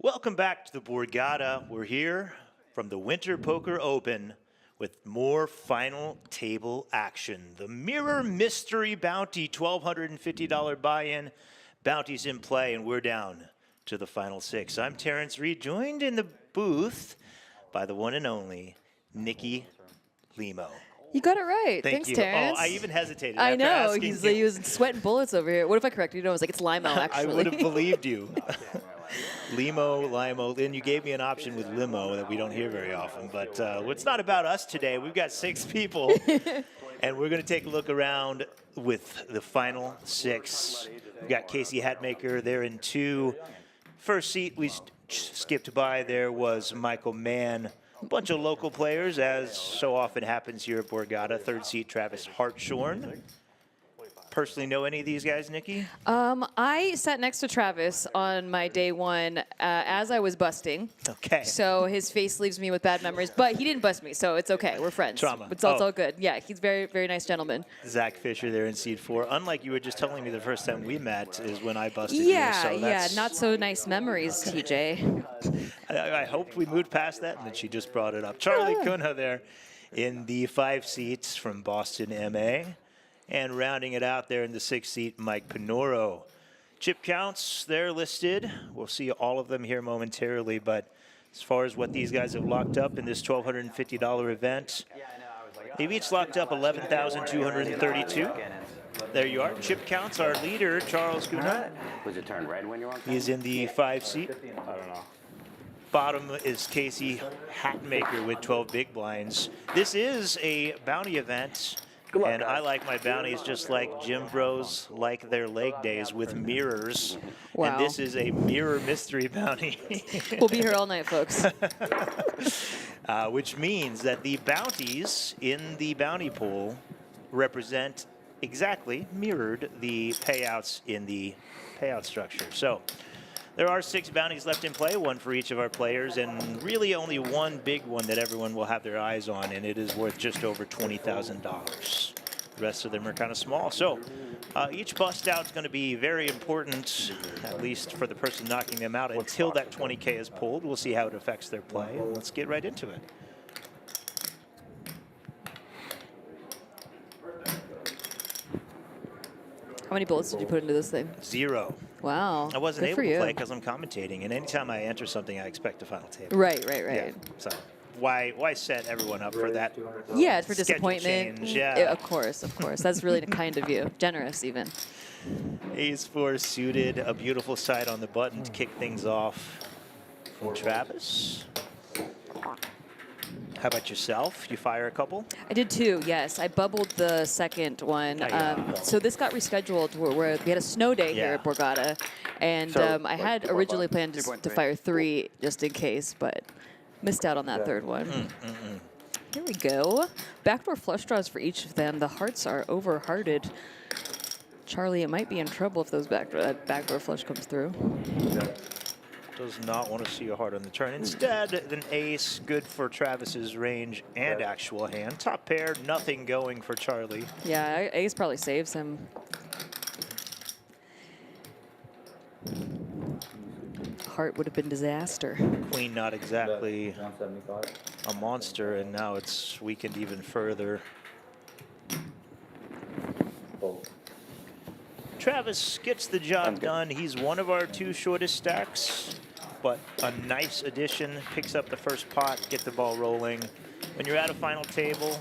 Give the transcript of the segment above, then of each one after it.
Welcome back to the Borgata. We're here from the Winter Poker Open with more final table action. The Mirror Mystery Bounty, $1,250 buy-in. Bounty's in play, and we're down to the final six. I'm Terrence Reed, joined in the booth by the one and only Nikki Limo. You got it right. Thank Thanks, you. Terrence. Oh, I even hesitated. I after know. asking He was sweating bullets over here. What if I corrected you? I was like, it's Limo, actually. I would have believed you. Limo, and you gave me an option with limo that we don't hear very often. But it's not about us today. We've got six people, and we're going to take a look around with the final six. We've got Casey Hatmaker there in two. First seat we skipped by there was Michael Mann. A bunch of local players, as so often happens here at Borgata. Third seat, Travis Hartshorn. Personally know any of these guys, Nikki? I sat next to Travis on my day one as I was busting. Okay. So his face leaves me with bad memories, but he didn't bust me, so it's okay. We're friends. Trauma. It's all good. Yeah, he's very, very nice gentleman. Zach Fisher there in seed 4. Unlike you were just telling me the first time we met is when I busted you. Yeah, So that's, not so nice memories, TJ. I hoped we moved past that, and then she just brought it up. Charlie Cunha there in the 5 seats from Boston, MA. And rounding it out there in the 6th seat, Mike Pinoro. Chip counts, they're listed. We'll see all of them here momentarily, but as far as what these guys have locked up in this $1,250 event, they've each locked up $11,232. There you are. Chip counts, our leader, Charles Cunha. Was it turned red when you were on? He's in the 5 seat. I don't know. Bottom is Casey Hatmaker with 12 big blinds. This is a bounty event. And I like my bounties just like gym bros like their leg days with mirrors. Wow. And this is a mirror mystery bounty. We'll be here all night, folks. Which means that the bounties in the bounty pool represent exactly mirrored the payouts in the payout structure. So there are 6 bounties left in play, 1 for each of our players, and really only one big one that everyone will have their eyes on, and it is worth just over $20,000. The rest of them are kind of small. So each bust out is going to be very important, at least for the person knocking them out, until that 20K is pulled. We'll see how it affects their play. Let's get right into it. How many bullets did you put into this thing? 0. Wow. I wasn't Good able for to you. play because I'm commentating, and anytime I enter something, I expect a final table. Right. Yeah, so why set everyone up for that? Yeah, for schedule disappointment. change, yeah. Of course. That's really kind of you. Generous, even. Ace 4 suited, a beautiful side on the button to kick things off from Travis. How about yourself? You fire a couple? I did 2, yes. I bubbled the second one. So this got rescheduled where we had a snow day here at Borgata. And I had originally planned to fire 3 just in case, but missed out on that third one. Here we go. Backdoor flush draws for each of them. The hearts are over-hearted. Charlie, it might be in trouble if that backdoor flush comes through. Does not want to see a heart on the turn. Instead, an ace, good for Travis's range and actual hand. Top pair, nothing going for Charlie. Yeah, ace probably saves him. Heart would have been disaster. Queen not exactly a monster, and now it's weakened even further. Travis gets the job done. He's one of our 2 shortest stacks, but a nice addition. Picks up the first pot, get the ball rolling. When you're at a final table,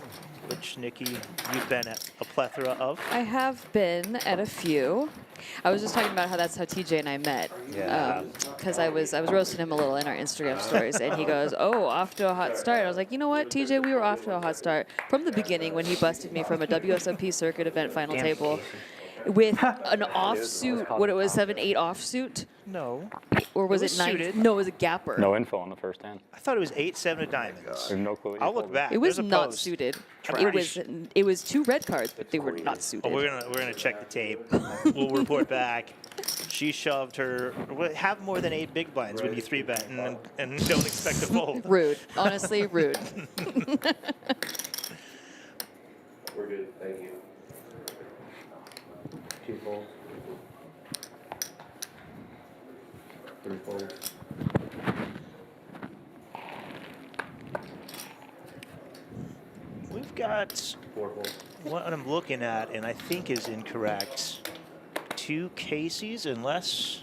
which, Nikki, you've been at a plethora of. I have been at a few. I was just talking about how that's how TJ and I met. Yeah. Because I was roasting him a little in our Instagram stories, and he goes, "Oh, off to a hot start." I was like, you know what, TJ, we were off to a hot start from the beginning when he busted me from a WSOP circuit event final table with an offsuit. What it was, 7-8 offsuit. No. Or was It it was 9? suited. No, it was a gapper. No info on the first hand. I thought it was 8-7 of diamonds. I have no clue what you I'll pulled. look back. It was There's a not post. suited. I'm It was 2 red cards, but they were not suited. Oh, we're gonna check the tape. We'll report back. She shoved her. Have more than 8 big blinds when you 3-bet and don't expect to fold. Rude. Honestly, rude. We're good, thank you. 2 folds. 3 folds. got what I'm looking at, and I think is incorrect. 2 Casey's, unless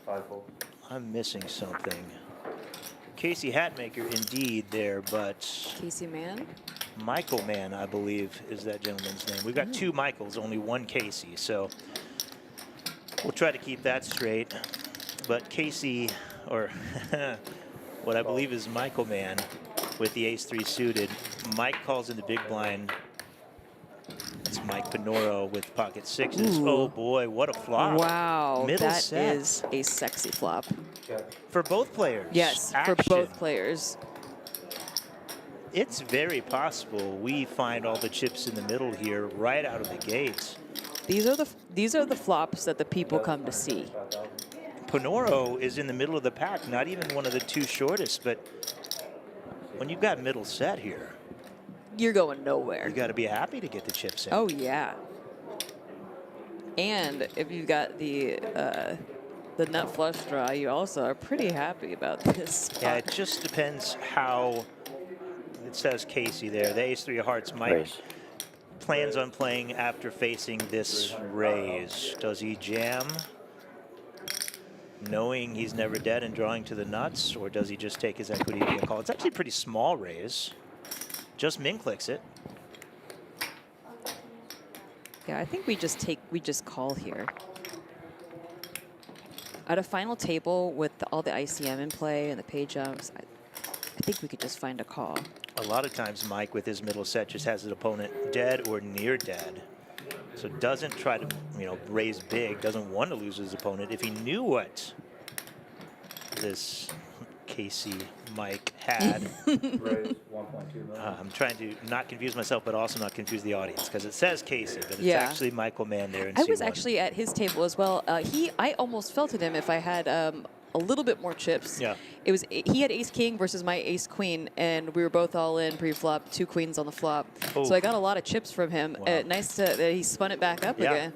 5 fold. I'm missing something. Casey Hatmaker, indeed, there, but Casey Mann? Michael Mann, I believe, is that gentleman's name. We've got 2 Michaels, only 1 Casey, so we'll try to keep that straight. But Casey, or what I believe is Michael Mann, with the ace-3 suited. Mike calls in the big blind. It's Mike Panoro with pocket 6s. Ooh. Oh boy, what a flop. Wow, Middle that set. is a sexy flop. For both players. Yes, Action. for both players. It's very possible we find all the chips in the middle here right out of the gates. These are the flops that the people come to see. Panoro is in the middle of the pack, not even one of the 2 shortest, but when you've got middle set here, You're going nowhere. you got to be happy to get the chips in. Oh yeah. And if you've got the nut flush draw, you also are pretty happy about this. Yeah, it just depends how it says Casey there. The ace-3 of hearts. Mike Raise. plans on playing after facing this raise. Does he jam, knowing he's never dead and drawing to the nuts, or does he just take his equity to get a call? It's actually a pretty small raise. Just min clicks it. Yeah, I think we just call here. At a final table with all the ICM in play and the pay jumps, I think we could just find a call. A lot of times Mike with his middle set just has his opponent dead or near dead. So doesn't try to, raise big, doesn't want to lose his opponent. If he knew what this Casey Mike had. Raise 1.2 million. I'm trying to not confuse myself, but also not confuse the audience, because it says Casey, but it's Yeah. actually Michael Mann there in I was C1. actually at his table as well. I almost felted him if I had a little bit more chips. Yeah. He had ace king versus my ace queen, and we were both all in pre-flop, 2 queens on the flop. Oh. So I got a lot of chips from him. Wow. Nice that he spun it back up Yeah. again.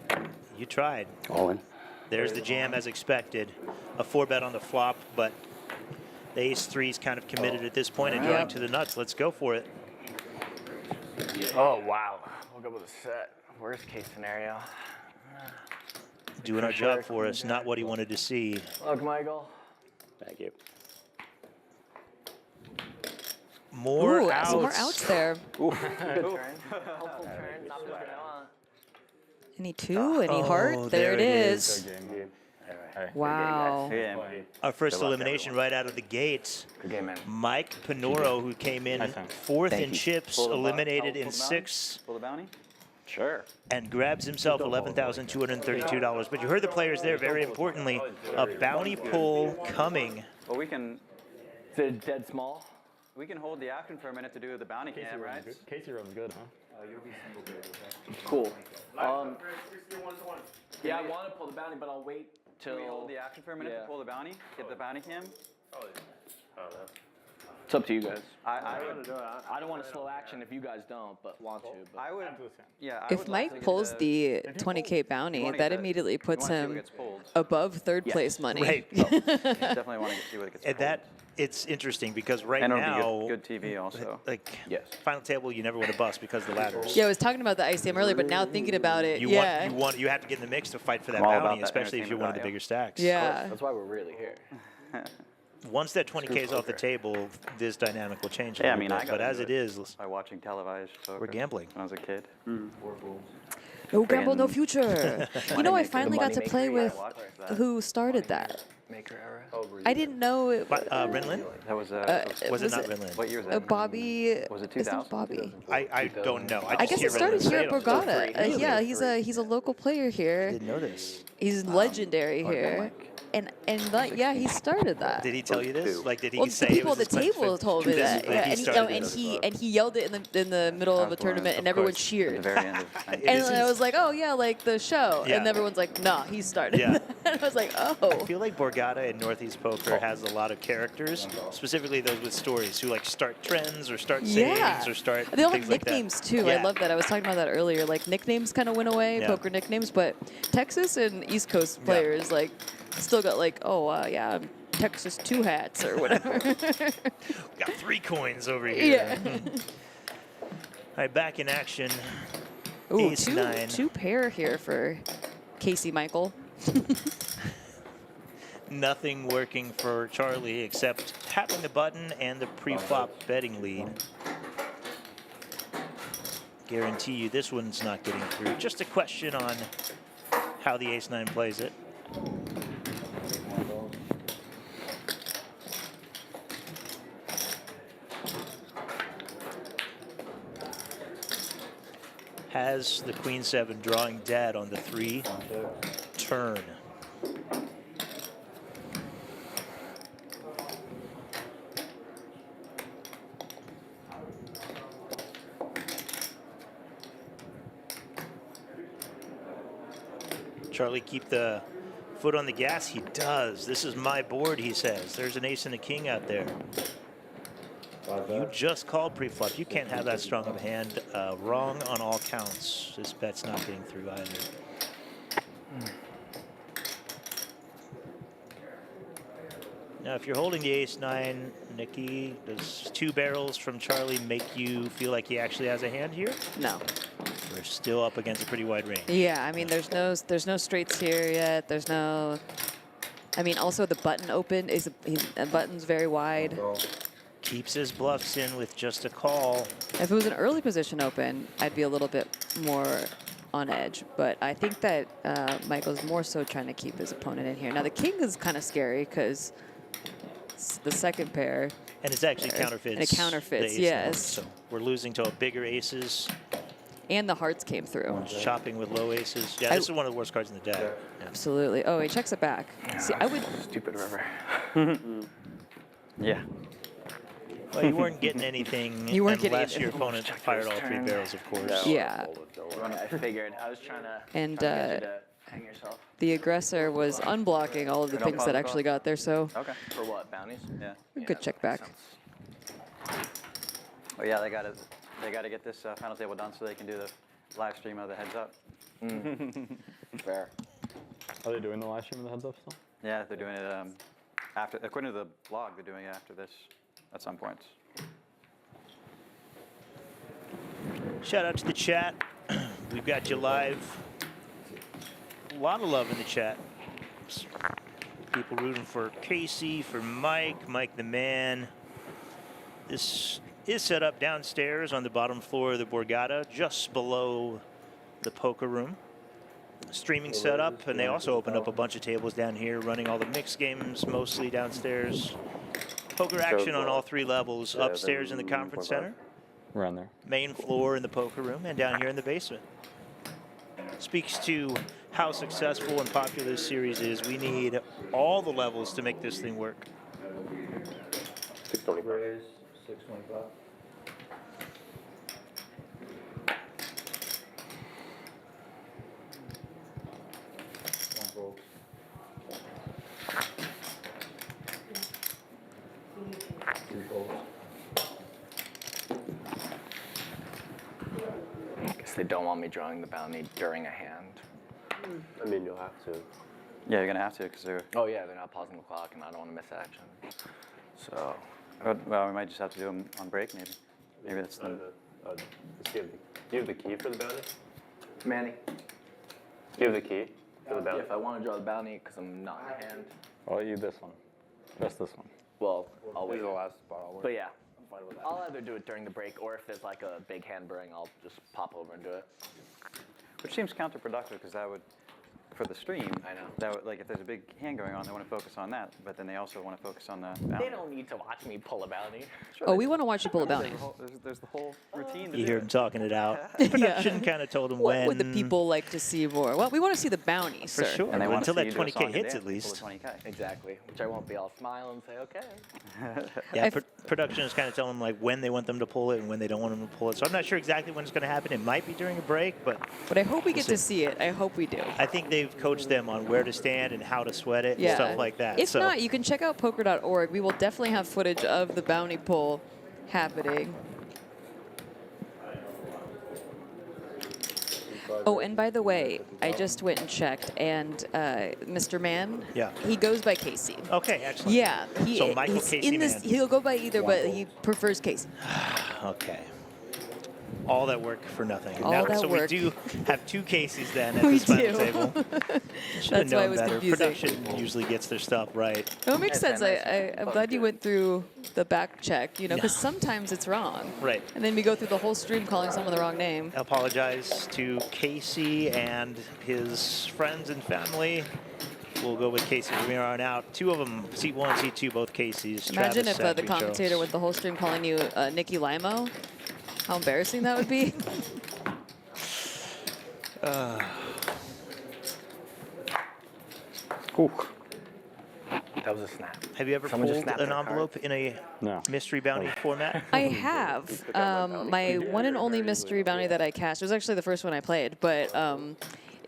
You tried. All in. There's the jam as expected. A 4-bet on the flop, but the ace-3 is kind of committed at this point and drawing Yep. to the nuts. Let's go for it. Oh, wow. We'll go with a set. Worst case scenario. Doing our Sure. job for us, not what he wanted to see. Look, Michael. Thank you. More Ooh, outs. some more outs there. Good turn. Helpful turn. Not what I want. Any 2, any Oh, heart? There it is. Good game. Wow. Good game. Our first Good luck, elimination everyone. right out of the gates. Good game, man. Mike Panoro, who came in Nice time. 4th Thank in you. chips, Pull the eliminated bounty? in Pull the bounty? 6, Pull the bounty? Sure. and grabs himself $11,232. But you heard the players there, very importantly, a bounty pull coming. Well, we can Is it dead small? hold the action for a minute to do the bounty cam, right? Casey runs good, huh? Cool. Yeah, I want to pull the bounty, but I'll wait till. Can we hold the action for a minute to pull the bounty? Get the bounty cam? It's up to you guys. I would. I don't want to slow action if you guys don't, but want to. But I would. Yeah. I If would like to Mike get pulls the 20K you bounty, wanna that get immediately puts you wanna see what him gets pulled. above 3rd Yes. place money. Right. Definitely want to see what gets And pulled. it's interesting because right And it'll now, be good TV also. like Yes. final table, you never want to bust because of the ladders. Yeah, I was talking about the ICM earlier, but now thinking about it, You yeah. you have to get in the mix to fight for that I'm all about bounty, that especially if you're one of the entertainment bigger stacks. Yeah. That's why we're really here. Once that 20K is off the table, this dynamic will change a Yeah, I little mean, bit. I got But as it into is, By watching televised poker. we're gambling. When I was a kid. No gamble, no Friggin' future. You know, I Moneymaker. finally got to Moneymaker, play yeah, with I watched that. who started that. Maker era. I didn't know it Rinlin? That was. Was it was not it- Rinlin? What year was that? Bobby. Was it Isn't 2000? Bobby? I don't know. I guess hear it started Rinlin here say at it all the time. Borgata. Really? Yeah, he's a local player I here. didn't know this. He's legendary here. And like, yeah, he started that. Did he tell you this? Like, did he Well, say the it people was at the his table told me this that. is- Yeah, he and started he yelled it in the middle of a tournament, and everyone At the cheered. very end of And It is I his- was like, oh yeah, like the show. Yeah. And everyone's like, nah, he started. Yeah. And I was like, I oh. feel like Borgata and Northeast Poker has a lot of characters, specifically those with stories, who like start trends or start sayings Yeah. or start They all have things like that. nicknames too. Yeah. I love that. I was talking about that earlier. Like nicknames kind of went away, Yeah. poker nicknames, but Texas and East Coast Yeah. players like still got like, oh yeah, I'm Texas 2 hats or whatever. Got 3 coins over here. yeah. right, back in action. Ooh, Ace nine. two pair here for Casey Michael. Nothing working for Charlie except tapping the button and the pre-flop betting lead. Guarantee you this one's not getting through. Just a question on how the ace-9 plays it. Has the queen-7 drawing dead on the 3 turn. Charlie keep the foot on the gas? He does. This is my board, he says. There's an ace and a king out there. You just called pre-flop. You can't have that strong of a hand. Wrong on all counts. This bet's not getting through either. Now, if you're holding the ace-9, Nikki, does 2 barrels from Charlie make you feel like he actually has a hand here? No. We're still up against a pretty wide range. Yeah, I mean, there's no straights here yet. There's no. I mean, also the button open is the button's very wide. Keeps his bluffs in with just a call. If it was an early position open, I'd be a little bit more on edge. But I think that Michael's more so trying to keep his opponent in here. Now the king is kind of scary because the second pair. And it's actually counterfeits. And it counterfeits, the yes. ace-9, so we're losing to bigger aces. And the hearts came through. Chopping with low aces. Yeah, this is one of the worst cards in the deck. Yeah. Absolutely. Oh, he checks it back. See, I would. Stupid river. Yeah. Well, you weren't getting anything You weren't getting unless anything. your opponent fired all 3 barrels, of course. Yeah. I figured. I was trying to. And trying to get you to hang yourself. the aggressor was unblocking all of the Don't things pause that the actually call. got there. So Okay. For what? Bounties? Yeah. good check back. Oh yeah, they gotta get this final table done so they can do the live stream of the heads up. Fair. Are they doing the live stream of the heads up still? Yeah, they're doing it after. According to the blog, they're doing it after this at some points. Shout out to the chat. We've got you live. A lot of love in the chat. People rooting for Casey, for Mike the man. This is set up downstairs on the bottom floor of the Borgata, just below the poker room. Streaming setup, and they also opened up a bunch of tables down here, running all the mixed games, mostly downstairs. Poker action on all 3 levels, upstairs in the conference center, Around there. main floor in the poker room, and down here in the basement. Speaks to how successful and popular this series is. We need all the levels to make this thing work. 625. Raise, 625. One fold. Two folds. I guess they don't want me drawing the bounty during a hand. I mean, you'll have to. Yeah, you're gonna have to because they're. Oh yeah, they're not pausing the clock, and I don't want to miss action. So. Well, we might just have to do them on break, maybe. Maybe that's the. Do you have the key for the bounty? Manny. Do you have the key for the bounty? If I want to draw the bounty because I'm not in a hand, I'll eat this one. Just this one. well, I'll wait. This is the last spot I'll work. But yeah, I'm fine with that. I'll either do it during the break, or if there's like a big hand brewing, I'll just pop over and do it. Which seems counterproductive because that would, for the stream. I know. That would, like if there's a big hand going on, they want to focus on that, but then they also want to focus on the bounty. They don't need to watch me pull a bounty. Oh, we want to watch you pull a bounty. There's the whole routine. To You do hear it. him talking it out. Production kind of told him What when. would the people like to see more? Well, we want to see the bounty, For sir. sure. And they want Until to that see you do a 20K song and hits, dance at least. before the 20K. Exactly. Which I won't be all smile and say, okay. Yeah, If- production is kind of telling them like when they want them to pull it and when they don't want them to pull it. So I'm not sure exactly when it's going to happen. It might be during a break, but But I hope we get to see. see it. I hope we do. I think they've coached them on where to stand and how to sweat it Yeah. and stuff like that. If so not, you can check out poker.org. We will definitely have footage of the bounty pull happening. Oh, and by the way, I just went and checked, and Mr. Mann, Yeah. he goes by Casey. Okay, excellent. Yeah, So Michael he's Casey in this. Mann. He'll go by either, but he prefers Casey. Okay. All that work for nothing. All that so work. we do have 2 Caseys then at We this final do. table. Should have That's why it known was better. confusing. Production usually gets their stuff right. No, it makes Nice, sense. man, nice. I'm glad you went through the back check, because No. sometimes it's wrong. Right. And then we go through the whole stream calling someone the wrong name. I apologize to Casey and his friends and family. We'll go with Casey from here on out. 2 of them, seat 1 and seat 2, both Caseys. Imagine Travis, if the Zachary, commentator Charles. went the whole stream calling you Nikki Limo. How embarrassing that would be. Ooh. That was a snap. Have you ever Someone just pulled snapped an their card. envelope in a No. mystery bounty format? I have. My one and only mystery bounty that I cashed, it was actually the first one I played, but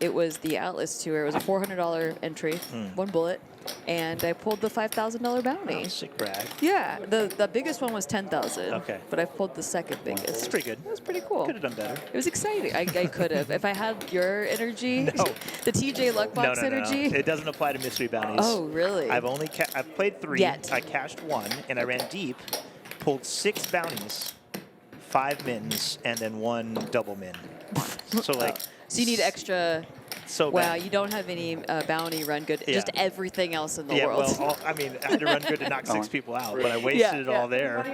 it was the Atlas Tour. It was a $400 entry, 1 bullet, and I pulled the $5,000 bounty. Sick brag. Yeah, the biggest one was 10,000. Okay. But I pulled the second biggest. That's pretty good. It was pretty cool. Could have done better. It was exciting. I could have. If I had your energy, No. the TJ Luckbox energy. It doesn't apply to mystery bounties. Oh, really? I've only I've played 3. Yet. I cashed 1, and I ran deep, pulled 6 bounties, 5 mins, and then 1 double min. So like. So you need extra. So Wow, bad. you don't have any bounty run good. Yeah. Just everything else in the Yeah, world. well, I had to run good to knock 6 people out, but I wasted it all there.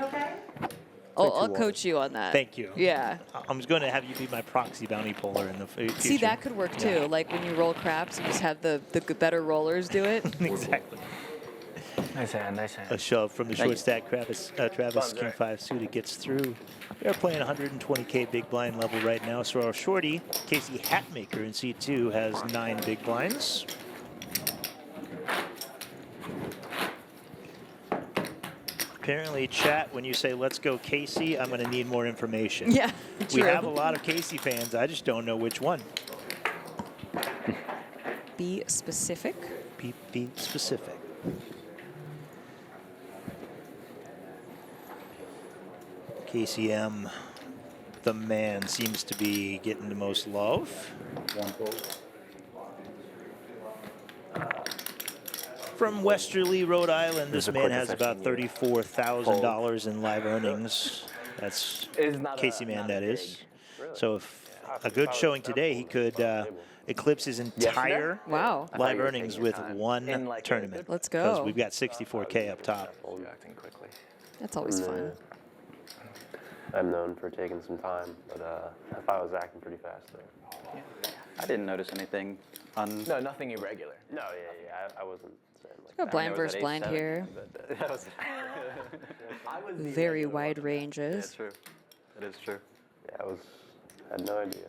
I'll coach you on that. Thank you. Yeah. I'm going to have you be my proxy bounty puller in the future. See, that could work too. Yeah. Like when you roll craps, you just have the better rollers do it. Exactly. Nice hand, nice A hand. shove from the Thank short stack. Travis King 5 suited gets through. They're playing 120K big blind level right now. So our shorty, Casey Hatmaker in seat 2, has 9 big blinds. Apparently, chat, when you say, let's go Casey, I'm going to need more information. Yeah, We true. have a lot of Casey fans. I just don't know which one. Be specific. Be specific. KCM, the man, seems to be getting the most love. 1 fold. From Westerly, Rhode Island, this There's a man quick has about section $34,000 in live earnings. That's It's not Casey a- man, not that a is. big- So if a good showing today, he could eclipse his entire Wow. live earnings with 1 In like a tournament. Let's Because go. we've got 64K up top. Acting quickly. That's always fun. I'm known for taking some time, but if I was acting pretty fast there. I didn't notice anything on. No, nothing irregular. No, I wasn't saying like Got blind I was versus at blind 8-7, here. but that was- Very wide That's ranges. true. That is true. Yeah, had no idea.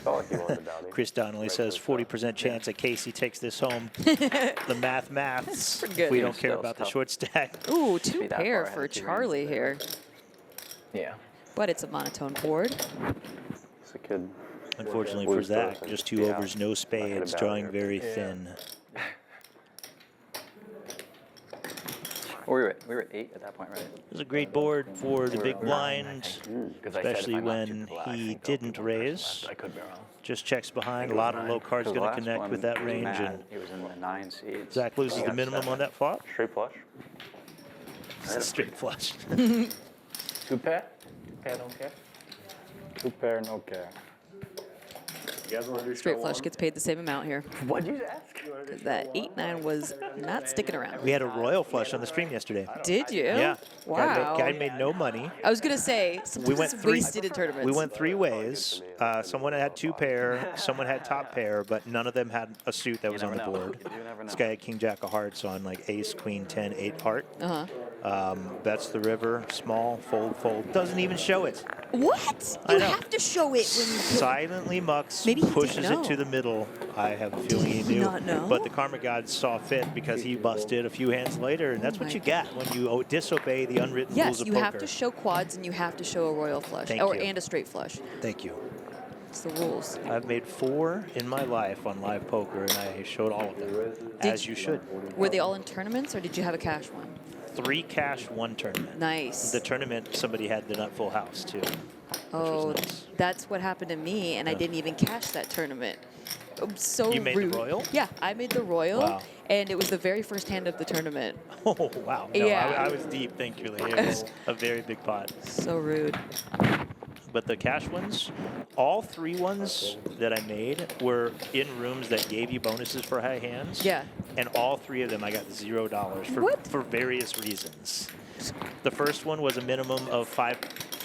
Felt like he wanted the bounty. Chris Donnelly Right says to the top. 40% chance that Casey takes this home. The maths. pretty good. We don't care Still about the tough. short stack. Ooh, 2 be that pair far ahead for of 2 Charlie ranges here. Yeah. But it's a monotone board. It's a kid. Unfortunately for Blues Zach, person. just 2 Yeah. overs, no spades, about drawing here. very thin. Well, we were at 8 at that point, right? It was a great board for the big blind, Because I said if especially I knocked when you to the left, I he think they'll didn't keep on pressing raise. left. I could be wrong. Just checks behind. A lot of low cards So the going to last connect one, with that he was range. mad. And He was in the 9 seeds. Zach loses He the got minimum 7. on that flop. Straight flush. It's a straight flush. 2 pair? Pair don't care. 2 pair, no care. Straight flush gets paid the same amount here. What'd you ask? That 8-9 was not sticking around. We had a royal flush on the stream yesterday. Did you? Yeah. Wow. Guy made no money. I was gonna say sometimes went it's 3 wasted in tournaments. We went 3 ways. Someone had 2 pair, someone had top pair, but none of them had a suit that was on the never know. board. You never This know. guy had king jack of hearts on like ace, queen, 10, 8 heart. Uh-huh. Bets the river, small, fold, fold. Doesn't even show it. What? I You know. have to show it when you Silently mucks, Maybe he didn't pushes it know. to the middle. I have a feeling he he knew. not know? But the karma gods saw fit because he busted a few hands later, and that's what my you get when you disobey the unwritten rules Yes, of you poker. have to show quads and you have to show a royal flush. Thank or you. and a straight flush. Thank you. It's the rules. I've made 4 in my life on live poker, and I showed all of them, as you should. Were they all in tournaments or did you have a cash one? 3 cash, 1 tournament. Nice. The tournament, somebody had the nut full house, too. Oh, nice. that's what happened to me, and I didn't even cash that tournament. So You made the rude. royal? Yeah, I made the royal, Wow. and it was the very first hand of the tournament. Oh, wow. No, Yeah. I was deep, thankfully. It was a very big pot. So rude. but the cash ones, all 3 ones that I made were in rooms that gave you bonuses for high hands. Yeah. And all 3 of them I got $0 for various reasons. The first one was a minimum of 4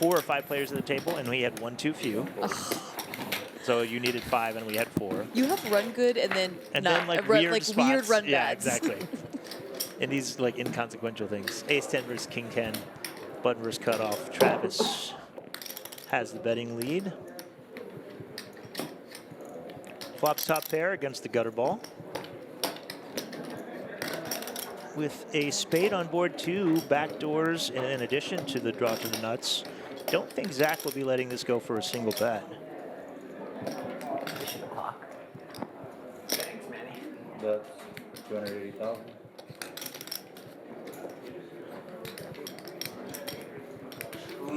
or 5 players at the table, and we had 1 too few. So you needed 5, and we had 4. You have run good and then then like run, weird like spots. weird run Yeah, bats. exactly. And these like inconsequential things. Ace 10 versus King 10. Button versus cutoff. Travis has the betting lead. Flops top pair against the gutter ball. With a spade on board 2, backdoors in addition to the draw to the nuts. Don't think Zach will be letting this go for a single bet. Thanks, Manny. That's 280,000.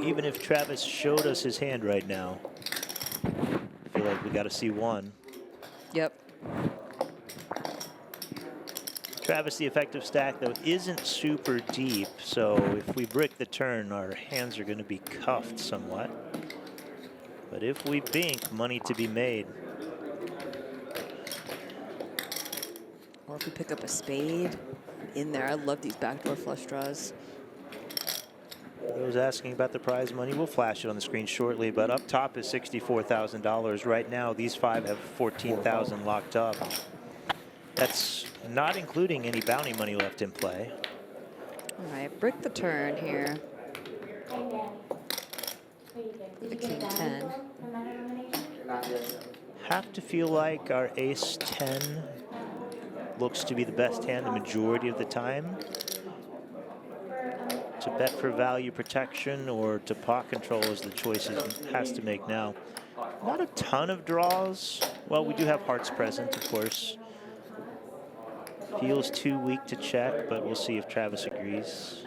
Even if Travis showed us his hand right now, I feel like we got to see one. Yep. Travis, the effective stack, though, isn't super deep, so if we brick the turn, our hands are going to be cuffed somewhat. But if we bink, money to be made. Or if we pick up a spade in there. I love these backdoor flush draws. Those asking about the prize money, we'll flash it on the screen shortly, but up top is $64,000. Right now, these 5 have $14,000 locked up. That's not including any bounty money left in play. All right, brick the turn here. The King 10. Have to feel like our ace 10 looks to be the best hand the majority of the time. To bet for value protection or to pot control is the choice he has to make now. Not a ton of draws. Well, we do have hearts present, of course. Feels too weak to check, but we'll see if Travis agrees.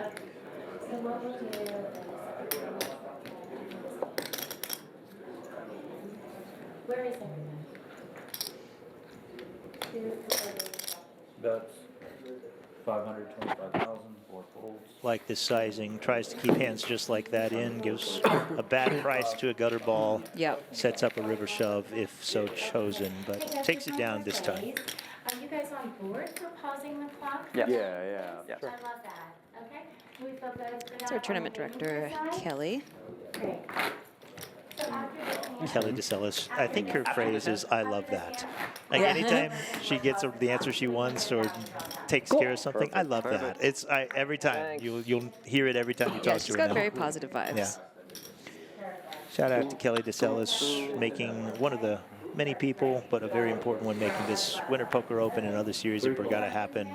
Where is everyone? That's 525,000, 4 folds. Like this sizing, tries to keep hands just like that in, gives a bad price to a gutter ball. Yep. Sets up a river shove if so chosen, but takes it down this time. Are you guys on board for pausing the clock? Yeah. Yeah. I love that. Okay. We feel good for It's our that tournament on the director, business side? Kelly. Great. So after the Kelly DeCellis. I think her phrase is, I love that. Like Yeah. anytime she gets the answer she wants or takes care of something, I love that. It's every time. You'll hear it every time you Yeah, talk she's to her got now. very positive vibes. Yeah. Shout out to Kelly DeCellis, making one of the many people, but a very important one, making this Winter Poker Open and other series at Borgata happen.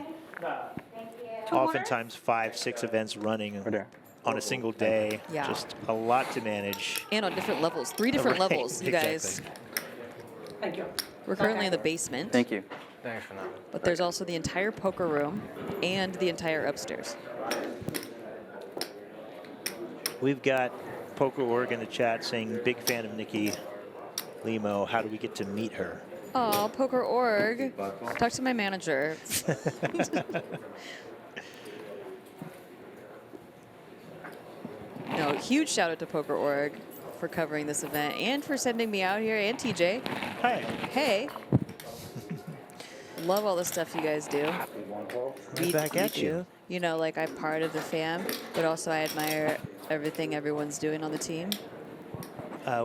Oftentimes 5, 6 events running on a single day. Yeah. Just a lot to manage. And on different levels, 3 different Right, levels, you guys. Thank you. We're currently in the basement. Thank you. Thanks for that. But there's also the entire poker room and the entire upstairs. We've got Poker Org in the chat saying, big fan of Nikki Limo. How do we get to meet her? Oh, Poker Org. Talk to my manager. No, huge shout out to Poker Org for covering this event and for sending me out here, and TJ. Hi. Hey. Love all the stuff you guys do. Right back at you. You know, like I'm part of the fam, but also I admire everything everyone's doing on the team.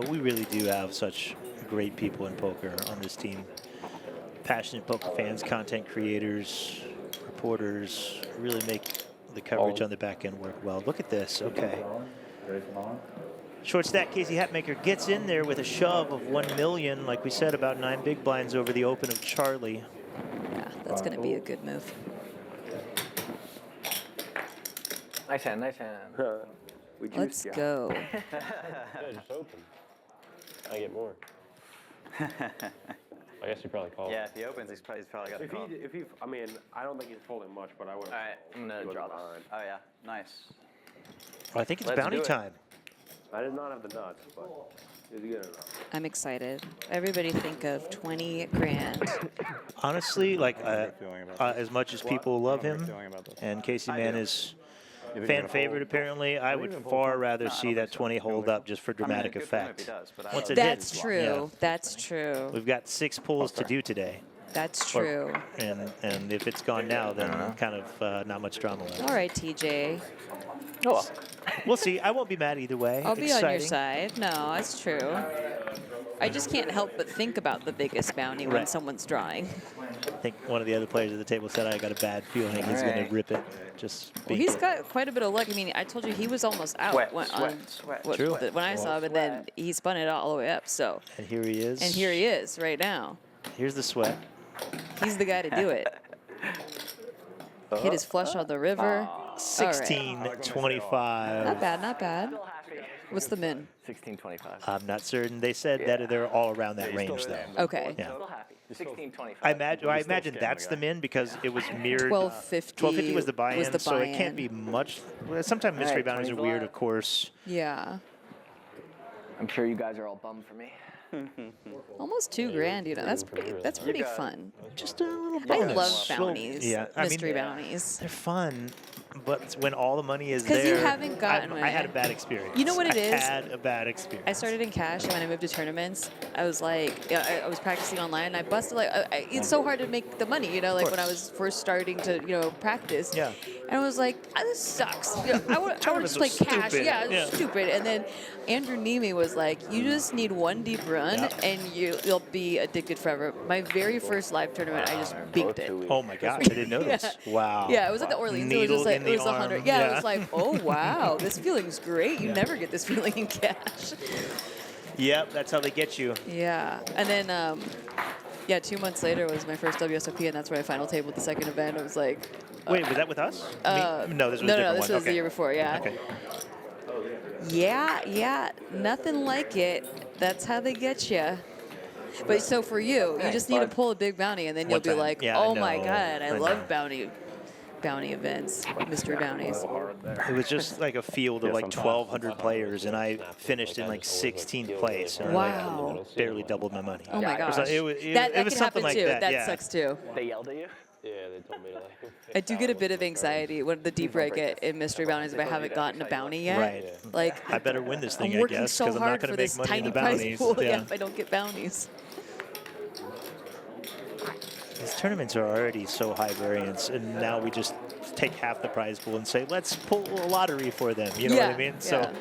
We really do have such great people in poker on this team. Passionate poker fans, content creators, reporters, really make the coverage on the back end work well. Look at this. Okay. Short stack Casey Hatmaker gets in there with a shove of 1 million, like we said, about 9 big blinds over the open of Charlie. Yeah, that's going to be a good move. Nice hand, nice hand. Let's go. Yeah, just open. I get more. I guess he probably called. Yeah, if he opens, he's probably got a call. If he, I mean, I don't think he's folding much, but I would. All right, I'm gonna draw this. Oh yeah, nice. I think it's Let's bounty do it. time. I did not have the nuts, but it was good enough. I'm excited. Everybody think of 20 grand. Honestly, like feeling about as much as people love him, feeling about this. and Casey Man is fan favorite, apparently. I would far rather see that 20 hold up just for dramatic effect. Once it That's hits, true. yeah. That's true. We've got 6 pulls to do today. That's true. And if it's gone now, then kind of not much drama left. All right, TJ. Oh, We'll see. I won't be mad either way. I'll be on your Exciting. side. No, that's true. I just can't help but think about the biggest bounty when Right. someone's drawing. I think one of the other players at the table said I got a bad feeling he's going right. to rip it. Just Well, beat he's it. got quite a bit of luck. I mean, I told you he was almost out True. when I saw him, and then he spun it all the way up. So, And here he is. and here he is right now. Here's the sweat. He's the guy to do it. Hit his flush on the river. 16-25. Not bad, not bad. still happy. What's the min? 16.25. I'm not certain. They said that they're all around that range, though. Okay. Yeah. Still happy. 16.25. I imagine that's the min because it was mirrored. 1250 1250 was the buy-in, was the so it can't buy-in. be much. Well, sometimes mystery bounties are weird, of course. Yeah. I'm sure you guys are all bummed for me. Almost $2,000, you know. That's pretty fun. Just a little I bonus. love bounties. Yeah, Mystery bounties. They're fun, but when all the money is 'Cause there, you haven't gotten I had a it. bad experience. You know what it is? I had a bad experience. I started in cash, and when I moved to tournaments, I was like, I was practicing online, and I busted it's so hard to make the money, you know, like when I was first starting to, practice. Yeah. And I was like, this sucks. You know, I want to Tournaments just play are cash. stupid. Yeah, Yeah. it's stupid. And then Andrew Nemi was like, you just need one deep run, Yeah. and you'll be addicted forever. My very first live tournament, I just beaked it. Oh my gosh, I didn't know this. Wow. Yeah, it was at the Orleans. Needle it was just like in it was the 100. arm. Yeah, Yeah. it was like, oh wow, this feeling's great. You never get this feeling in cash. Yep, that's how they get you. Yeah, and then 2 months later was my first WSOP, and that's where I final tabled the second event. It was like, Wait, was that with us? No, this was a no, different this one. was the year before. Yeah. Okay. Yeah, nothing like it. That's how they get you. But so for you, you just need to pull a big bounty, and then you'll One be time. like, Yeah, I oh my know. god, I I love know. bounty events, mystery bounties. It was just like a field of like 1,200 players, and I finished in like 16th place. And Wow. I barely doubled my money. Oh my It was, gosh. it was that was can something happen like too. that. Yeah. sucks too. They yelled at you? Yeah, they told me to like. I do get a bit of anxiety when the deeper I get in mystery bounties if I haven't gotten a bounty yet. Right. Like I better win this thing, I'm I working guess, so because I'm not hard going for to make this money in tiny the prize bounties. pool. Yeah. If I don't get bounties. These tournaments are already so high variance, and now we just take half the prize pool and say, let's pull a lottery for them. You know what I mean? So Yeah.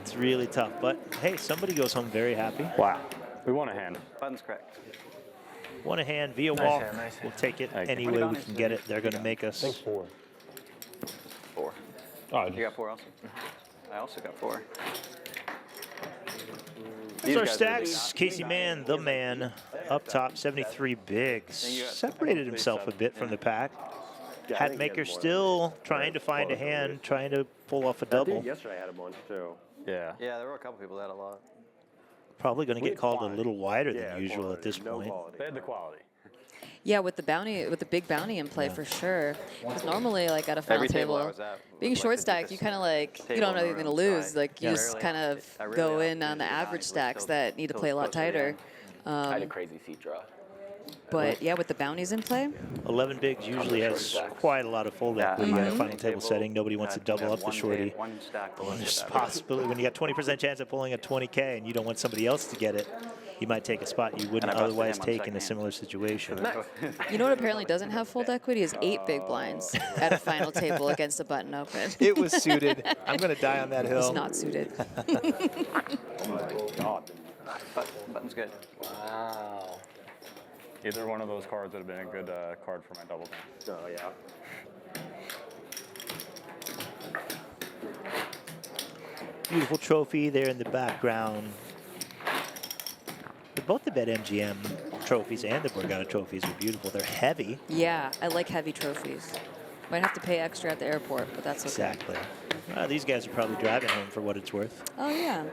it's really tough. But hey, somebody goes home very happy. Wow. We won a hand. Button's correct. One a hand via walk. hand, nice hand. We'll take it Thank you. any way we can get it. They're going to make us. 4. 4. Oh, You got 4 also? I also got 4. Here's our These guys are stacks. Casey Mann, the man, up top, 73 bigs. Separated himself a bit from the pack. Hatmaker still trying to find a hand, trying to pull off a double. Yesterday I had a bunch too. Yeah. Yeah, there were a couple people that had a lot. Probably going to get called a little wider than usual at this point. They had the quality. Yeah, with the big bounty in play for sure. Because normally, like at a final Every table I table, was at being was like short the stacked, you deepest kind of like you table don't in know the you're gonna room, lose. so Like you I just rarely- kind of I really go don't in on the usually average bounty stacks till- that need to till play a lot closer to the tighter. end. I had a crazy seat draw. But yeah, with the bounties in play, 11 bigs usually has quite a lot of fold Yeah, equity my at a final main table setting. Nobody wants to had- double had up the one shorty. One stack below There's that. possibility when you got 20% chance of pulling a 20K and you don't want somebody else to get it, you might take a spot you wouldn't And I busted otherwise him on take second in a hand. similar situation. you know what apparently doesn't have fold equity is 8 big blinds at a final table against a button open. It was suited. I'm going to die on that hill. It's not suited. Button's good. Wow. Either one of those cards would have been a good card for my double game. Oh yeah. Beautiful trophy there in the background. But both the BetMGM trophies and the Borgata trophies are beautiful. They're heavy. Yeah, I like heavy trophies. Might have to pay extra at the airport, but that's okay. Exactly. These guys are probably driving home for what it's worth. Oh yeah.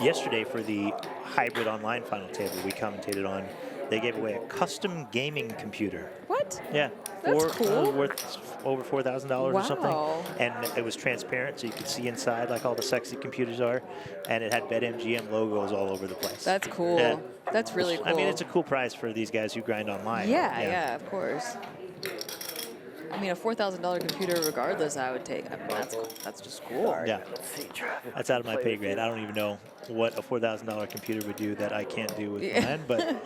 Yesterday for the hybrid online final table, we commentated on they gave away a custom gaming computer. What? Yeah. That's cool. Worth over $4,000 or something. Wow. And it was transparent, so you could see inside like all the sexy computers are. And it had BetMGM logos all over the place. That's cool. Yeah. That's really cool. I mean, it's a cool prize for these guys who grind online. Yeah, of course. I mean, a $4,000 computer, regardless, I would take. I mean, that's just cool. Yeah. That's out of my pay grade. I don't even know what a $4,000 computer would do that I can't do with mine, but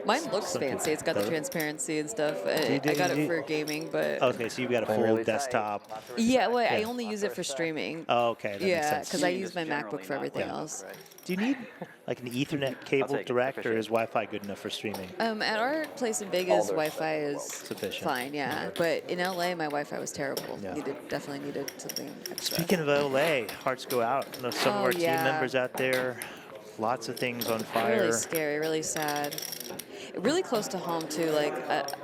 mine looks fancy. It's got the transparency and stuff. I got it for gaming, but okay, so you've got a full desktop. yeah, well, I only use it for streaming. Oh, okay, that makes Yeah, sense. because I use my MacBook for everything else. Do you need like an Ethernet cable take it. direct, or is Wi-Fi good enough for streaming? At our place in Vegas, Wi-Fi is Sufficient. fine, yeah. But in LA, my Wi-Fi was terrible. Yeah. Definitely needed something extra. Speaking of LA, hearts go out. I know some of Oh, our team yeah. members out there, lots of things on fire. Really scary, really sad. Really close to home too. Like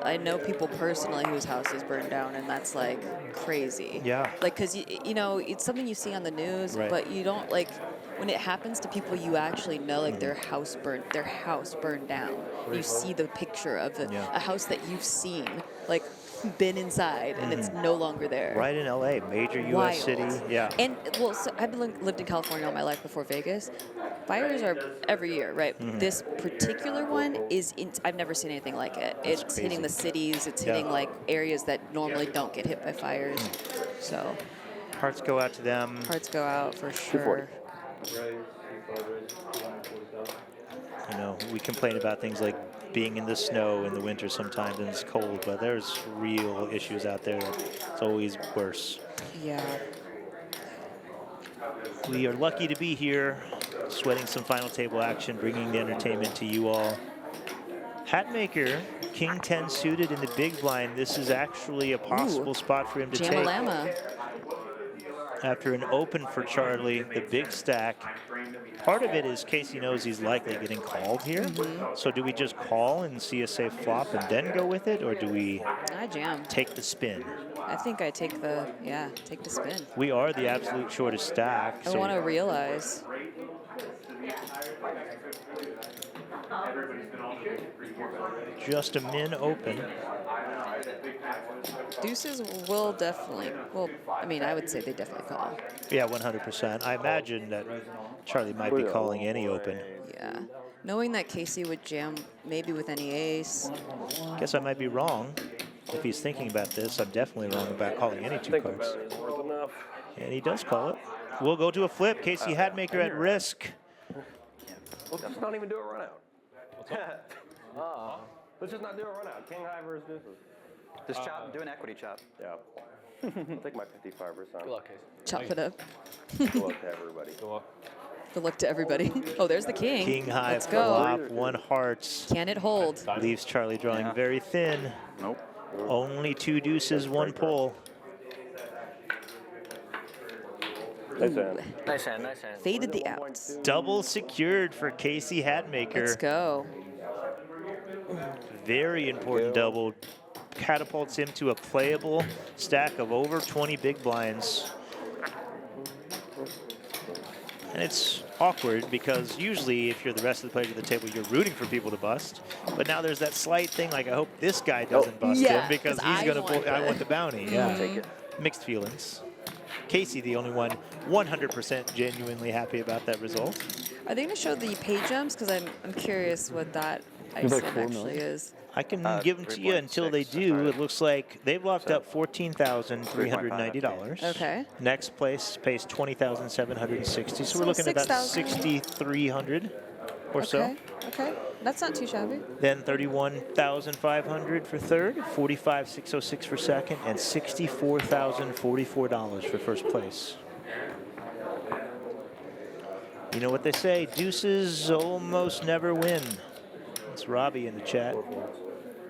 I know people personally whose houses burned down, and that's like crazy. Yeah. Like, cause you know it's something you see on the news, Right. but you don't like when it happens to people you actually know. Like their house burned down. You see the picture of a house that you've seen, like been inside, and it's no longer there. Right in LA, major U.S. Wild. city. Yeah. And well, so I've lived in California all my life before Vegas. Fires are every year, right? This particular one is, I've never seen anything like it. It's hitting the cities. It's hitting like areas that normally don't get hit by fires. So Hearts go out to them. hearts go out for sure. You know, we complain about things like being in the snow in the winter sometimes and it's cold, but there's real issues out there. It's always worse. Yeah. We are lucky to be here, sweating some final table action, bringing the entertainment to you all. Hatmaker, King 10 suited in the big blind. This is actually a possible spot for him to take. Jamalama. After an open for Charlie, the big stack. Part of it is Casey knows he's likely getting called here. So do we just call and see a safe flop and then go with it, or do we I jam. take the spin? I think I take the spin. We are the absolute shortest stack. I want to realize. Just a min open. Deuces will definitely, well, I mean, I would say they definitely call. Yeah, 100%. I imagine that Charlie might be calling any open. Yeah. Knowing that Casey would jam maybe with any ace. Guess I might be wrong. If he's thinking about this, I'm definitely wrong about calling any two cards. And he does call it. We'll go to a flip. Casey Hatmaker at risk. Let's just not even do a run out. Let's just not do a run out. King high versus deuces. Just chop, do an equity chop. Yeah. I'll take my 55%. Good luck, Casey. Chop it up. Good luck to everybody. Good luck to everybody. Oh, there's the king. King high Let's go. flop, one hearts. Can it hold? Leaves Charlie drawing very thin. Nope. Only two deuces, one pull. Nice hand. Nice hand, nice hand. Faded the outs. Double secured for Casey Hatmaker. Let's go. Very important double. Catapults him to a playable stack of over 20 big blinds. And it's awkward because usually if you're the rest of the players at the table, you're rooting for people to bust. But now there's that slight thing like, I hope this guy doesn't bust Yeah, him because 'cause he's going to, I the- want the bounty. Yeah. Mixed feelings. Casey, the only one 100% genuinely happy about that result. Are they going to show the pay jumps? Because I'm curious what that ISIN actually is. I can give them to you until they 3.6, do. right. It looks like they've locked up $14,390. Okay. Next place pays $20,760. So we're looking at about 6,000. $6,300 or so. Okay. Okay. That's not too shabby. Then $31,500 for third, $45,606 for second, and $64,044 for first place. You know what they say, deuces almost never win. It's Robbie in the chat.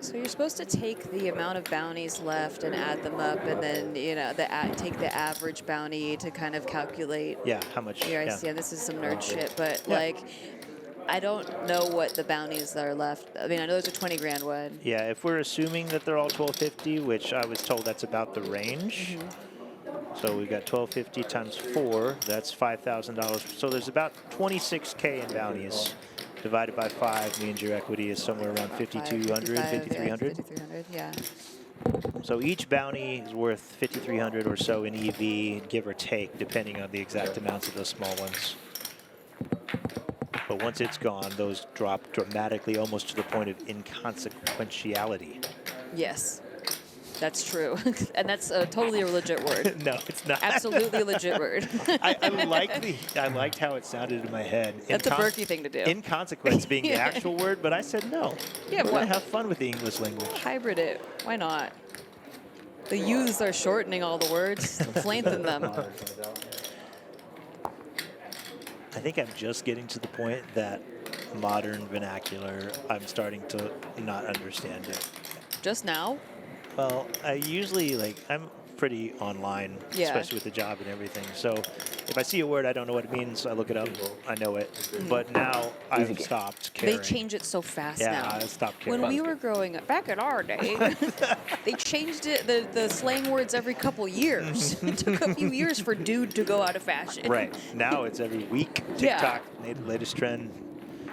So you're supposed to take the amount of bounties left and add them up, and then take the average bounty to kind of calculate Yeah, how much? your Yeah. ICM. This is some nerd shit, but like, I don't know what the bounties that are left. I mean, I know there's a 20 grand one. Yeah, if we're assuming that they're all 1250, which I was told that's about the range. So we got 1250 times 4, that's $5,000. So there's about 26K in bounties divided by 5 means your equity is somewhere around 5,200, 5,300. 5,300, yeah. So each bounty is worth 5,300 or so in EV, give or take, depending on the exact amounts of those small ones. But once it's gone, those drop dramatically, almost to the point of inconsequentiality. Yes, that's true. And that's totally a legit word. No, it's not. Absolutely a legit word. I liked how it sounded in my head. That's a Berkey thing to do. Inconsequence being the actual word, but I said no. Yeah, we're what? gonna have fun with the English language. Hybrid it. Why not? The youths are shortening all the words. Let's lengthen them. I think I'm just getting to the point that modern vernacular, I'm starting to not understand it. Just now? Well, I usually, I'm pretty online, Yeah. especially with the job and everything. So if I see a word, I don't know what it means, I look it up, I know it. But now I've stopped caring. They change it so fast Yeah, now. I stopped caring. When we were growing up, back in our day, they changed it, the slang words every couple years. It took a few years for dude to go out of fashion. Right. Now it's every week. Yeah. TikTok, latest trend.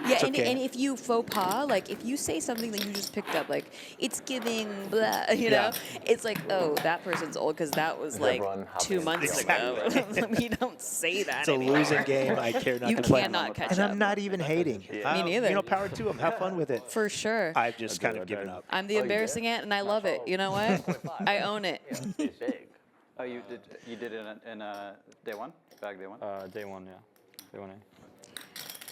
Yeah, It's and, okay. and if you faux pas, if you say something that you just picked up, it's giving blah, you Yeah. know, it's like, oh, that person's old because that was Everyone 2 months ago. Exactly. We don't say that It's a anymore. losing game. I care not You to play. cannot catch And up. I'm not even hating. Me neither. Power to them. Have fun with it. For sure. I've just kind of given up. I'm the embarrassing aunt, and I love it. You know what? I own it. It's big. Oh, you did it in day one? Bag day one? Day one, yeah. Day one.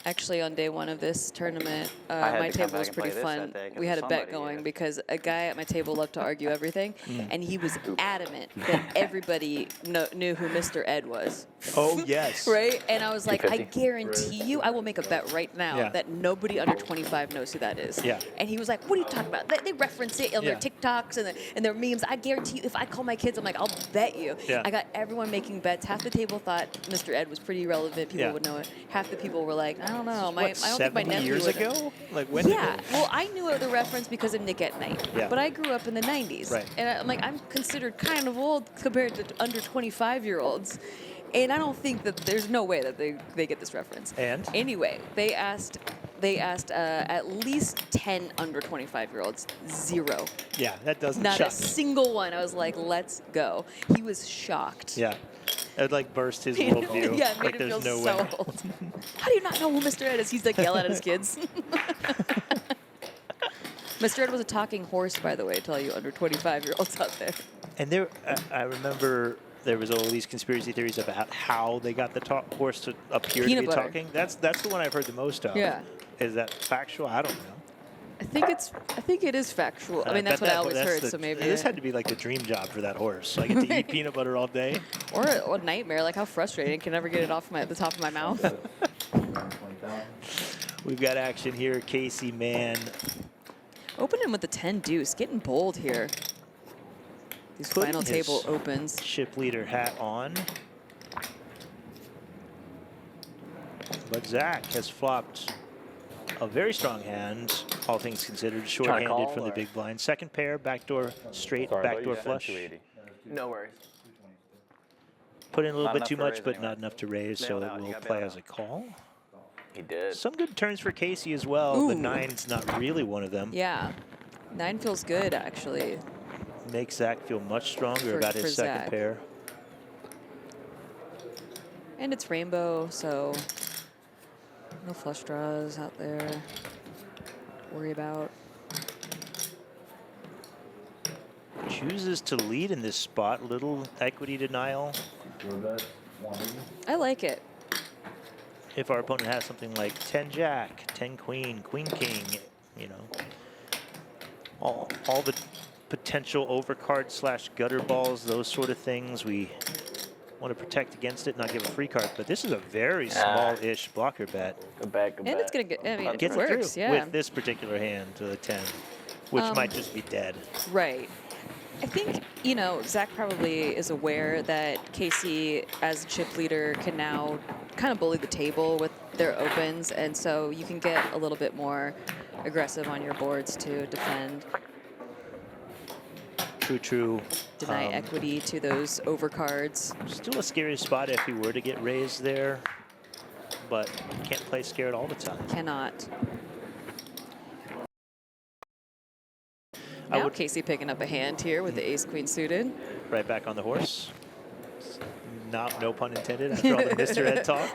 Actually, on day one of this tournament, had my to come table back was and pretty play this fun. that day 'cause We had a bet somebody going is. because a guy at my table loved to argue everything, and he was adamant that everybody knew who Mr. Ed was. Oh, yes. Right? And I was like, I 250. guarantee you, I will make a bet right now Yeah. that nobody under 25 knows who that is. Yeah. And he was like, what are you talking about? They reference it on their Yeah. TikToks and their memes. I guarantee you, if I call my kids, I'm like, I'll bet you. Yeah. I got everyone making bets. Half the table thought Mr. Ed was pretty relevant. People Yeah. would know it. Half the people were like, I don't know. I don't think my 70 nephew years would. ago? Like when? Yeah, well, I knew of the reference because of Nick at Night. Yeah. But I grew up in the 90s. Right. And I'm like, I'm considered kind of old compared to under 25-year-olds. And I don't think that there's no way that they get this reference. And? Anyway, they asked at least 10 under 25-year-olds. Zero. Yeah, that doesn't Not shock a me. single one. I was like, let's go. He was shocked. Yeah. It burst his Made him- worldview. yeah, it made like him there's feel no so way. old. How do you not know who Mr. Ed is? He's yelling at his kids. Mr. Ed was a talking horse, by the way, to all you under 25-year-olds out there. And there, I remember there was all these conspiracy theories about how they got the horse to appear Peanut to be butter. talking. That's the one I've heard the most of. Yeah. Is that factual? I don't know. I think it is factual. I mean, that's what I always heard, so maybe. This had to be like the dream job for that horse. I get to eat peanut butter all day. Or a nightmare, like how frustrating. Can never get it off the top of my mouth. 20,000. We've got action here. Casey Mann Opening with the 10 deuce, getting bold here. These Putting final his table opens. chip leader hat on. But Zach has flopped a very strong hand, all things considered, Trying to short-handed call, from the or- big blind. Second pair, backdoor straight, Sorry, I thought backdoor you said flush. 280. No worries. Put in a little Not bit enough too to much, raise but anyway. not enough to raise, so Bailed it out, you will got play bailed as a out. call. He did. Some good turns for Casey as well, Ooh. but nine's not really one of them. Yeah. 9 feels good, actually. Makes Zach feel much stronger For- about for his second Zach. pair. And it's rainbow, so no flush draws out there to worry about. Chooses to lead in this spot. Little equity denial. Your bet, 180. I like it. If our opponent has something like 10 jack, 10 queen, queen king, you know, all the potential overcard slash gutter balls, those sort of things, we want to protect against it, not give a free card. But this is a very small-ish blocker bet. Go back, go And back. it's going to get, I mean, it Gets works, it through yeah. with this particular hand to the 10, which might just be dead. Right. I think, you know, Zach probably is aware that Casey, as a chip leader, can now kind of bully the table with their opens, and so you can get a little bit more aggressive on your boards to defend, True. deny equity to those overcards. Still a scary spot if he were to get raised there. but can't play scared all the time. Cannot. I Now would Casey picking up a hand here with the ace-queen suited. right back on the horse. No pun intended after all the Mr. Ed talk.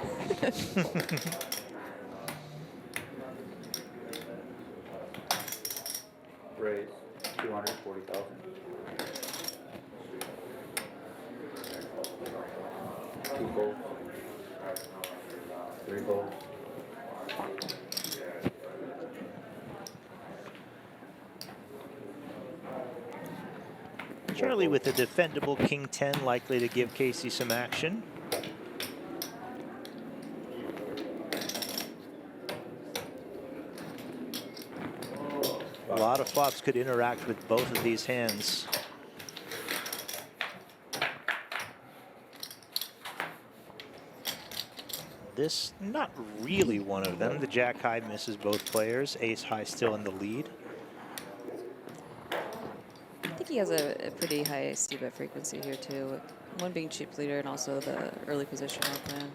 Raise 240,000. 2 gold. 3 gold. Charlie with a defendable king 10, likely to give Casey some action. A lot of flops could interact with both of these hands. This, not really one of them. The jack high misses both players. Ace high still in the lead. I think he has a pretty high c-bet frequency here too. One being cheap leader and also the early position open.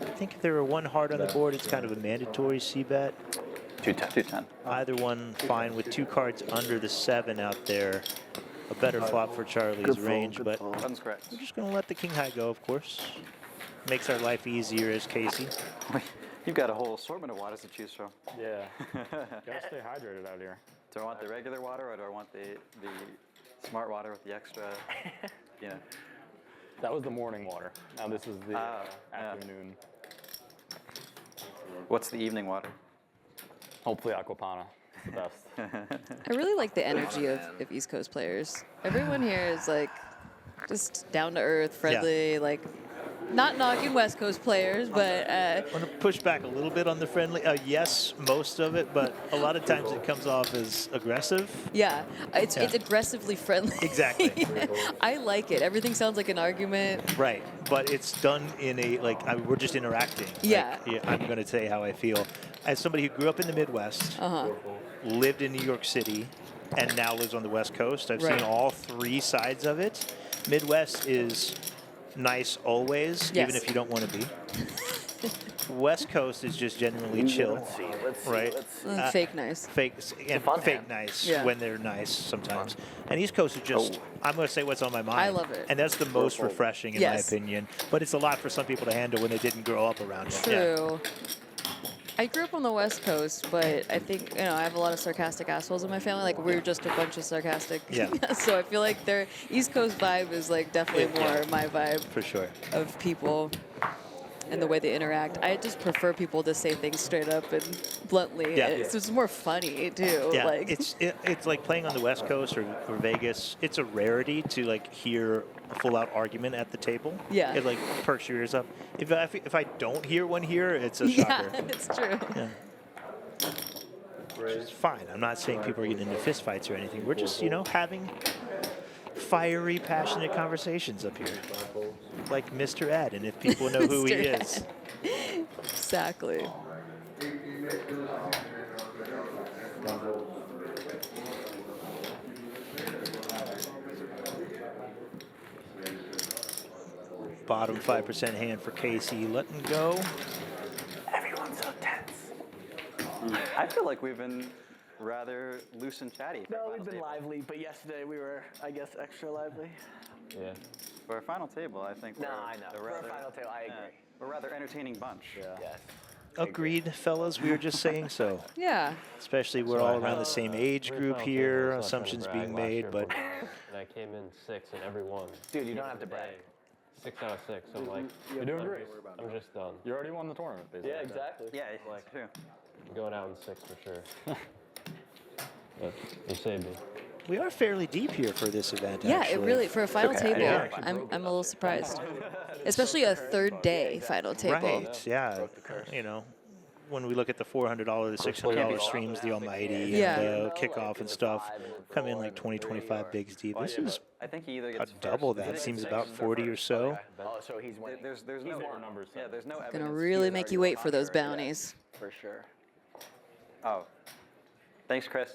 I think if there were one hard on the board, it's kind of a mandatory c-bet. 210. Either one fine with 2 cards under the 7 out there. A better flop for Charlie's range, but Button's correct. we're just going to let the king high go, of course. Makes our life easier as Casey. You've got a whole assortment of waters to choose from. Yeah. Gotta stay hydrated out here. Do I want the regular water or do I want the smart water with the extra, you know? That was the morning water. Now this is the Yeah. afternoon. What's the evening water? Hopefully Aquapana. Best. I really like the energy of East Coast players. Everyone here is like just down to earth, friendly, like not knocking West Coast players, but I want to push back a little bit on the friendly. Yes, most of it, but a lot of times it comes off as aggressive. yeah, it's aggressively friendly. Exactly. I like it. Everything sounds like an argument. Right, but it's done in a, like, we're just interacting. Yeah. Like, I'm going to say how I feel. As somebody who grew up in the Midwest, lived in New York City, and now lives on the West Coast, I've Right. seen all 3 sides of it. Midwest is nice always, Yes. even if you don't want to be. West Coast is just generally chill, right? Fake nice. Fake and fake nice Yeah. when they're nice sometimes. And East Coast is just, I'm going to say what's on my mind. I love it. And that's the most refreshing in my Yes. opinion. But it's a lot for some people to handle when they didn't grow up around it. True. I grew up on the West Coast, but I think, you know, I have a lot of sarcastic assholes in my family. Like, we're just a bunch of sarcastic. Yeah. So I feel like their East Coast vibe is, like, definitely more my vibe For sure. of people and the way they interact. I just prefer people to say things straight up and bluntly. Yeah. It's just more funny, too. Yeah, Like, it's like playing on the West Coast or Vegas. It's a rarity to like hear a full-out argument at the table. Yeah. It like perks your ears up. If I don't hear one here, it's a yeah, shocker. it's true. Yeah. Which is fine. I'm not saying people are getting into fistfights or anything. We're just, you know, having fiery, passionate conversations up here. Like Mr. Ed, and if people know who he Mr. is. Exactly. Bottom 5% hand for Casey. Letting go. Everyone's so tense. I feel like we've been rather loose and chatty. for No, our we've final been table. lively, but yesterday we were, I guess, extra lively. Yeah. For our final table, I think No, we're I know. a For a rather, final table, I agree. we're a rather entertaining bunch. Yes. Agreed, fellas. We were just saying so. Yeah. Especially we're all around the same age group here. Assumptions being made, but And I came in 6 in every one. Dude, you don't have to brag. 6 out of 6. I'm like, You're doing great. I'm just done. You already won the tournament, basically. Yeah, exactly. Yeah, it's true. I'm going out in 6 for sure. But you saved me. we are fairly deep here for this event. Yeah, actually. it really, for a final Okay, table, yeah. I'm a little surprised. Especially a third day final table. Right, yeah. You know, when we look at the $400, the $600 streams, the Almighty, Yeah. and the kickoff and stuff, come in like 20, 25 bigs deep. This is I think he either a gets double first- that. Seems about 40 or so. Oh, so he's winning. There's no numbers. Yeah, there's no evidence. Gonna really he's make already you wait for won those here. bounties. For sure. Oh, thanks, Chris.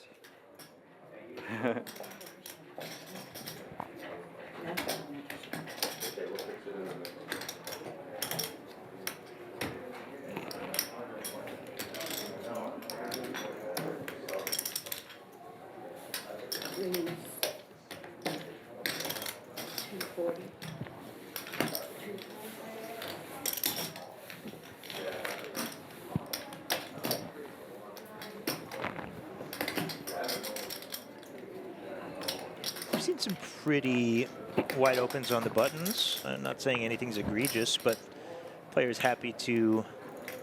I've seen some pretty wide opens on the buttons. I'm not saying anything's egregious, but players happy to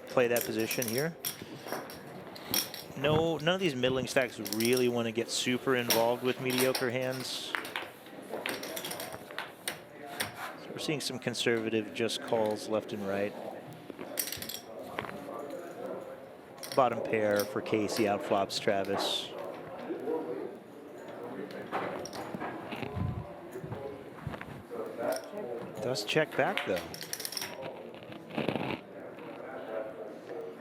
play that position here. No, none of these middling stacks really want to get super involved with mediocre hands. So we're seeing some conservative just calls left and right. Bottom pair for Casey, outflops Travis. Does check back though.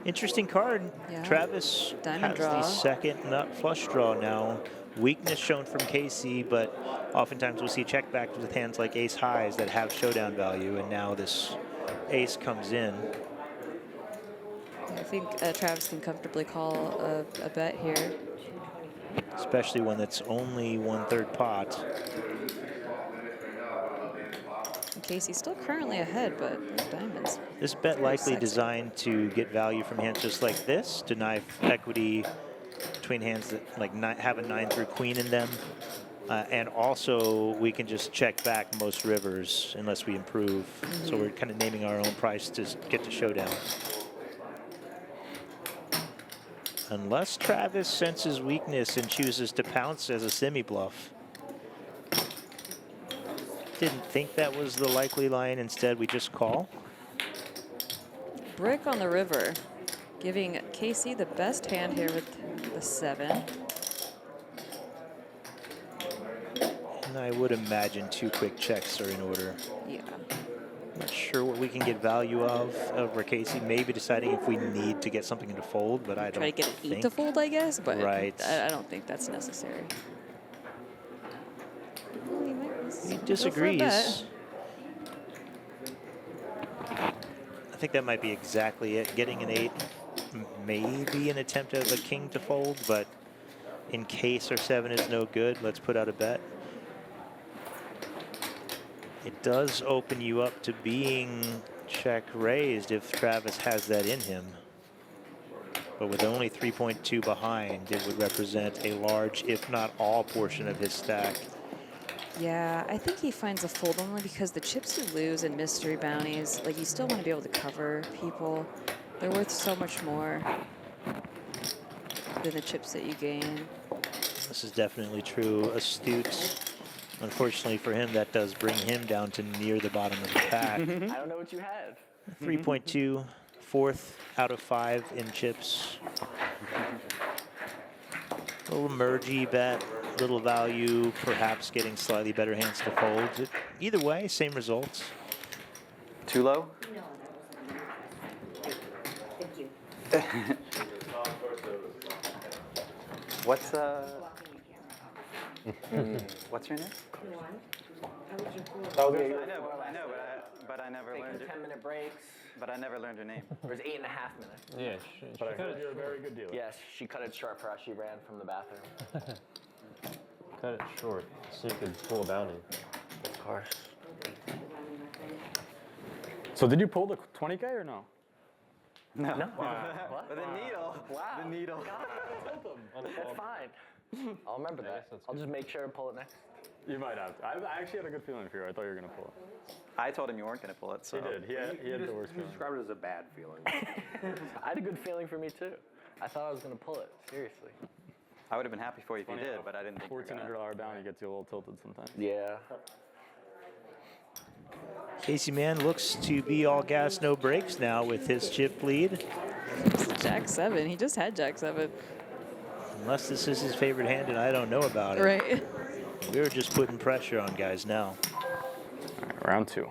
Interesting card. Yeah. Travis Diamond has draw. the second nut flush draw now. Weakness shown from Casey, but oftentimes we'll see check back with hands like ace highs that have showdown value, and now this ace comes in. I think Travis can comfortably call a bet here. Especially when it's only 1/3 pot. Casey's still currently ahead, but those diamonds. This bet Very likely sexy. designed to get value from hands just like this, deny equity between hands that like have a 9 through queen in them. And also we can just check back most rivers unless we improve. So we're kind of naming our own price to get to showdown. Unless Travis senses weakness and chooses to pounce as a semi-bluff. Didn't think that was the likely line. Instead, we just call. Brick on the river, giving Casey the best hand here with the 7. And I would imagine 2 quick checks are in order. Yeah. Not sure what we can get value of over Casey. Maybe deciding if we need to get something to fold, but I don't Try to get an think. 8 to fold, I guess, but Right. I don't think that's necessary. He Go for a disagrees. bet. I think that might be exactly it. Getting an 8, maybe an attempt at a king to fold, but in case our 7 is no good, let's put out a bet. It does open you up to being check raised if Travis has that in him. But with only 3.2 behind, it would represent a large, if not all, portion of his stack. Yeah, I think he finds a fold only because the chips you lose in mystery bounties, like you still want to be able to cover people. They're worth so much more than the chips that you gain. This is definitely true. Astute. Unfortunately for him, that does bring him down to near the bottom of the pack. I don't know what you have. 3.2, 4th out of 5 in chips. A little mergy bet, little value, perhaps getting slightly better hands to fold. Either way, same results. Too low? Thank you. What's what's your name? I know, but I never learned it. 10-minute breaks. But I never learned her name. It was 8.5 minutes. Yeah, she cut You're a very good dealer. Yes, she cut it short for us. She ran from the bathroom. it short so you could pull a bounty. Of course. So did you pull the 20K or no? No. What? But the needle. Wow. The needle. That's fine. I'll remember that. that's I'll just make sure and pull it next. You might have to. I actually had a good feeling for you. I thought you were going to pull it. I told him you weren't going to pull it, so. He did. He had the worst feeling. Described it as a bad feeling. I had a good feeling for me too. I thought I was going to pull it. Seriously. I would have been happy for you if you did, but I didn't think you were gonna. $1,400 bounty gets you a little tilted sometimes. Yeah. Casey Mann looks to be all gas, no brakes now with his chip lead. Jack 7. He just had Jack 7. Unless this is his favorite hand and I don't know about it. Right. We're just putting pressure on guys now. All right, round 2.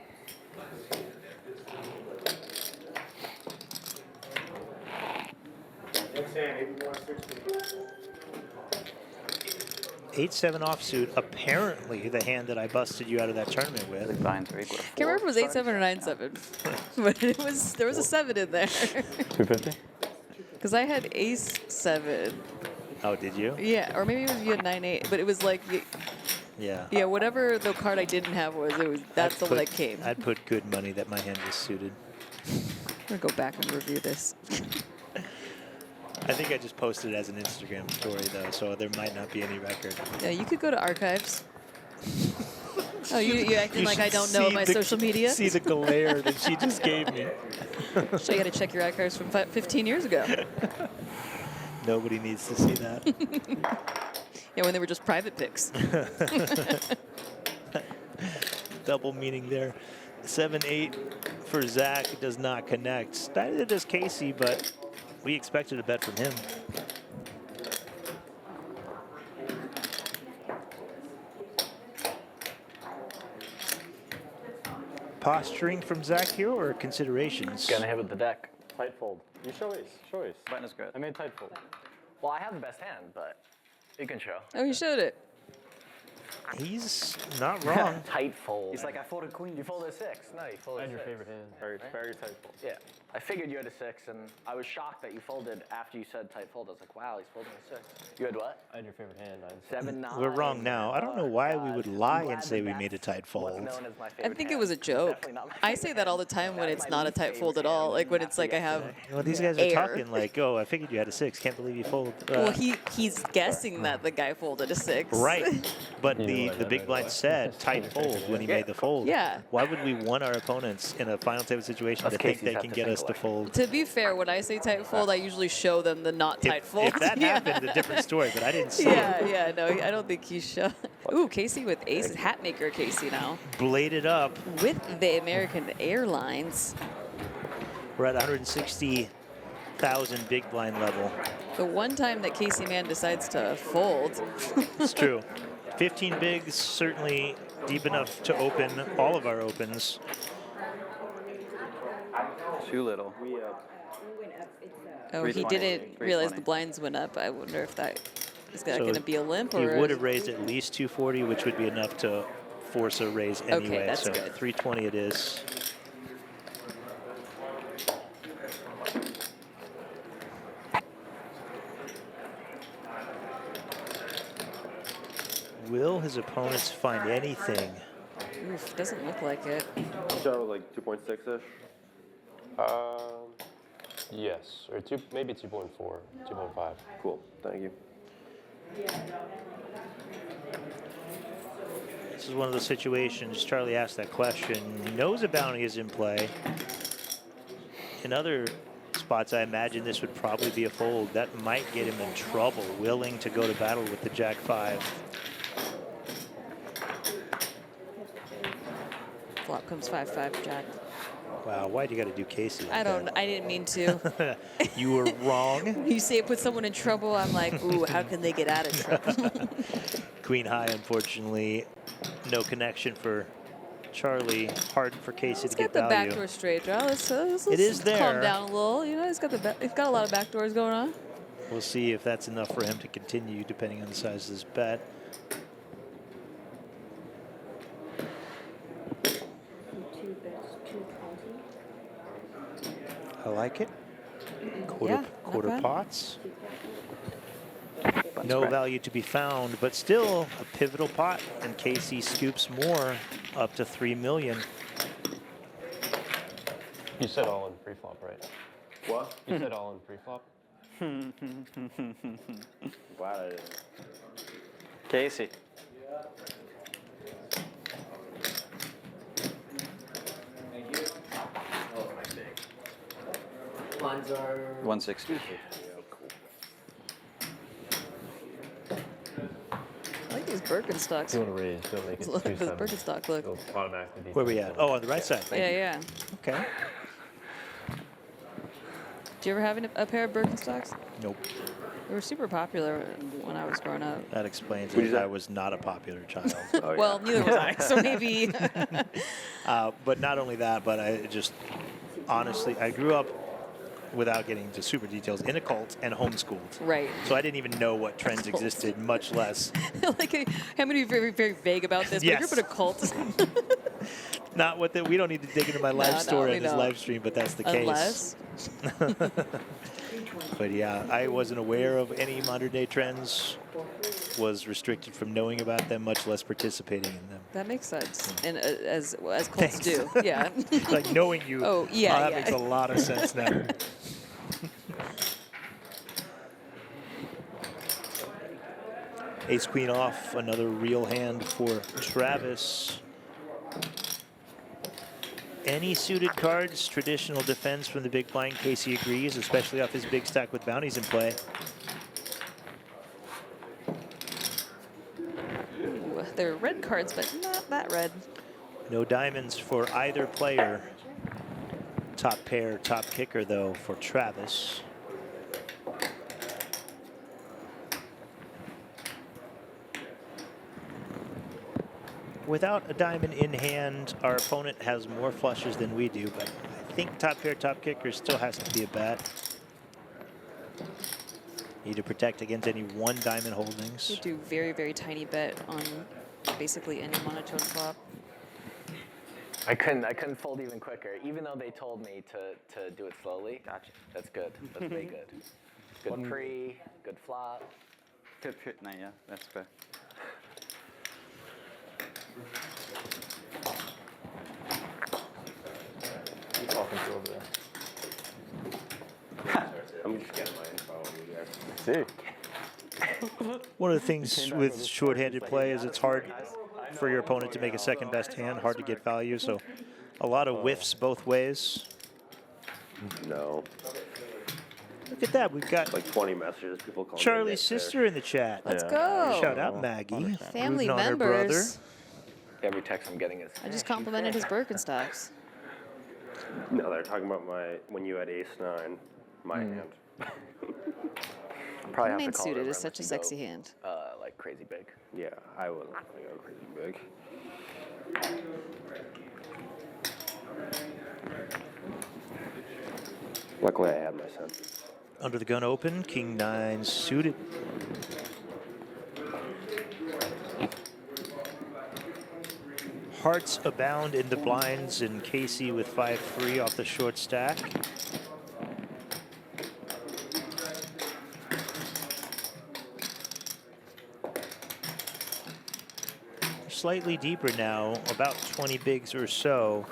Eight, 7 offsuit, apparently the hand that I busted you out of that tournament with. Vines are equal to 4. Can't remember if it was 8-7 or 9-7, but there was a 7 in there. 250? Because I had ace 7. Oh, did you? Yeah, or maybe it was you had 9-8, but it was like Yeah. Yeah, whatever the card I didn't have that's the one that came. I'd put good money that my hand was suited. I'm gonna go back and review this. I think I just posted it as an Instagram story though, so there might not be any record. Yeah, you could go to archives. Oh, you acting like I don't know see my the- social media? See the glare that she just gave me. So you got to check your archives from 15 years ago. Nobody needs to see that. Yeah, when they were just private pics. Double meaning there. 7-8 for Zach does not connect. Neither does Casey, but we expected a bet from him. Posturing from Zach here or considerations? Gonna hit with the deck. Tight fold. You show ace. Show ace. Button is good. I made tight fold. Well, I have the best hand, but you can show. Oh, you showed it. He's not wrong. Tight fold. He's like, I folded queen. You folded a 6. No, you folded And a your 6. favorite hand. Very tight fold. Yeah. I figured you had a 6, and I was shocked that you folded after you said tight fold. I was like, wow, he's folding a 6. You had what? And your favorite hand. 7-9. We're wrong now. I don't know why we would lie and say we made a tight fold. I think it was a joke. I say that all the time when it's not a tight fold at all. Like when it's like I have Well, these guys are air. talking like, oh, I figured you had a 6. Can't believe you folded. Well, he's guessing that the guy folded a 6. Right. But You know the what I big meant blind by said tight fold when he made the fold. Yeah. Why would we want our opponents in a final table situation to think Casey's they have can to get think us to alike. fold? To be fair, when I say tight fold, I usually show them the not tight fold. If that happened, a different story, but I didn't see Yeah, no, I don't think he's shown. Ooh, Casey with ace, hat maker Casey now. it. Bladed up. With the American Airlines. We're at 160,000 big blind level. The one time that Casey Man decides to fold. It's true. 15 bigs, certainly deep enough to open all of our opens. Too little. Oh, he 320, didn't realize 320. the blinds went up. I wonder if that is that So going to be a limp He or would have raised at least 240, which would be enough to force a raise anyway. that's So good. 320 it is. Will his opponents find anything? Oof, doesn't look like it. Show like 2.6-ish. Yes, or maybe 2.4, 2.5. Cool, thank you. This is one of those situations, Charlie asked that question. He knows a bounty is in play. In other spots, I imagine this would probably be a fold. That might get him in trouble, willing to go to battle with the Jack-5. Flop comes 5-5 Jack. Wow, why'd you got to do Casey like I don't. that? I didn't mean to. You were wrong. You say it puts someone in trouble. I'm like, ooh, how can they get out of trouble? Queen high, unfortunately, no connection for Charlie. Hard for Casey He's to get got the value. backdoor straight draw. Let's It is there. calm down a little. You know, he's got a lot of backdoors going on. We'll see if that's enough for him to continue, depending on the size of this bet. I like it. Quarter, Yeah, not quarter bad. pots. No value to be found, but still a pivotal pot, and Casey scoops more, up to 3 million. You said all in pre-flop, right? What? You said all in pre-flop? Glad I didn't. Casey. Lines are 160. I like these Birkenstocks. If you want to raise, don't make it Look at the 2-7. Birkenstock look. It'll automatically Where we at? Oh, on the right side. Yeah, yeah. Okay. Do you ever have a pair of Birkenstocks? Nope. They were super popular when I was growing up. That explains Who'd it. you I say? was not a popular child. Oh, yeah. Well, neither was I, so maybe. But not only that, but I just, honestly, I grew up, without getting into super details, in a cult and homeschooled. Right. So I didn't even know what trends existed, much less. Like, how many of you are very, very vague about this? But Yes. you're in a cult. Not what we don't need to dig into my life No, story we on this don't. live stream, but that's the Unless. case. But yeah, I wasn't aware of any modern day trends. was restricted from knowing about them, much less participating in them. That makes sense. And as Colts Thanks. do. Yeah. Like knowing you. Oh, yeah, that yeah. makes a lot of sense now. Ace queen off, another real hand for Travis. Any suited cards, traditional defense from the big blind, Casey agrees, especially off his big stack with bounties in play. Ooh, they're red cards, but not that red. No diamonds for either player. Top pair, top kicker, though, for Travis. Without a diamond in hand, our opponent has more flushes than we do, but I think top pair, top kicker still has to be a bet. Need to protect against any one diamond holdings. You do very, very tiny bet on basically any monotone flop. I couldn't fold even quicker, even though they told me to do it slowly. Gotcha. That's good. That's very good. Good pre, good flop. Good hit. No, yeah, that's fair. What are you talking to over there? I'm just getting my info on you guys. See? One of the things with short-handed play is it's hard for your opponent to make a second best hand, hard to get value, so a lot of whiffs both ways. No. Look at that, we've got Like 20 messages, people calling me Charlie's Nick there. sister in the chat. Let's Yeah. go. Shout out Maggie. Family rooting on her brother. members. Every text I'm getting is. I just complimented his Birkenstocks. No, they're talking about when you had ace-9, my hand. Probably have Main to call suited it is such a sexy hand. Like crazy big. Yeah, I wasn't going to go crazy big. Luckily, I had my sense. Under the gun open, king 9 suited. Hearts abound in the blinds, and Casey with 5-3 off the short stack. Slightly deeper now, about 20 bigs or so.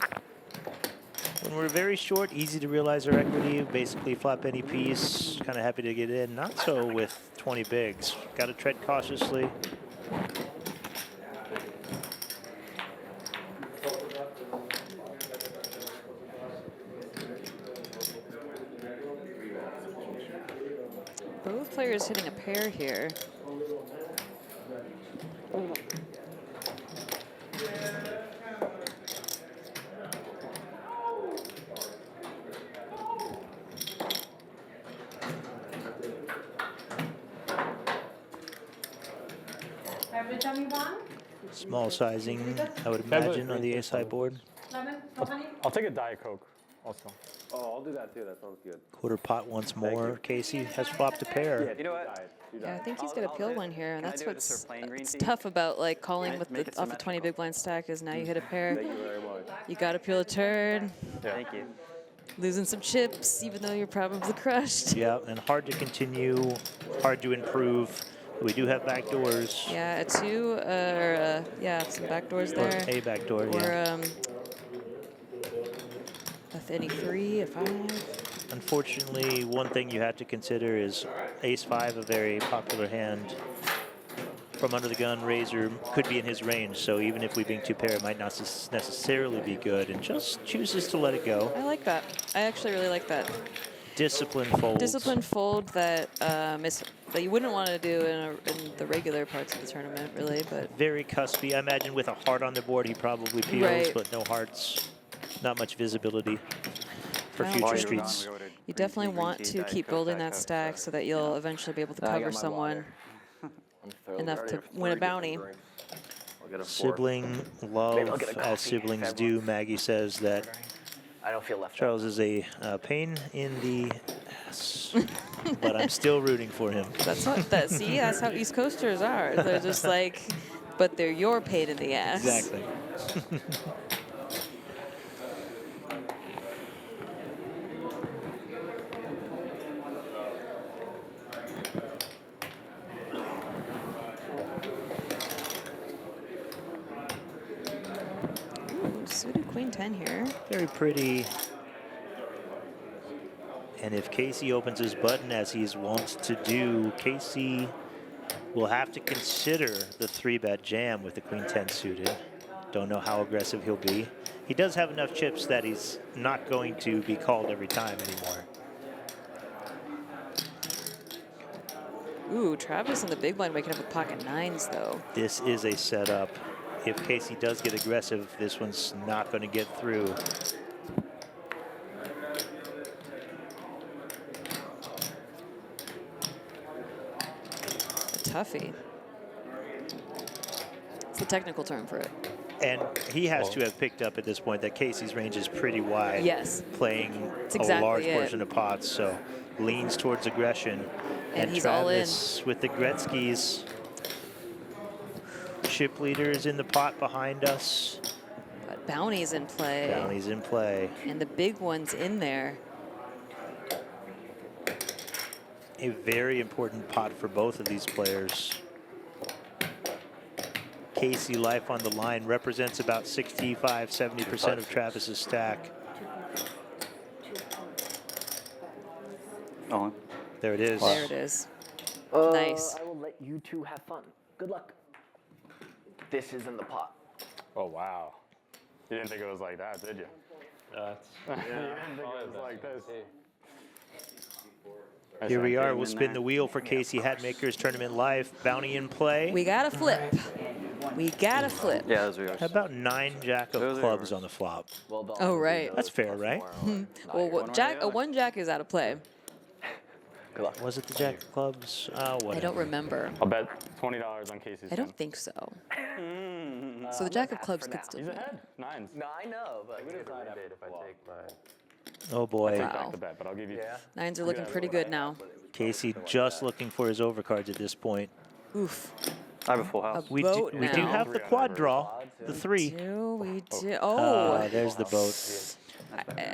When we're very short, easy to realize our equity, basically flop any piece, kind of happy to get in. Not so with 20 bigs. Got to tread cautiously. Both players hitting a pair here. Every time you want? Small sizing, I would imagine, on the ace high board. Lemon, no honey? I'll take a Diet Coke also. Oh, I'll do that too. That sounds good. Quarter pot once more. Casey has flopped a pair. You know what? Yeah, I think he's gonna peel one here, and Can I that's do it just what's for plain green it's tea? tough about like calling Make with it the off the 20 symmetrical. big blind stack is now you hit a pair. Thank you very much. You gotta peel a turn, Thank you. losing some chips, even though you're probably crushed. Yeah, and hard to continue, hard to improve. We do have back doors. Yeah, a 2, or yeah, some back doors Or there. a back door, Or yeah. any 3, a 5. Unfortunately, one thing you have to consider is ace-5, a very popular hand. From under the gun, razor could be in his range, so even if we bring 2 pair, it might not necessarily be good, and just chooses to let it go. I like that. I actually really like that. Discipline folds. Disciplined fold that that you wouldn't want to do in the regular parts of the tournament, really, but Very cuspy. I imagine with a heart on the board, he probably peels, Right. but no hearts. Not much visibility for Well, future While you were streets. gone, we ordered you green definitely tea, green want tea, to Diet keep Coke, building Diet that Coke, stack Coke. so that you'll eventually be able to I got cover my someone water. I'm thrilled. enough to Already win a have 3 bounty. different drinks. I'll get a 4. Sibling love, Maybe I'll get a as coffee siblings if do. everyone's Maggie says that I don't feel left Charles is a pain in the ass, but I'm still rooting for him. That's what that. See, that's how East Coasters are. They're just like, but they're your pain in the ass. Exactly. queen 10 here. Very pretty. And if Casey opens his button as he's wont to do, Casey will have to consider the 3-bet jam with the queen 10 suited. Don't know how aggressive he'll be. He does have enough chips that he's not going to be called every time anymore. Ooh, Travis in the big blind waking up with pocket 9s, though. This is a setup. If Casey does get aggressive, this one's not going to get through. A toughie. It's the technical term for it. And he has to have picked up at this point that Casey's range is pretty wide. Yes. Playing Exactly a large it. portion of pots, so leans towards aggression. And he's all in. Travis with the Gretzky's. Chip leader is in the pot behind us. But bounty's in play. Bounty's in play. And the big one's in there. A very important pot for both of these players. Casey life on the line represents about 65–70% of Travis's stack. Oh, There it is. There it is. Nice. I will let you two have fun. Good luck. This is in the pot. Oh, wow. You didn't think it was like that, did you? That's You didn't think it was like this. Here we are. We'll spin the wheel for Casey Hatmaker's Tournament Live. Bounty in play. We got to flip. We got to flip. yeah, those are yours. How about 9 jack of Those are clubs yours. on the flop? Well done. Oh, right. That's fair, right? Well, one or jack, the a other. 1 jack is out of play. Good luck. Was it the jack of clubs? Oh, whatever. I don't remember. I'll bet $20 on Casey's. I don't think so. So the jack of clubs could still He's be. ahead. 9s. No, I know, but I would have if I take my. Oh, boy. Wow. Back the bet, but I'll give you. yeah. 9s are looking pretty good now. Casey just looking for his overcards at this point. Oof. I have a full house. We Boat do now. have the quad draw, the 3. We do. Ah, Oh, there's the boat.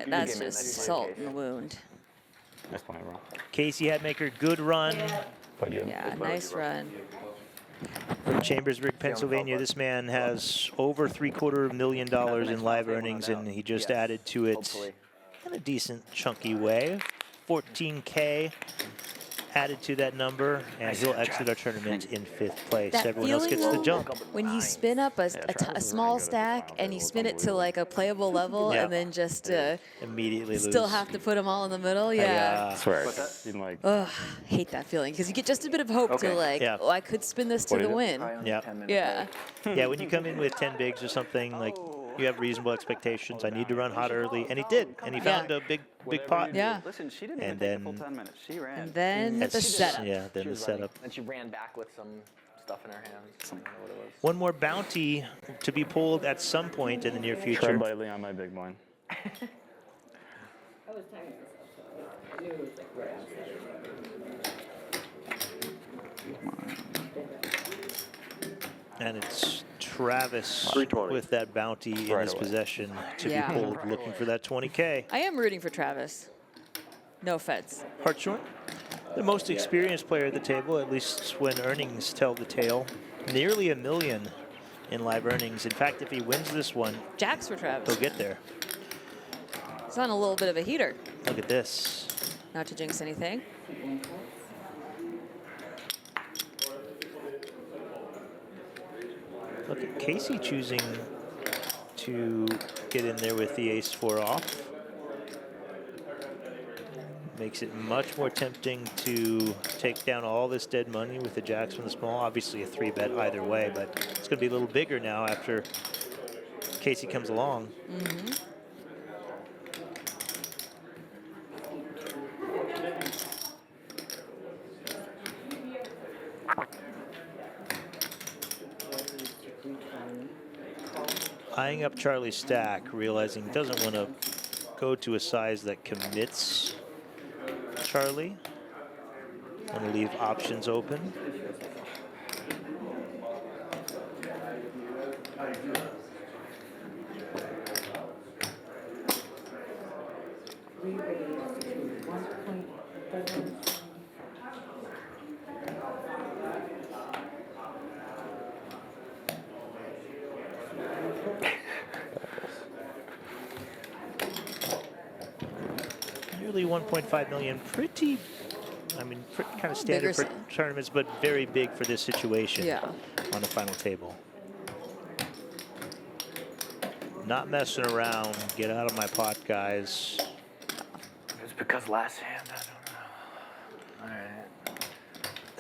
that's just salt in the wound. That's plenty wrong. Casey Hatmaker, good run. But yeah. Yeah, nice run. From Chambersburg, Pennsylvania, this man has over $750,000 in live earnings, and he just Yes. added to it Hopefully. in a decent chunky way. 14K added to that number, and he'll exit our tournament in 5th place. That Everyone else feeling, gets the though, jump. when you spin up a Travis is small really good at stack this and you round. spin it to like a playable level Yeah. and then just Immediately still lose. have to put them all in the middle, yeah. I swear. You like, Ugh, hate that feeling because you get just a bit of hope to like, Yeah. oh, I could spin this to What the is it? win. Yeah. Yeah. Yeah, when you come in with 10 bigs or something, like you have reasonable expectations. I need to run hot early, and he did, and he found a big pot. Yeah. Listen, she didn't And even take the full then- 10 minutes. She ran. And then the That's- setup. Yeah, then the setup. And she ran back with some stuff in her hands. I don't know what it was. One more bounty to be pulled at some point in the near future. tread lightly on my big blind. And it's Travis 320. with that bounty in Right his away. possession to Yeah. be pulled, looking for that 20K. I am rooting for Travis. No offense. Hartshorn, the most experienced player at the table, at least when earnings tell the tale. Nearly $1 million in live earnings. In fact, if he wins this one, Jacks for Travis. he'll get there. He's on a little bit of a heater. Look at this. Not to jinx anything. Look at Casey choosing to get in there with the ace-4 off. Makes it much more tempting to take down all this dead money with the jacks from the small. Obviously a 3-bet either way, but it's going to be a little bigger now after Casey comes along. Eyeing up Charlie's stack, realizing he doesn't want to go to a size that commits Charlie. Want to leave options open. nearly 1.5 million. Pretty, I mean, kind of standard for tournaments, but very big for this situation. Yeah. On the final table. Not messing around. Get out of my pot, guys. It's because last hand, I don't know. All right.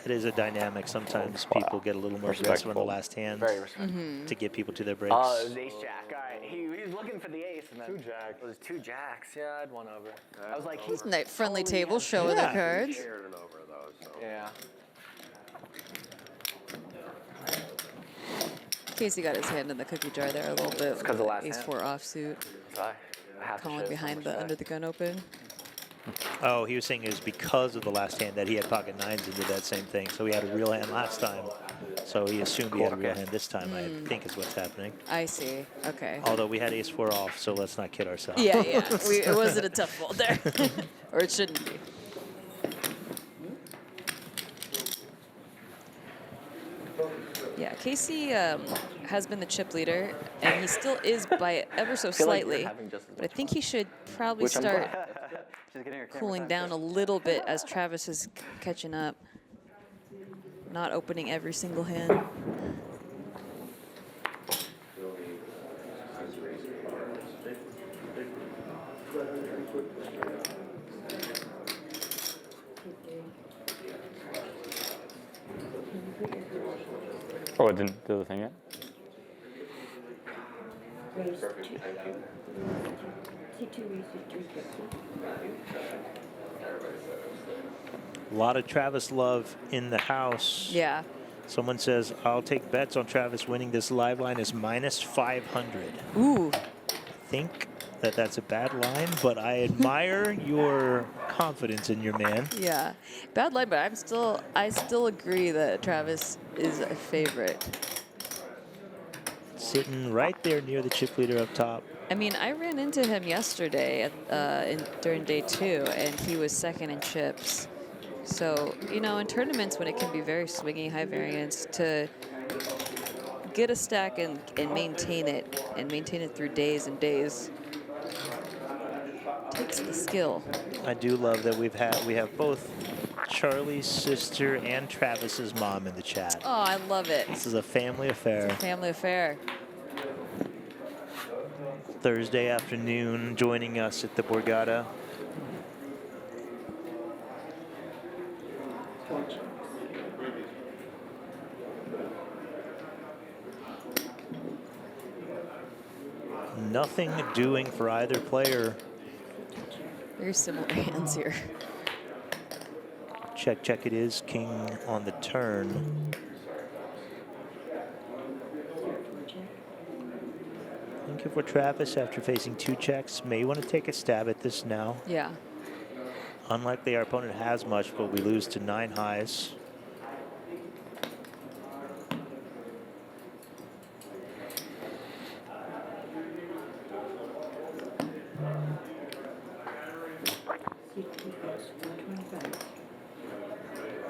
It is a dynamic. Sometimes people get a little more aggressive on the last hand to get people to their breaks. Oh, it was ace jack. All right, he was looking for the ace, and then 2 jack. It was 2 jacks. Yeah, I'd one over. I was like, he's Night friendly table showing the cards. Shared it over though, so. Yeah. Casey got his hand in the cookie jar there a little bit. It's 'cause of last Ace hand. 4 offsuit. Sorry. I have to Calling show behind some the respect. under the gun open. Oh, he was saying it was because of the last hand that he had pocket nines and did that same thing. So he had a real hand last time. So he assumed he had a real hand this time, I think is what's happening. I see. Okay. Although we had ace 4 off, so let's not kid ourselves. Yeah, yeah. It wasn't a tough fold there. Or it shouldn't be. Yeah, Casey has been the chip leader, and he still is by ever so feel like you're slightly. having just as But I much think fun. he should probably Which I'm start She's getting her camera cooling time down a first. little bit as Travis is catching up. Not opening every single hand. Oh, it didn't do the thing yet? A lot of Travis love in the house. Yeah. Someone says, I'll take bets on Travis winning. This live line is minus 500. Ooh. I think that that's a bad line, but I admire your confidence in your man. Yeah. Bad line, but I still agree that Travis is a favorite. Sitting right there near the chip leader up top. I mean, I ran into him yesterday during day 2, and he was second in chips. So, you know, in tournaments when it can be very swingy, high variance, to get a stack and maintain it through days and days takes the skill. I do love that we have both Charlie's sister and Travis's mom in the chat. Oh, I love it. This is a family affair. It's a family affair. Thursday afternoon, joining us at the Borgata. Nothing doing for either player. Very similar hands here. Check, check it is. King on the turn. I think if we're Travis after facing 2 checks, may want to take a stab at this now. Yeah. Unlikely our opponent has much, but we lose to 9 highs.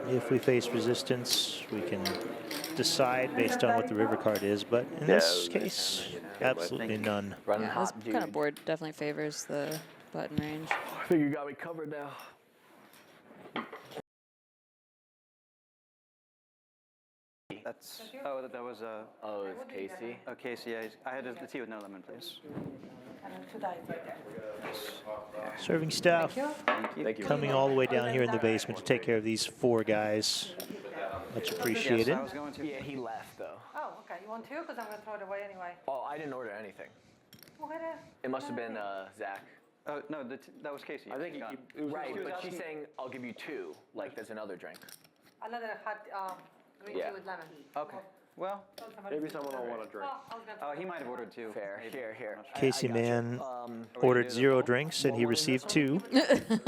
If we face resistance, we can decide based on what the river card is, but in this case, absolutely none. Yeah, this kind of board definitely favors the button range. I think you got me covered now. That's, oh, that was, Oh, it's Casey. oh, Casey, yeah, I had the tea with no lemon, please. Serving staff Thank you. coming all the way down here in the basement to take care of these 4 guys. Much appreciated. Yes, I was going to. Yeah, he left though. Oh, okay. You want 2? Because I'm going to throw it away anyway. Oh, I didn't order anything. It must have been Zach. Oh, no, that was Casey. I think Scott. right, but she's saying I'll give you 2. Like there's another drink. Another hot green Yeah. tea with lemon. Okay, well, Maybe someone will want to drink. Well, I was gonna he might have ordered 2. Fair. maybe. Here. Casey I got you. Man ordered 0 drinks and he received 2.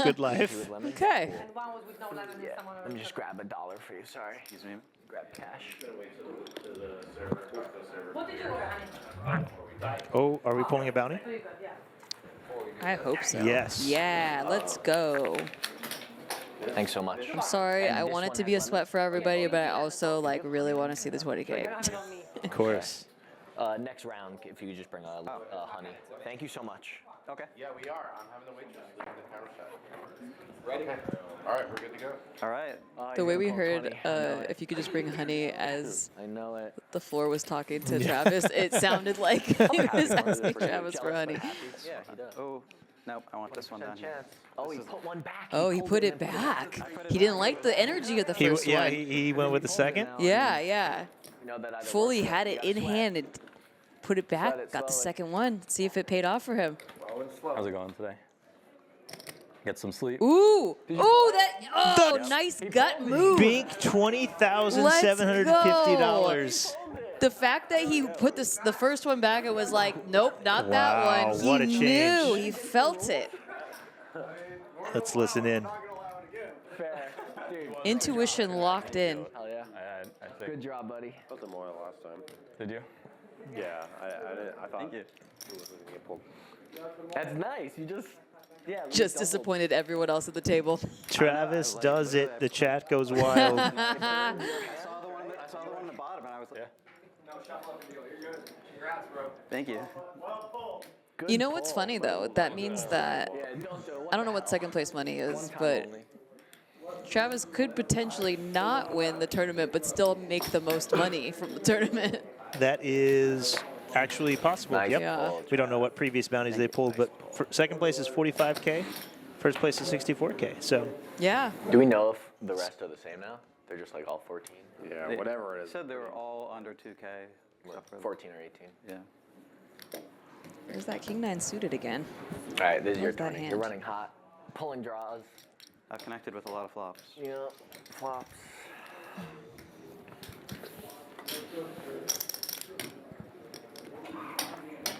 Good life. With lemon. Okay. And one was with no lemon and someone Let me just grab $1 for you. Sorry. Excuse me. Grab cash. What did you order, honey? Oh, are we pulling a bounty? Pretty good, yeah. I hope so. Yes. Yeah, let's go. Thanks so much. I'm sorry, And I this want it one to has be a lemon? sweat for everybody, but I also like really want to see the 20K. You're gonna have it on me. Of course. Next round, if you could just bring a honey. Thank you so much. Okay. Yeah, we are. I'm having the waitress leaving the counter set. Ready? All right, we're good to go. All right. The way we heard, if you could just bring honey, as I know it. the floor was talking to Travis, it sounded like he was asking Travis for honey. Yeah, he does. Oh, nope. I want this one down here. Oh, he put one back. Oh, he put it back. He didn't like the energy of the first one. He went with the second. Yeah, yeah. You know that either Fully works or had you it gotta in sweat. hand and put it back. it Got the slowly. second one. See if it paid off for him. How's it going today? Get some sleep. Ooh, nice gut move. Bink $20,750. The fact that he put the first one back and was like, nope, not that Wow, one. what a He change. knew. He felt it. Let's listen in. Fair. Dude. Intuition locked in. Hell yeah. I think. Good job, buddy. That was the more last time. Did you? Yeah, I thought Thank you. it was going to get pulled. That's nice. You just, yeah. you Just doubled. disappointed everyone else at the table. Travis does it. The chat goes wild. I saw the one on the bottom, and I was like, thank you. You know what's funny, though? That means that, I don't know what second place money is, but Travis could potentially not win the tournament, but still make the most money from the tournament. That is actually possible. Nice. Yep. Yeah. We don't know what previous bounties they pulled, but second place is 45K. First place is 64K. So Yeah. Do we know if the rest are the same now? They're just like all 14? Yeah, They whatever it is. said they were all under 2K. except for- 14 or 18. Yeah. There's that King 9 suited again. All right, this is your Love that 20. hand. You're running hot. Pulling draws. I've connected with a lot of flops. Yeah. Flops.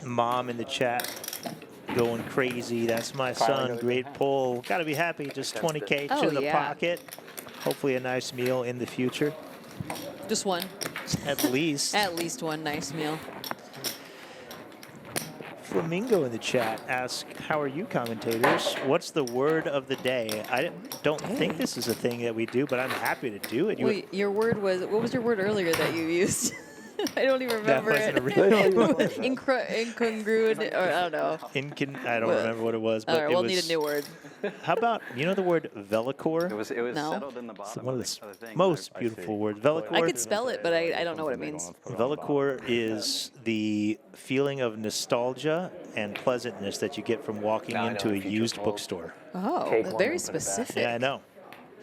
Mom in the chat going crazy. That's my son. Great pull. Got to be happy. Just 20K Oh, to the yeah. pocket. Hopefully a nice meal in the future. Just one. At least. At least one nice meal. Flamingo in the chat asks, how are you commentators? What's the word of the day? I don't think this is a thing that we do, but I'm happy to do it. Wait, your word was, what was your word earlier that you used? I don't even remember wasn't it. a real Incongruent, or I don't know. I don't remember what it was, but All right, it we'll was. need a new word. How about, you know the word velicor? It was No. settled in the It's bottom one of of the the thing. most I beautiful see. words. I Velicor. could spell it, but I don't know what it means. Velicor is the feeling of nostalgia and pleasantness that you get from walking Now I know into a in future used polls. bookstore. Oh, Take one very and put it back. specific. Yeah, I know.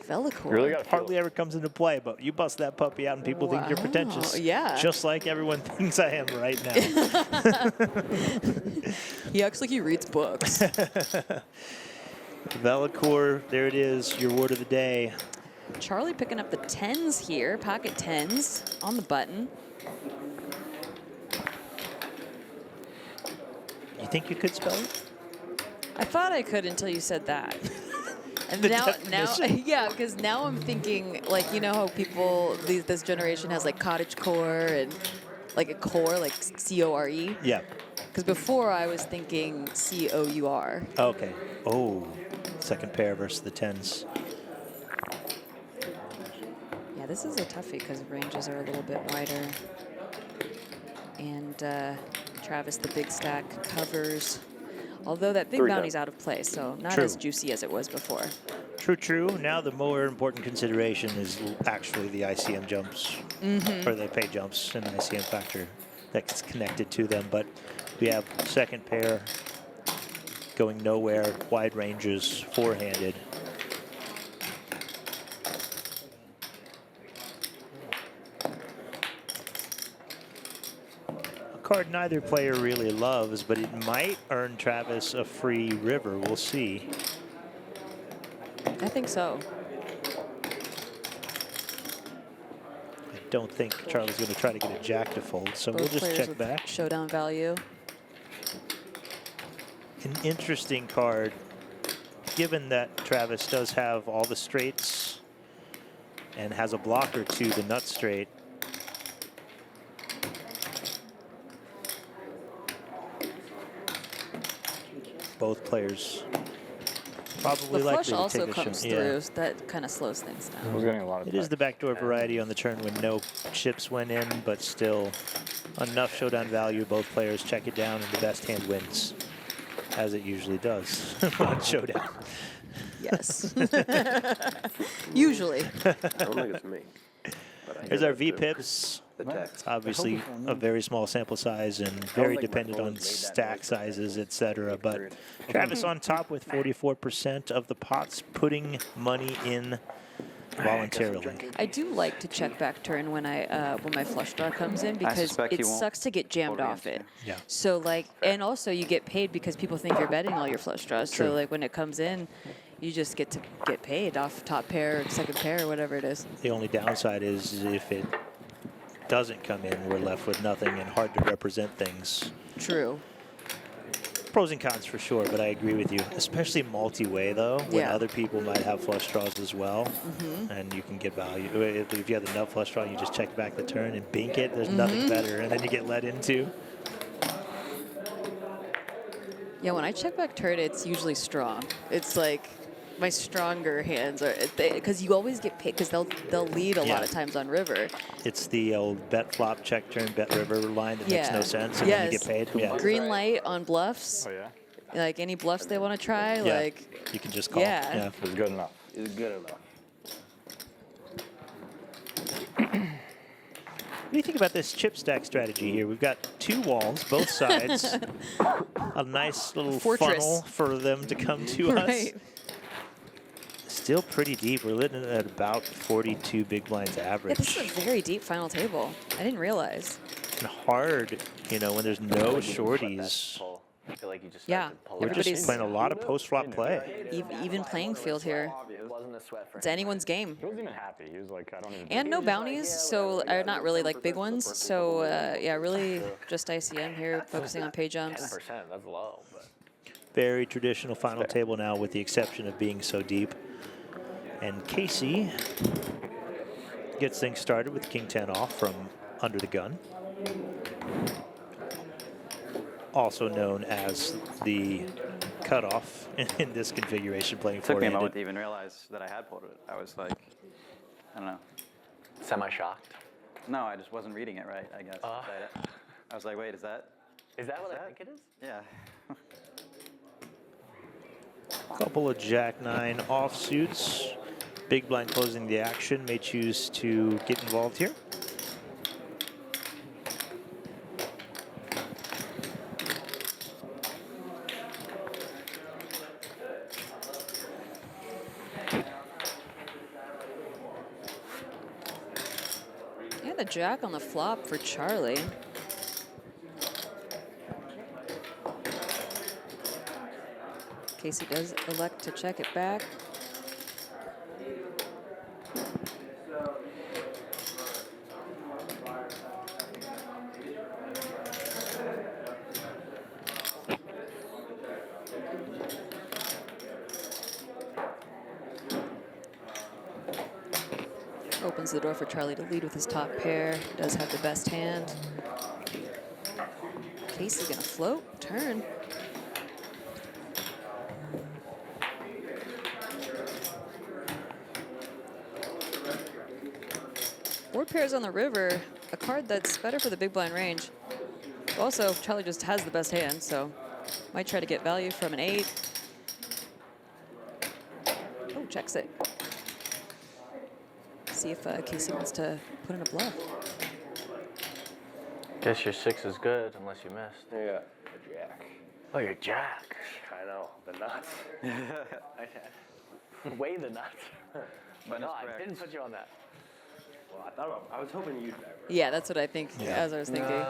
Velicor. Really got Hardly ever comes into play, but you bust that puppy out and people think you're Wow, pretentious. yeah. Just like everyone thinks I am right now. He acts like he reads books. Velicor, there it is, your word of the day. Charlie picking up the 10s here, pocket 10s on the button. You think you could spell it? I thought I could until you said that. And The now, definition. yeah, because now I'm thinking, like, you know how people, this generation has like cottage core and like a core, like C-O-R-E? Yeah. Because before I was thinking C-O-U-R. Okay. Oh, second pair versus the 10s. Yeah, this is a toughie because ranges are a little bit wider. And Travis, the big stack, covers. Although that big Three bounty's down. out of play, so not True. as juicy as it was before. True, true. Now the more important consideration is actually the ICM jumps, or the pay jumps and ICM factor that's connected to them. But we have second pair going nowhere, wide ranges, four-handed. A card neither player really loves, but it might earn Travis a free river. We'll see. I think so. I don't think Charlie's going to try to get a jack to fold, so we'll Both just players check with back. showdown value. An interesting card, given that Travis does have all the straights and has a blocker to the nut straight. Both players probably The likely flush to also take a comes shot. through, Yeah. so that kind of slows things I down. was getting a lot of It is the backdoor variety on the turn when no chips went in, but still enough showdown value. Both players check it down, and the best hand wins, as it usually does on showdown. Yes. Usually. I don't think it's me. Here's our V-pips. The text. It's obviously a very small sample size and very dependent on stack sizes, etc. But Travis on top with 44% of the pots putting money in voluntarily. I do like to check back turn when my flush draw comes in because suspect it he won't sucks to get jammed fold off it. against Yeah. So like, and also you get paid because people think you're betting all your flush draws. True. So like when it comes in, you just get to get paid off top pair, second pair, whatever it is. The only downside is if it doesn't come in, we're left with nothing and hard to represent things. True. Pros and cons for sure, but I agree with you, especially multi-way though, when Yeah. other people might have flush draws as well, and you can get value. If you have the nut flush draw, you just check back the turn and bink it. There's nothing better, and then you get let into. Yeah, when I check back turn, it's usually strong. It's like my stronger hands are because you always get paid because they'll lead a lot of times on river. It's the old bet flop, check turn, bet river line that makes no sense, and then you get paid. Yeah. Green light on bluffs. Oh, yeah? Like any bluffs they want to try, Yeah. like You can just call. Yeah. It was good enough. It's good enough. What do you think about this chip stack strategy here? We've got two walls, both sides, a nice little Fortress. funnel for them to come to right. us. Still pretty deep. We're living at about 42 big blinds Yeah, average. this is a very deep final table. I didn't realize. And hard, you know, when there's no shorties. I feel like you just Yeah, had to pull We're it out. everybody's- just playing a lot of post-flop play. Even playing field here. It wasn't a sweat for It's him. anyone's game. He wasn't even happy. He was like, I don't even. And no bounties, so not really like big ones. So yeah, really just ICM here, focusing on pay jumps. 10%, that's low. But Very traditional final table now, with the exception of being so deep. And Casey gets things started with King 10 off from under the gun. Also known as the cutoff in this configuration, playing It took me a moment four-handed. to even realize that I had pulled it. I was like, I don't know. semi-shocked. No, I just wasn't reading it right, I guess. I was like, wait, is that? Is that what I think it is? Yeah. Couple of Jack-9 offsuits. Big blind closing the action, may choose to get involved here. Yeah, the jack on the flop for Charlie. Casey does elect to check it back. Opens the door for Charlie to lead with his top pair. Does have the best hand. Casey gonna float, turn. Board pairs on the river, a card that's better for the big blind range. Also, Charlie just has the best hand, so might try to get value from an 8. Oh, checks it. See if Casey wants to put in a bluff. Guess your 6 is good unless you missed. Yeah, a jack. Oh, your jack. I know, the nuts. Weigh the nuts. But no, I correct. didn't put you on that. Well, I was hoping you'd. Yeah, that's what I think, as I was thinking.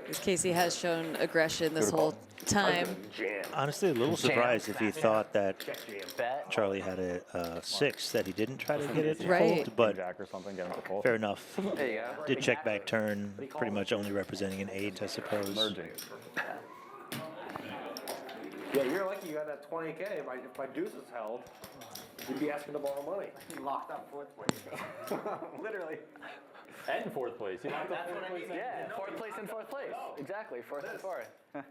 Because Casey has shown aggression this whole time. Jam. Honestly, a little surprised if he thought that Bet. Charlie had a 6, that he didn't try to get it to Right. fold, but Jack or something, get him to fold. fair enough. There you go. Did check back turn, pretty much only representing an 8, I suppose. Merging. Yeah, you're lucky you got that 20K. If my deuce is held, you'd be asking to borrow money. Locked up 4th place. Literally. And fourth place. You knocked up fourth place. Yeah, 4th place and 4th place. Exactly, 4th and 4th.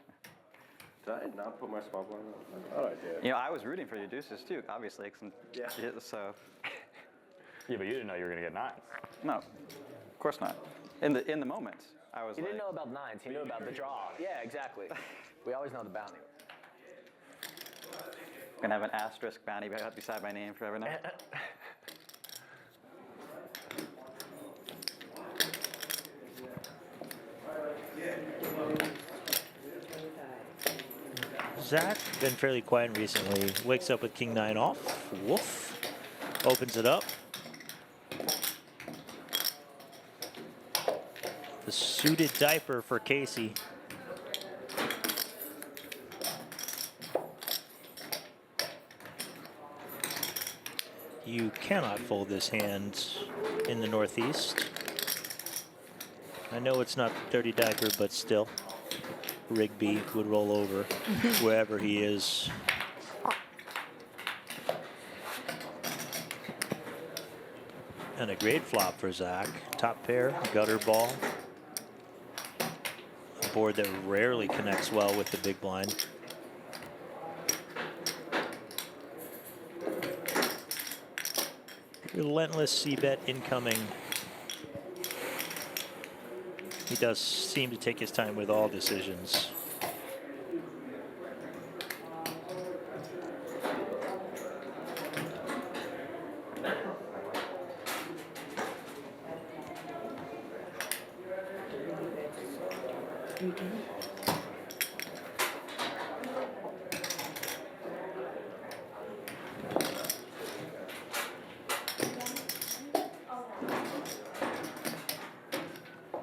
Did I not put my small blind on? I thought I did. You know, I was rooting for your deuces too, obviously. So, Yeah, but you didn't know you were going to get 9s. no, of course not. In the moment. I was He didn't like, know about nines. He knew about the draw. Yeah, exactly. We always know the bounty. gonna have an asterisk bounty beside my name forever now. Zach been fairly quiet recently. Wakes up with king 9 off. Woof. Opens it up. The suited diaper for Casey. You cannot fold this hand in the Northeast. I know it's not dirty diaper, but still. Rigby would roll over wherever he is. And a great flop for Zach. Top pair, gutter ball. A board that rarely connects well with the big blind. Relentless C-bet incoming. He does seem to take his time with all decisions.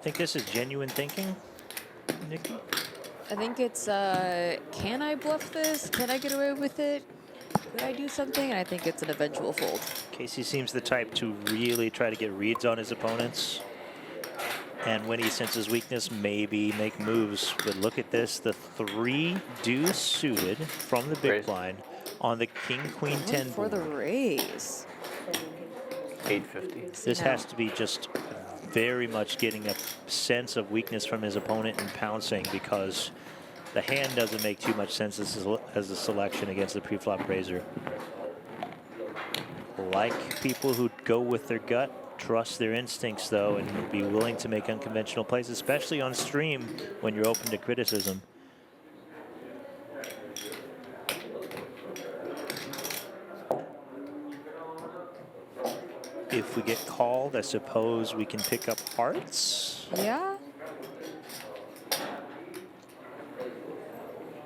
Think this is genuine thinking, Nikki? I think it's, can I bluff this? Can I get away with it? Could I do something? And I think it's an eventual fold. Casey seems the type to really try to get reads on his opponents. And when he senses weakness, maybe make moves. But look at this, the 3 deuce suited from the big blind on the king, queen, 10 for board. the raise. 850. This has to be just very much getting a sense of weakness from his opponent and pouncing, because the hand doesn't make too much sense as a selection against the pre-flop raiser. Like people who go with their gut, trust their instincts though, and be willing to make unconventional plays, especially on stream when you're open to criticism. If we get called, I suppose we can pick up hearts. Yeah.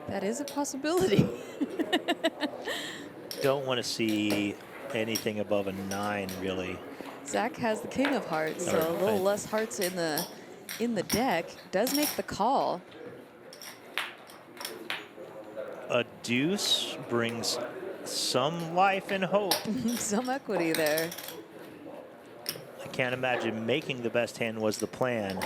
That is a possibility. Don't want to see anything above a 9, really. Zach has the king of hearts, so a little less hearts in the deck. Does make the call. A deuce brings some life and hope. Some equity there. I can't imagine making the best hand was the plan.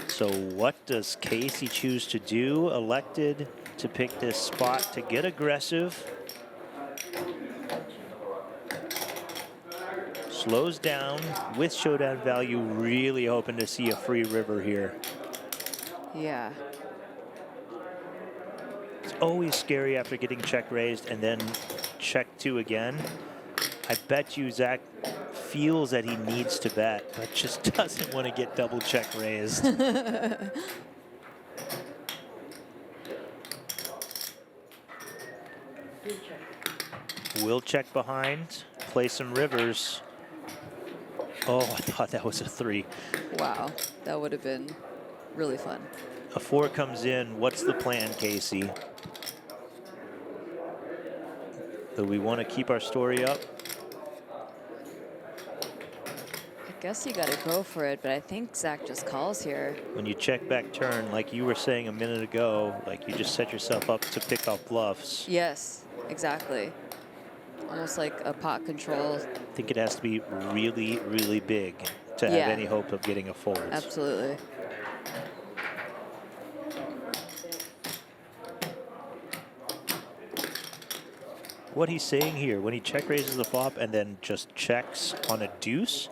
So what does Casey choose to do? Elected to pick this spot to get aggressive. Slows down with showdown value, really hoping to see a free river here. Yeah. It's always scary after getting check raised and then check 2 again. I bet you Zach feels that he needs to bet, but just doesn't want to get double check raised. Will check behind, play some rivers. Oh, I thought that was a 3. Wow, that would have been really fun. A 4 comes in. What's the plan, Casey? Do we want to keep our story up? I guess you got to go for it, but I think Zach just calls here. When you check back turn, like you were saying a minute ago, like you just set yourself up to pick off bluffs. Yes, exactly. Almost like a pot control. I think it has to be really, really big to have any hope of getting a fold. Absolutely. What he's saying here, when he check raises the flop and then just checks on a deuce,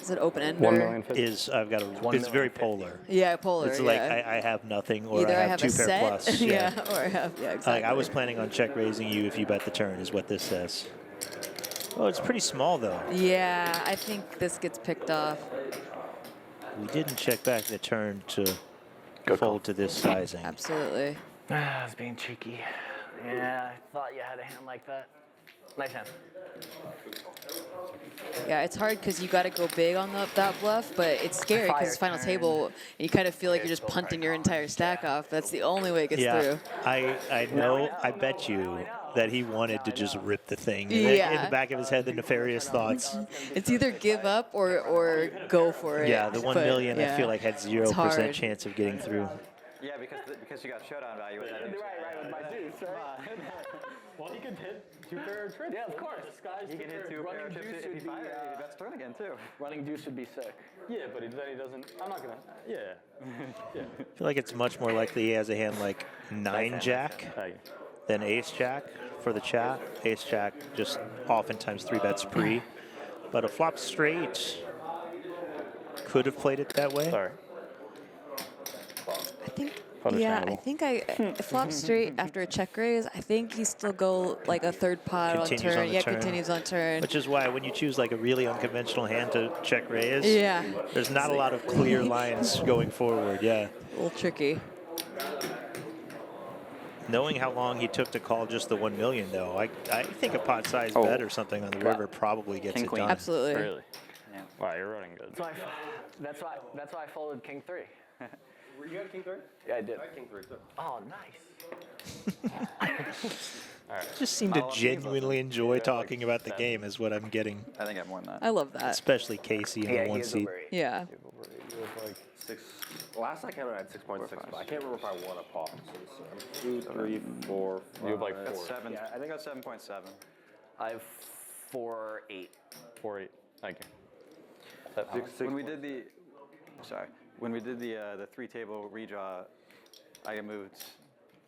is it open end? Is I've got a. It's very polar. Yeah, polar. It's like I have nothing, or either I have 2 a pair set, plus. yeah, or I have exactly. Like I was planning on check raising you if you bet the turn, is what this says. Oh, it's pretty small though. Yeah, I think this gets picked off. we didn't check back the turn to fold to this sizing. Absolutely. I was being cheeky. Yeah, I thought you had a hand like that. Nice hand. Yeah, it's hard because you got to go big on that bluff, but it's scary because it's final table, and you kind of feel like you're just punting your entire stack off. That's the only way it gets through. I know. I bet you that he wanted to just rip the thing. Yeah. In the back of his head, the nefarious thoughts. It's either give up or go for it. Yeah, the 1 million I feel like had 0% chance of getting through. Yeah, because you got showdown value with that. Right, with my deuce, right? Well, he could hit 2 pair of trips. Yeah, of course. He can hit 2 pair of chips if he bets turn again, too. Running deuce would be sick. Yeah, but then he doesn't. I'm not gonna. Yeah. Yeah. I feel like it's much more likely he has a hand like 9-jack than ace-jack for the chat. Ace-jack just oftentimes 3-bets pre. But a flop straight could have played it that way. Sorry. I think. Yeah, I think I flop straight after a check raise. I think you still go like a third pot Continues on turn. on the Yeah, turn. continues on turn. Which is why when you choose like a really unconventional hand to check raise, Yeah. there's not a lot of clear lines going forward. Yeah. A little tricky. Knowing how long he took to call just the 1 million, though, I think a pot size bet or something on the river probably gets King, it queen. done. Absolutely. Really? Yeah. Wow, you're running good. That's why I folded king 3. You got king 3? Yeah, I did. I got king 3 too. Oh, nice. Just seem to genuinely enjoy talking about the game is what I'm getting. I think I have more than that. I love that. Especially Casey in the 1 seat. Yeah. It was like 6. Last I counted, I had 6.6. But I can't remember if I won a pot. So 2, 3, 4. You have like 4. 7. Yeah, I think I got 7.7. I have 4-8. 4-8. Thank you. When we did the, when we did the 3-table redraw, I got moved,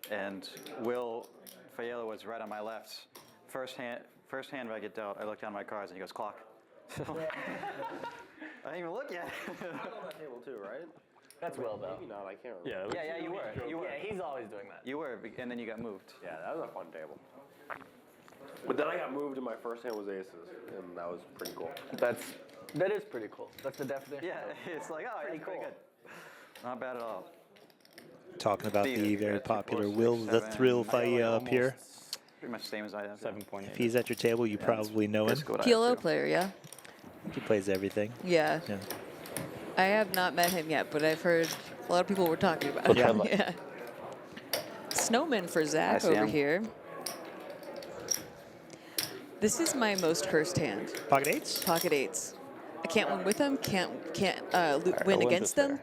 and Will Fayella was right on my left. First hand I get dealt, I look down at my cards and he goes clock. So I didn't even look yet. I'm on that table too, right? That's Will, though. Maybe not. I can't remember. Yeah, Yeah, you were. You were. Yeah, he's always doing that. You were, and then you got moved. Yeah, that was a fun table. But then I got moved, and my first hand was aces, and that was pretty cool. That is pretty cool. That's the definition. Yeah, it's like, oh, pretty cool. good. Not bad at all. Talking about Steve, the you very got 2, 4, popular 6, Will the 7. Thrill Faya up here. Pretty much same as I have. 7.8. If he's at your table, you probably know him. PLO player, yeah. He plays everything. Yeah. Yeah. I have not met him yet, but I've heard a lot of people were talking about him. Yeah. Snowman for Zach over here. This is my most cursed hand. Pocket eights? Pocket eights. I can't win with them. Can't win against them.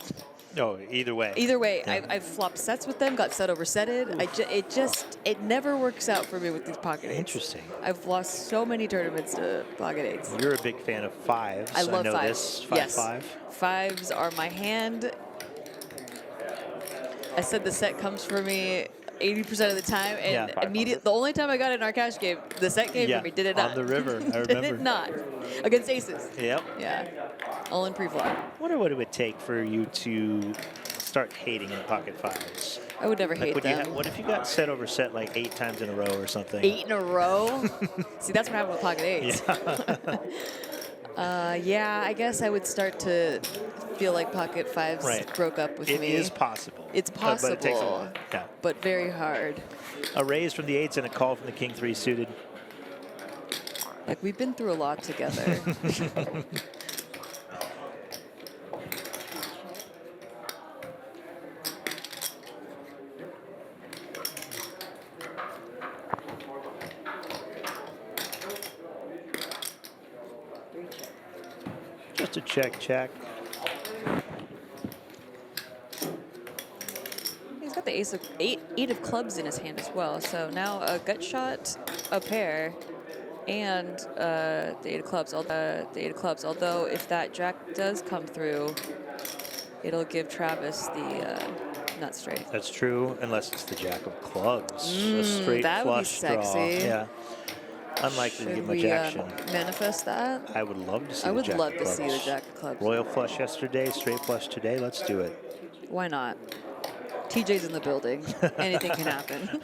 No, either way. Either way, I've flopped sets with them. Got set oversetted. It never works out for me with these pocket eights. Interesting. I've lost so many tournaments to pocket eights. You're a big fan of fives. I love know fives. this. Yes. 5-5. Fives are my hand. I said the set comes for me 80% of the time, and the only time I got it in our cash game, the set came for me. Did it not? On the river, I remember. Did it not? Against aces. Yep. Yeah. All in pre-flop. Wonder what it would take for you to start hating the pocket fives. I would never hate them. What if you got set over set like 8 times in a row or something? 8 in a row? See, that's what happened with pocket eights. Yeah, I guess I would start to feel like pocket fives broke up with me. It is possible. It's possible, but it takes a while. Yeah. But very hard. A raise from the 8s and a call from the king 3 suited. Like, we've been through a lot together. Just a check. He's got the eight of clubs in his hand as well. So now a gut shot, a pair, and the 8 of clubs. Although if that jack does come through, it'll give Travis the nut straight. That's true, unless it's the jack of clubs. A straight that would be flush draw. sexy. Yeah. Unlikely to Should give much we action. manifest that? I would love to see I the would jack love of to clubs. see the jack of clubs. Royal flush yesterday, straight flush today. Let's do it. Why not? TJ's in the building. Anything can happen.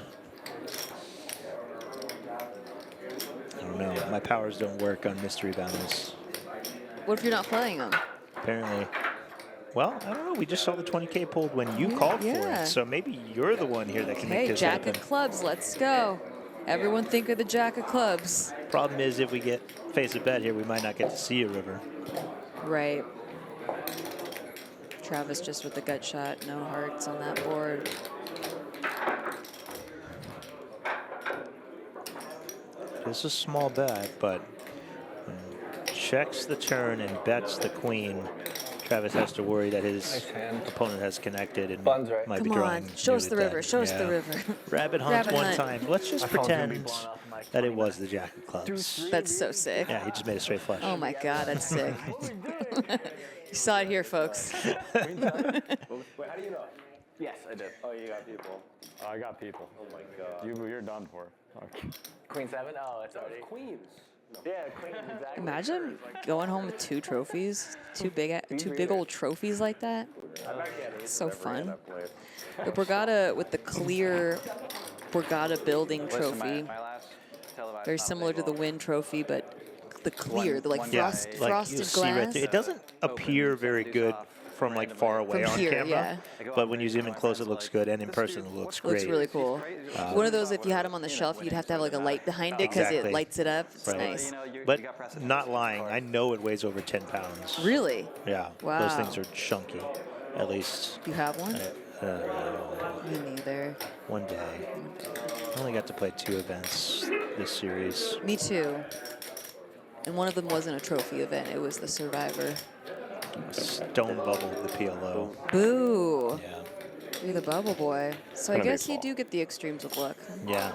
I don't know. My powers don't work on mystery bounties. What if you're not playing them? Apparently. Well, I don't know. We just saw the 20K pulled when you called for Yeah. it. So maybe you're the one here that can make Okay, this Jack happen. of clubs. Let's go. Everyone think of the Jack of clubs. Problem is, if we get face a bet here, we might not get to see a river. Right. Travis just with the gut shot. No hearts on that board. It's a small bet, but checks the turn and bets the queen. Travis has to worry that his opponent has connected and Buns, right? might be Come drawing. on, show us near the dead. river. Show us the Yeah. river. Rabbit hunt Rabbit one hunt. time. Let's just My phone's gonna be pretend blown off in like that it 20 was the Jack of clubs. That's so sick. Yeah, he just made a straight flush. Oh my God, that's sick. You saw it here, folks. Wait, how do you know? Yes, I did. Oh, you got people. Oh, I got people. Oh my God. You're done for. Okay. Queen 7? Oh, it's already. Queens. Yeah, Queen, exactly. Imagine going home with 2 trophies, two big old trophies like that. It's so fun. The Borgata with the clear Borgata building Listen, trophy, my last televised very top similar to the table. Win trophy, but the clear, the like one Yeah, frost, guy- like frosted you see right glass. there. It doesn't appear very good from like far away From on here, camera, yeah. but when you zoom in close, it looks good, and in person, it looks great. Looks really cool. One of those, if you had them on the shelf, you'd have to have like a light behind it because Exactly. it lights it up. It's Right. nice. But not lying, I know it weighs over 10 pounds. Really? Yeah, Wow. those things are chunky, at least. You have one? Uh, Me neither. one day. I only got to play 2 events this series. Me too. And one of them wasn't a trophy event. It was the Survivor. Stone bubbled the PLO. Boo. Yeah. You're the bubble boy. So I Gonna be guess you fall. do get the extremes of luck. Yeah.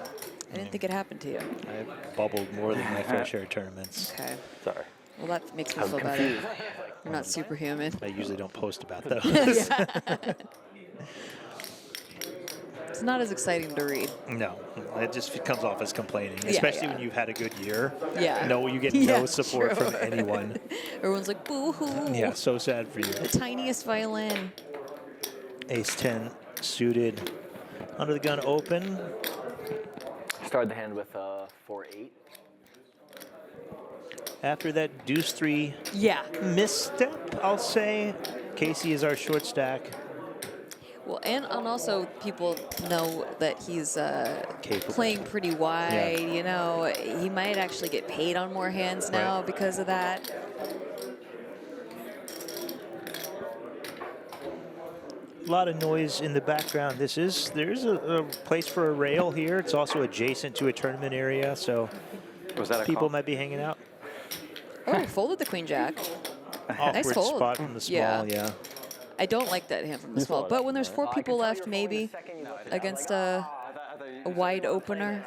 I didn't think it happened to you. I bubbled more than my fair share of tournaments. Okay. Sorry. Well, that makes me feel better. You're not superhuman. I usually don't post about those. It's not as exciting to read. No, it just comes off as complaining, Yeah, especially yeah. when you've had a good year. Yeah. No, you get Yeah, no support true. from anyone. Everyone's like, boo-hoo. Yeah, so sad for you. The tiniest violin. Ace 10 suited. Under the gun open. Started the hand with 4-8. After that deuce 3 Yeah. misstep, I'll say. Casey is our short stack. Well, and also people know that he's Capable. playing pretty wide. You know, he might actually get paid on more hands now Right. because of that. A lot of noise in the background. There's a place for a rail here. It's also adjacent to a tournament area, so Was that a people call? might be hanging out. Oh, folded the queen jack. Awkward fold. spot from the small, Yeah. yeah. I don't like that hand from the small, but when there's 4 people left, maybe against a wide opener.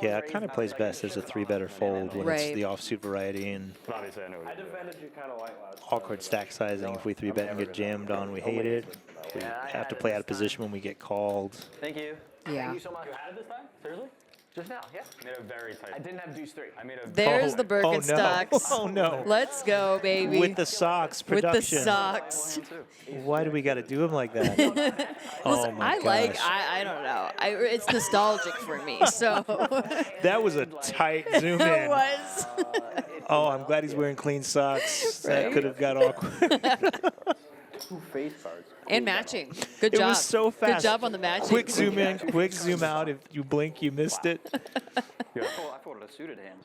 Yeah, it kind of plays best as a 3-better fold when it's Right. the offsuit variety and Obviously, I know. I defended you kind of like last awkward stack sizing. If we 3-bet and get jammed on, we hate it. We have to play out of position when we get called. Thank you. Yeah. Thank you so much. You had it this time? Seriously? Just now, yeah. I made a very tight. I didn't have deuce 3. I made a. There's the Birkenstocks. Oh no. Let's go, baby. With the socks With production. the socks. Why do we got to do them like that? Oh Listen, my I gosh. I don't know. It's nostalgic for me, so. That was a tight zoom It in. was. Oh, I'm glad he's wearing clean socks. That Right? could have got awkward. 2 face cards. And matching. Good It job. was so fast. Good job on the matching. Quick zoom in, quick zoom out. If you blink, you missed it. I folded a suited hand.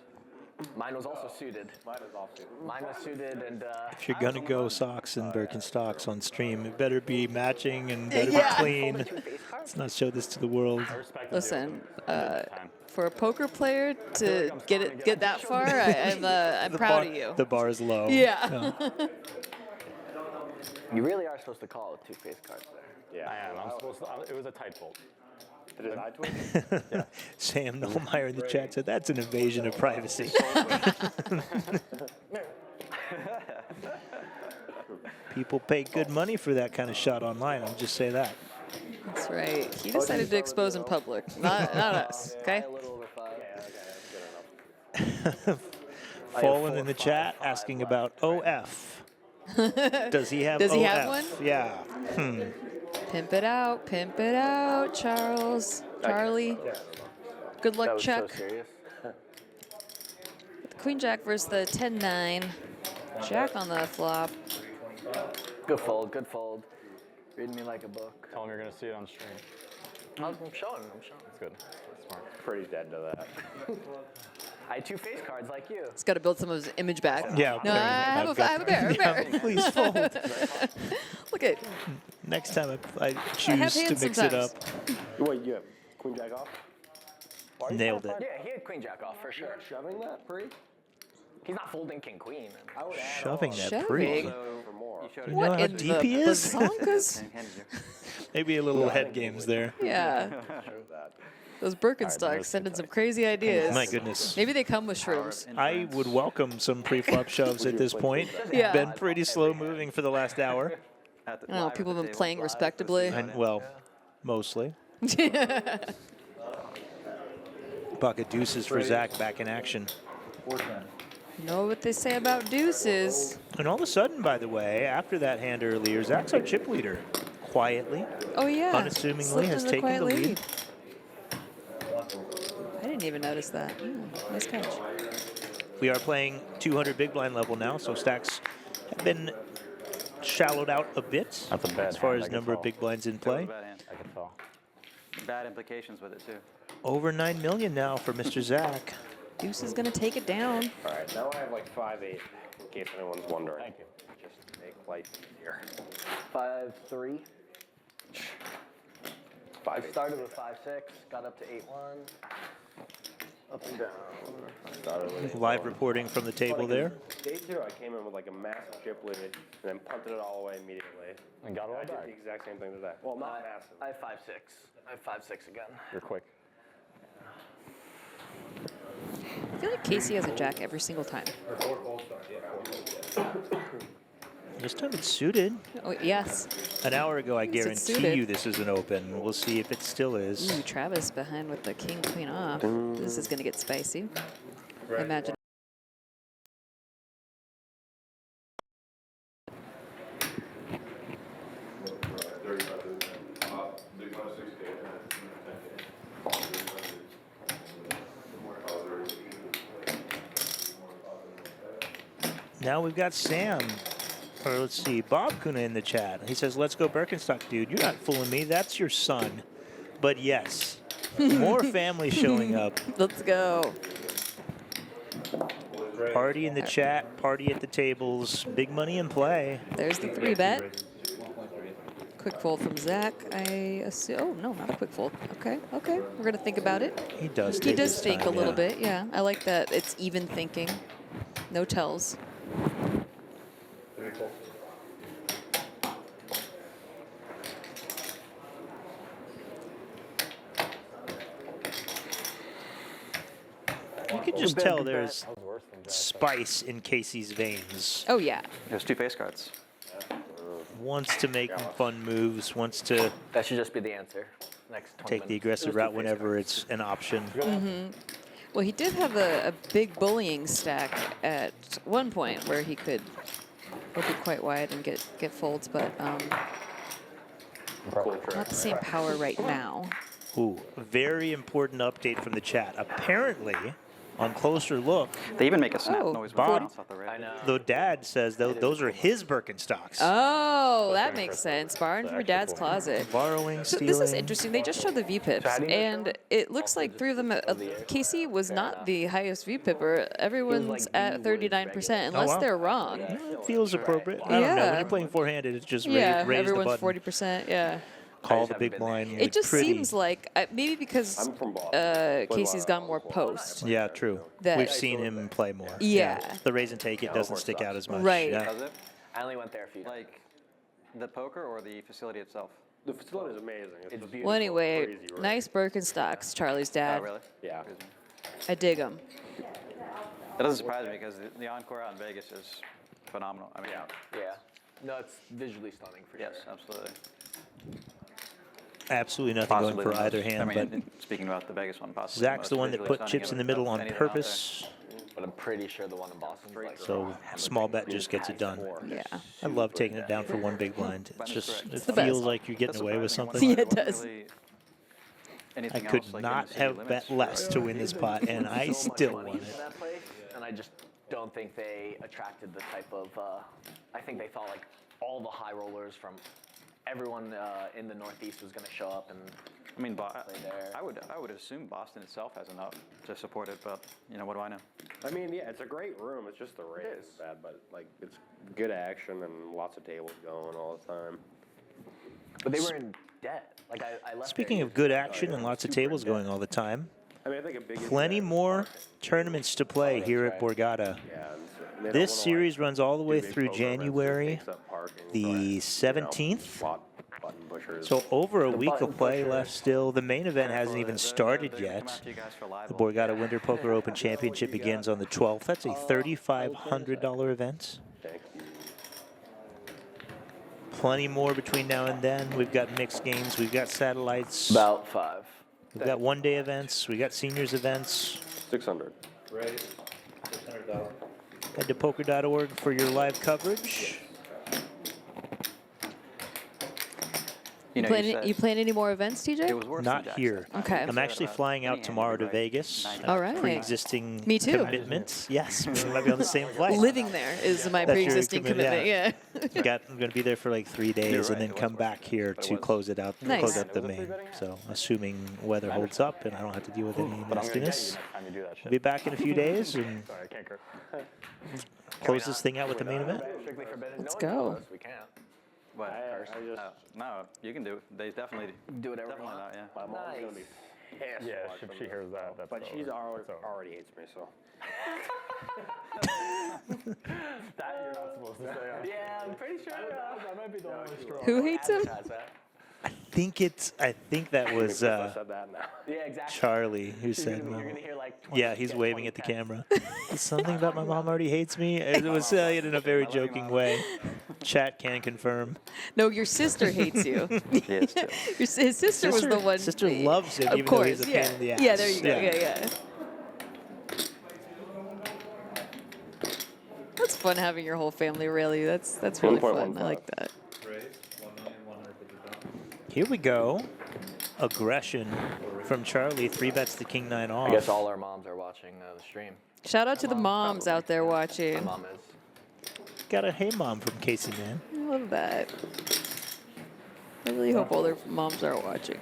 Mine was also suited. Mine is offsuit. Mine was suited and If you're gonna go socks and Birkenstocks on stream, it better be matching and better Yeah. be clean. Let's not show this to the world. Listen, for a poker player to get that far, I'm proud of you. The bar is low. Yeah. you really are supposed to call with 2 face cards there. Yeah. I am. I'm supposed to. It was a tight fold. Did it eye twist? Sam Nolmeyer in the chat said that's an invasion of privacy. People pay good money for that kind of shot online. I'll just say that. That's right. He decided to expose in public, not us. Okay. A little over 5. Okay, that's good enough. Fallen in the chat asking about OF. Does he have Does he OF? have one? Yeah. Pimp it out, Charles, Charlie. Good That luck, was Chuck. so serious. Queen Jack versus the 10-9. Jack on the flop. Good fold, good fold. Reading me like a book. Tell him you're going to see it on stream. I'm showing. That's good. That's smart. Pretty dead to that. I had 2 face cards like you. He's got to build some of his image back. Yeah. No, I have a bear. Yeah, please fold. Look at. Next time I have choose to hands mix it up. sometimes. Wait, you have queen jack off? Nailed it. Yeah, he had queen jack off for sure. Shoving that pre? He's not folding king queen. I would add Shoving all. that pre. Shoving. For more. You showed You it. know What how in deep the he is? bazonkas? Maybe a little head games there. Yeah. That. Those Birkenstocks sending some crazy ideas. My goodness. Maybe they come with shrooms. I would welcome some pre-flop shoves at this point. Yeah. Been pretty slow moving for the last hour. At the- I don't know, live people at have the been table. playing respectably. And, well, mostly. Pocket deuces for Zach back in action. Know what they say about deuces. And all of a sudden, by the way, after that hand earlier, Zach's our chip leader. Quietly, Oh yeah. unassumingly Slipped has into taken quiet the lead. I didn't even notice that. Nice catch. We are playing 200 big blind level now, so stacks have been shallowed out a bit That's a bad as far hand, as I can number of tell. big blinds in That was play. a bad hand. I can tell. Bad implications with it too. Over 9 million now for Mr. Zach. Deuce is gonna take it down. All right, now I have like 5-8 in case anyone's wondering. Thank you. Just to make life easier. 5-3. 5-8. I started with 5-6, got up to 8-1. Up and down. Started with Live reporting from the table there. Day 2, I came in with like a massive chip lead and then punted it all away immediately. And got it all I did back. the exact same thing today. Well, not massive. I have 5-6. I have 5-6 again. You're quick. I feel like Casey has a jack every single time. This time it's suited. Oh yes. An hour ago, I Yes, it's guarantee suited. you this is an open. We'll see if it still is. Ooh, Travis behind with the king queen off. This is gonna get spicy. Imagine. Now we've got Sam, or let's see, Bob Kuna in the chat. He says, let's go Birkenstock, dude. You're not fooling me. That's your son. But yes, more family showing up. Let's go. Party in the chat, party at the tables, big money in play. There's the 3-bet. Quick fold from Zach. I assume. Oh no, not a quick fold. Okay, okay. We're gonna think about it. He does He take does his think time, a little yeah. bit. Yeah, I like that. It's even thinking. No tells. You can just tell there's spice in Casey's veins. Oh yeah. There's 2 face cards. Wants to make fun moves, wants to That should just be the answer. Next 20 take the minutes. aggressive route whenever it's an option. Well, he did have a big bullying stack at one point where he could open quite wide and get folds, but not the same power right now. Ooh, very important update from the chat. Apparently, on closer look, They even make a snap Oh, noise when Bob. they bounce off the rail. I know. the dad says those are his Birkenstocks. Oh, that makes sense. Borrowing from your dad's closet. Borrowing, So stealing. this is interesting. They just showed the VPIPs, and it looks like 3 of them. Casey was not the highest VPIPper. Everyone's at 39%, unless wow. they're wrong. It feels appropriate. I don't know. When Yeah. you're playing four-handed, it's just Yeah, raise the everyone's button. 40%. Yeah. Call the big blind. It just pretty. seems like maybe because I'm from Boston. Casey's gone more post. Yeah, true. That- We've seen him play more. Yeah. The raise and take it doesn't stick out as much. Right. Yeah. Does it? I only went there a few times. Like the poker or the facility itself? The facility is amazing. It's just beautiful. Well, anyway, crazy, right? nice Birkenstocks, Charlie's Oh, dad. really? Yeah. I dig them. That doesn't surprise me because the encore out in Vegas is phenomenal. I mean, Yeah. No, it's visually stunning for yes, sure. absolutely. Absolutely nothing Possibly going for the most- either hand. I mean, but speaking about the Vegas one, possibly. Zach's the most one that visually put stunning chips in of the middle on anything out there. purpose. But I'm pretty sure the one in Boston's like So small bet just gets it done. Yeah. I love taking it down for one big blind. It's just it the best. feels like you're getting That's away with surprising. something. Yeah, it does. Really I anything could else, like, not in the city have limits bet for- less to win this pot, and I so much still money won for it. that place, and I just don't think they attracted the type of. I think they thought like all the high rollers from everyone in the Northeast was going to show up and I mean, play there. I would assume Boston itself has enough to support it, but you know, what do I know? I mean, yeah, it's a great room. It's just the rain is bad, but like it's good action and lots of tables going all the time. But they were in debt. Like I left. Speaking there of good yesterday. action and lots of tables going all the time, I mean, I think a big plenty more tournaments to play here at Borgata. Yeah, and they don't This wanna, series runs all the way do big through poker events that January takes up parking, the so, 17th. Button pushers. So over a week button of play pusher. left still. The main event hasn't even started They're gonna come yet. after you guys for live The ball. Borgata Winter Poker Open Championship begins on the 12th. That's a $3,500 event. Thank you. Plenty more between now and then. We've got mixed games. We've got satellites. About 5. We've got one-day events. We got seniors events. 600. Head to poker.org for your live coverage. You know, You plan any more events, TJ? it was worse Not than Jackson. here. Okay. I'm actually flying out Any tomorrow hand to would be Vegas. like All right. Pre-existing Me too. commitment. Yes, we might be on the same flight. Living there is my That's your pre-existing commitment. Yeah. I'm going to be there for like 3 days and then come back here to close it out, Nice. close out the main. So assuming weather holds up and I don't have to deal with any But I'm gonna get you nastiness, next time you do that shit. we'll be back in a few days and Sorry, I can't curse. close this thing out with the main event. Strictly forbidden. Let's No, go. no, we can't. What? I just, No, you can do it. They definitely Do whatever we definitely want. not, yeah. my mom's gonna be pissed. Yeah, watching if she them. hears that, that's But she's over. That's over. already hates me, so. That you're not supposed to say. Yeah, I'm pretty sure. That might be the only straw. Who hates him? I think that was I said that now. Yeah, exactly. Charlie who said, You're "Mom." gonna hear like 20, Yeah, he's yeah, waving 20 at the texts. camera. It's something about my mom already hates me. It was it in a very joking way. Chat can confirm. No, your sister hates you. Yes, too. His sister was the one. Sister loves him, Of even though course, he's a yeah. pain in the ass. Yeah, there you go. Yeah. That's fun having your whole family rally. That's really fun. I like that. Here we go. Aggression from Charlie. 3 bets to king 9 off. I guess all our moms are watching the stream. Shout out to the moms out there My watching. mom is. Got a hey mom from Casey, man. I love that. I really hope all their moms are watching.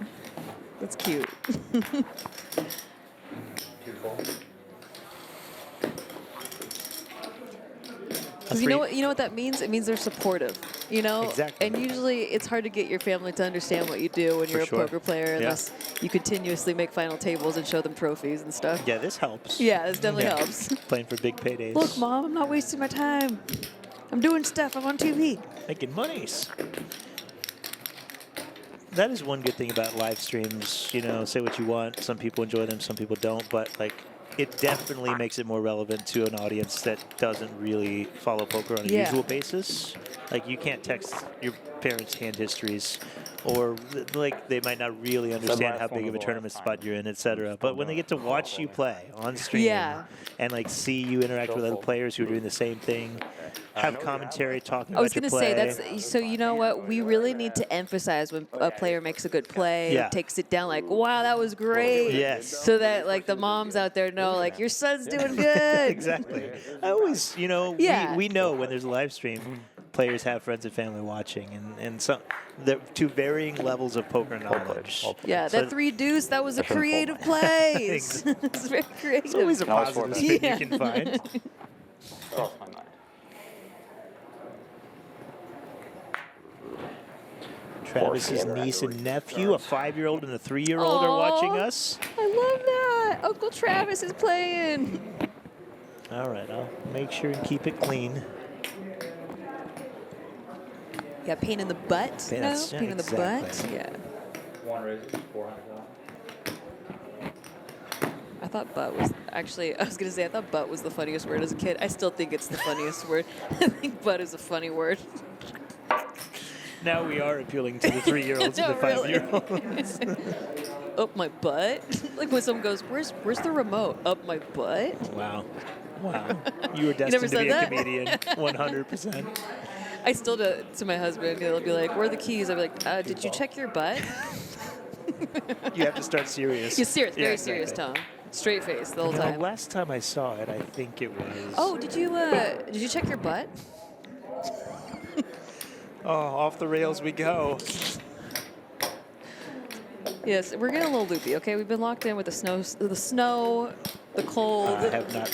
That's cute. Because you know what that means? It means they're supportive. You know? Exactly. And usually it's hard to get your family to understand what you do when you're a sure. poker player Yeah. unless you continuously make final tables and show them trophies and stuff. Yeah, this helps. Yeah, this definitely Yeah. helps. Playing for big paydays. Look, Mom, I'm not wasting my time. I'm doing stuff. I'm on TV. Making monies. That is one good thing about live streams. You know, say what you want. Some people enjoy them, some people don't. But like, it definitely makes it more relevant to an audience that doesn't really follow poker on a Yeah. usual basis. Like, you can't text your parents' hand histories, or like they might not really understand last how one big of a was the tournament last spot time. you're in, etc. But when they get to watch you play on stream Yeah. and like see you interact with other players who are doing the same thing, have commentary talking I was about your going to play. say, that's so you know what? We really need to emphasize when a player makes a good play, Yeah. takes it down like, wow, that was great. Yes. So that like the moms out there know like your son's doing good. Exactly. I always, you know, Yeah. we know when there's a live stream, players have friends and family watching, and some the to varying levels of poker knowledge. Yeah, So that 3 deuce, that was a creative play. It's very creative. It's always a That was positive for spin Yeah. you can find. Oh, my mind. Travis's niece and nephew, a 5-year-old and a 3-year-old, are Aw. watching us. I love that. Uncle Travis is playing. All right, I'll make sure and keep it clean. Yeah, pain in the butt. Yeah, No, that's- yeah, pain in the exactly. butt. Yeah. I thought butt was actually. I was gonna say I thought butt was the funniest word as a kid. I still think it's the funniest word. I think butt is a funny word. Now we are appealing to the 3-year-olds and the No, really. 5-year-olds. Up my butt. Like when someone goes, "Where's the remote?" Up my butt. Wow. Wow. You were never destined to said be a that? comedian, 100%. I still do it to my husband. He'll be like, "Where are the keys?" I'll be like, "Did you check your butt?" You have to start serious. You're serious, Yeah, very exactly. serious tone, straight face the whole You know, time. last time I saw it, I think it was. Oh, did you check your butt? Oh, off the rails we go. Yes, we're getting a little loopy. Okay, we've been locked in with the snow, the cold. I have not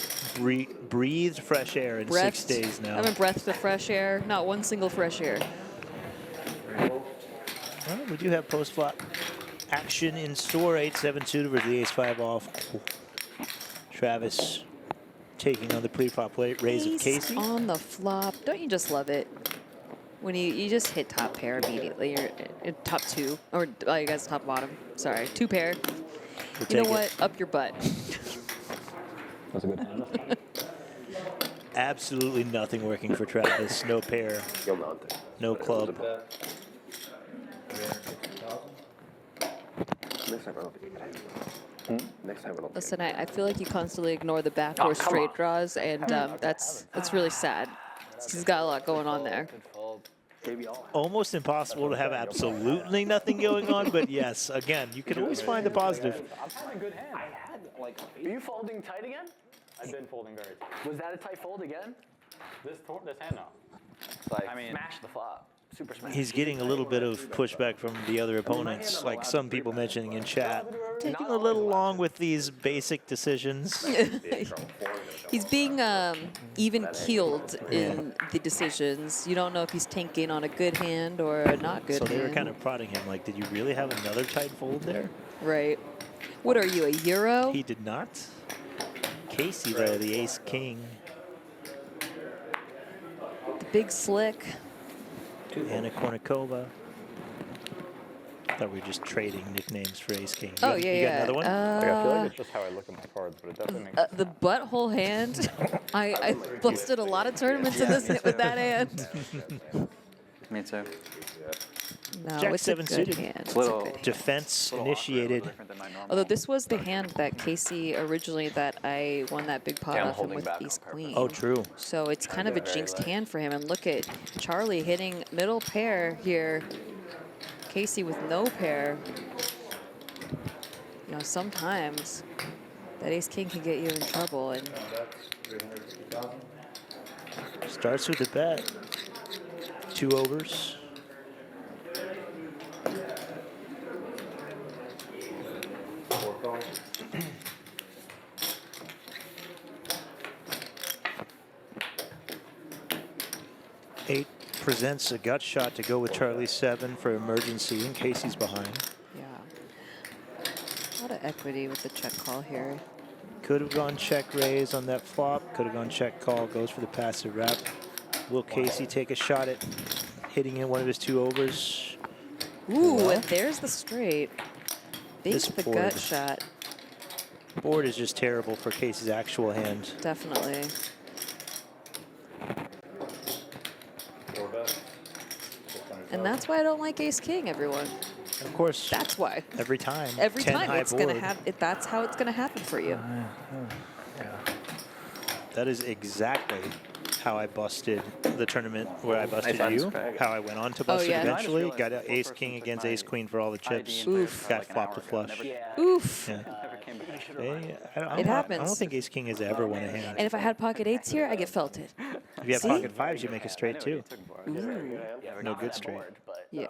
breathed fresh air in 6 days now. I haven't breathed the fresh air. Not one single fresh air. Well, we do have post-flop action in store. 8-7 suited versus the ace-5 off. Travis taking on the pre-flop raise of Casey. On the flop. Don't you just love it? When you just hit top pair immediately. You're at top two. Or you guys top bottom. Sorry. Two pair. You know what? Up your butt. That's a good hand. Absolutely nothing working for Travis. No pair. No club. Listen, I feel like you constantly ignore the backdoor straight draws, and that's really sad. He's got a lot going on there. Almost impossible to have absolutely nothing going on, but yes, again, you can always find the positive. I'm having a good hand. Are you folding tight again? I've been folding very tight. Was that a tight fold again? This hand now. Like, smash the flop. Super smash. He's getting a little bit of pushback from the other opponents, like some people mentioning in chat. Taking a little long with these basic decisions. He's being even-keeled in the decisions. You don't know if he's tanking on a good hand or a not good So hand. they were kind of prodding him, like, did you really have another tight fold there? Right. What are you, a Euro? He did not. Casey, though, the ace-king. The big slick. Anna Kournikova. I thought we were just trading nicknames for ace-king. Oh, You got another one? I feel like it's just how I look at my cards, but it definitely makes The butthole hand. I busted a lot of tournaments in this with that hand. Me too. No, Jack it's 7 a good suited. hand. It's a Little good hand. Defense initiated. Although this was the hand that Casey originally that I won that big pot Yeah, I'm off him holding with back on ace purpose. queen. Oh, true. So it's kind of a jinxed hand for him. And look at Charlie hitting middle pair here. Casey with no pair. You know, sometimes that ace king can get you in trouble. And Starts with a bet. 2 overs. Eight presents a gut shot to go with Charlie 7 for emergency in case he's behind. yeah, a lot of equity with the check call here. Could have gone check raise on that flop. Could have gone check call. Goes for the passive rep. Will Casey take a shot at hitting in one of his 2 overs? Ooh, and there's the straight. Big This the board. gut shot. Board is just terrible for Casey's actual hand. Definitely. And that's why I don't like ace king, everyone. And of course, That's why. every time. Every 10 time high it's gonna board. have it. That's how it's gonna happen for you. That is exactly how I busted the tournament where I busted you. How I went on to bust it yeah. eventually. Got an ace king against ace queen for all the chips. Oof. Got flopped to flush. Oof. Yeah. It happens. I don't think ace king has ever won a hand. And if I had pocket eights here, I get felted. If you have See? pocket 5s, you make a straight too. No good straight. Yeah.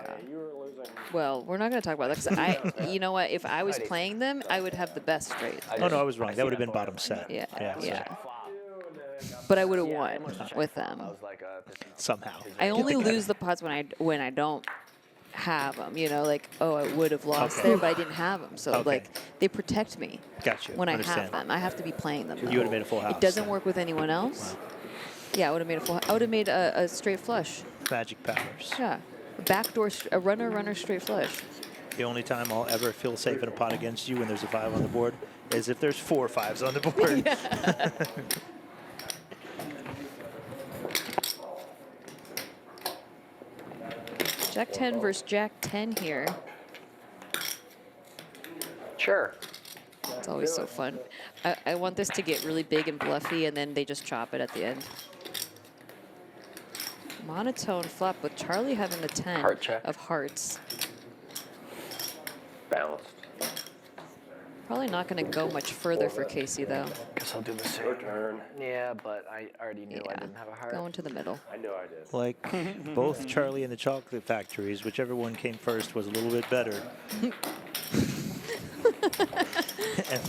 Well, we're not going to talk about that because you know what? If I was playing them, I would have the best straight. Oh no, I was wrong. That would have been bottom set. Yeah. so Yeah. But I would have won with them. somehow. I only lose the pots when I don't have them. You know, like I would have lost there, but I didn't have them. So like they protect me. Gotcha. When I Understand. have them, I have to be playing them. You would have made a full house. It doesn't work with anyone else. Yeah, I would have made a full. I would have made a straight flush. Magic powers. Yeah, a backdoor, a runner straight flush. The only time I'll ever feel safe in a pot against you when there's a 5 on the board is if there's 4 5s on the board. Jack 10 versus Jack 10 here. Sure. It's always so fun. I want this to get really big and bluffy, and then they just chop it at the end. Monotone flop with Charlie having the 10 Heart check. of hearts. Balanced. Probably not going to go much further for Casey, though. Guess I'll do the same. Your turn. Yeah, but I already knew I Yeah, didn't have a heart. going to the middle. I know I did. Like both Charlie and the Chocolate Factories, whichever one came first was a little bit better. And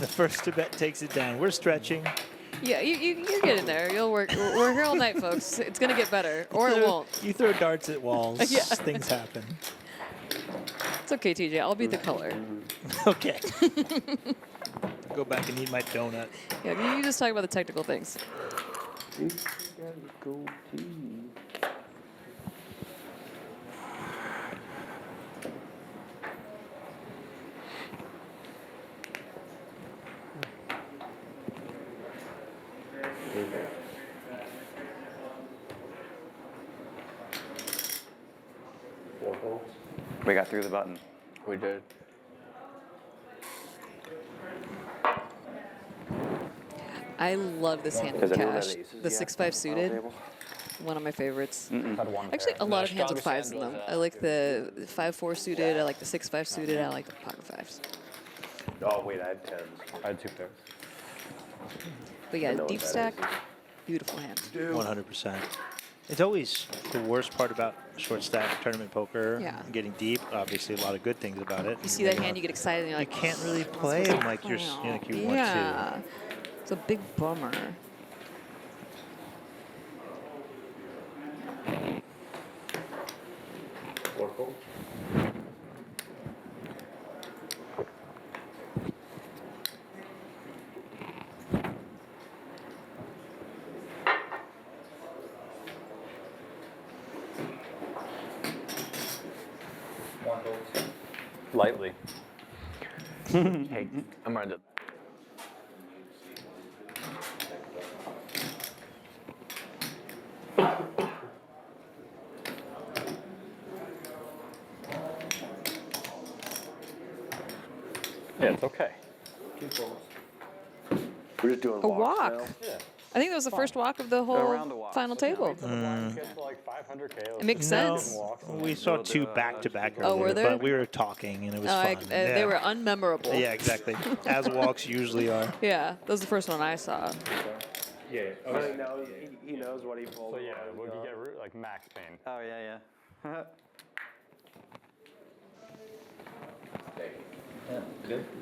the first to bet takes it down. We're stretching. Yeah, you're getting there. You'll work. We're here all night, folks. It's going to get better, or it won't. You throw darts at walls. Yeah. Things happen. It's okay, TJ. I'll be the color. Okay. Go back and eat my donut. Yeah, you just talk about the technical things. We got through the button. We did. I love this hand Has with anyone had cash. aces The yet? 6-5 suited. Table? One of my favorites. Had one Actually, pair. a lot of hands with strongest fives in hand them. was, I like the 5-4 suited. I like the 6-5 suited. I like the pocket fives. Oh, wait, I had 10s. I had 2 pairs. But yeah, know deep what that stack, beautiful hand. 100%. It's always the worst part about short stack tournament poker. Yeah. Getting deep. Obviously, a lot of good things about it. You see that hand, you get excited, and you're You like, can't really play them like you're like you want to. yeah. It's a big bummer. Oracle? Lightly. Hey, I'm ready. Yeah, it's okay. We're just doing A walks walk. now? Yeah. I think that was the first walk of the whole Around the walk. final table. Kids for like 500 KOs. It makes No, sense. we saw two back-to-back Oh, were earlier, there? but we were talking and it was Oh, fun. they Yeah. were unmemorable. Yeah, exactly. As walks usually are. Yeah, that was the first one I saw. Yeah. Oh, no, he knows what he pulled. So yeah, would you get like max pain? Oh, yeah, yeah.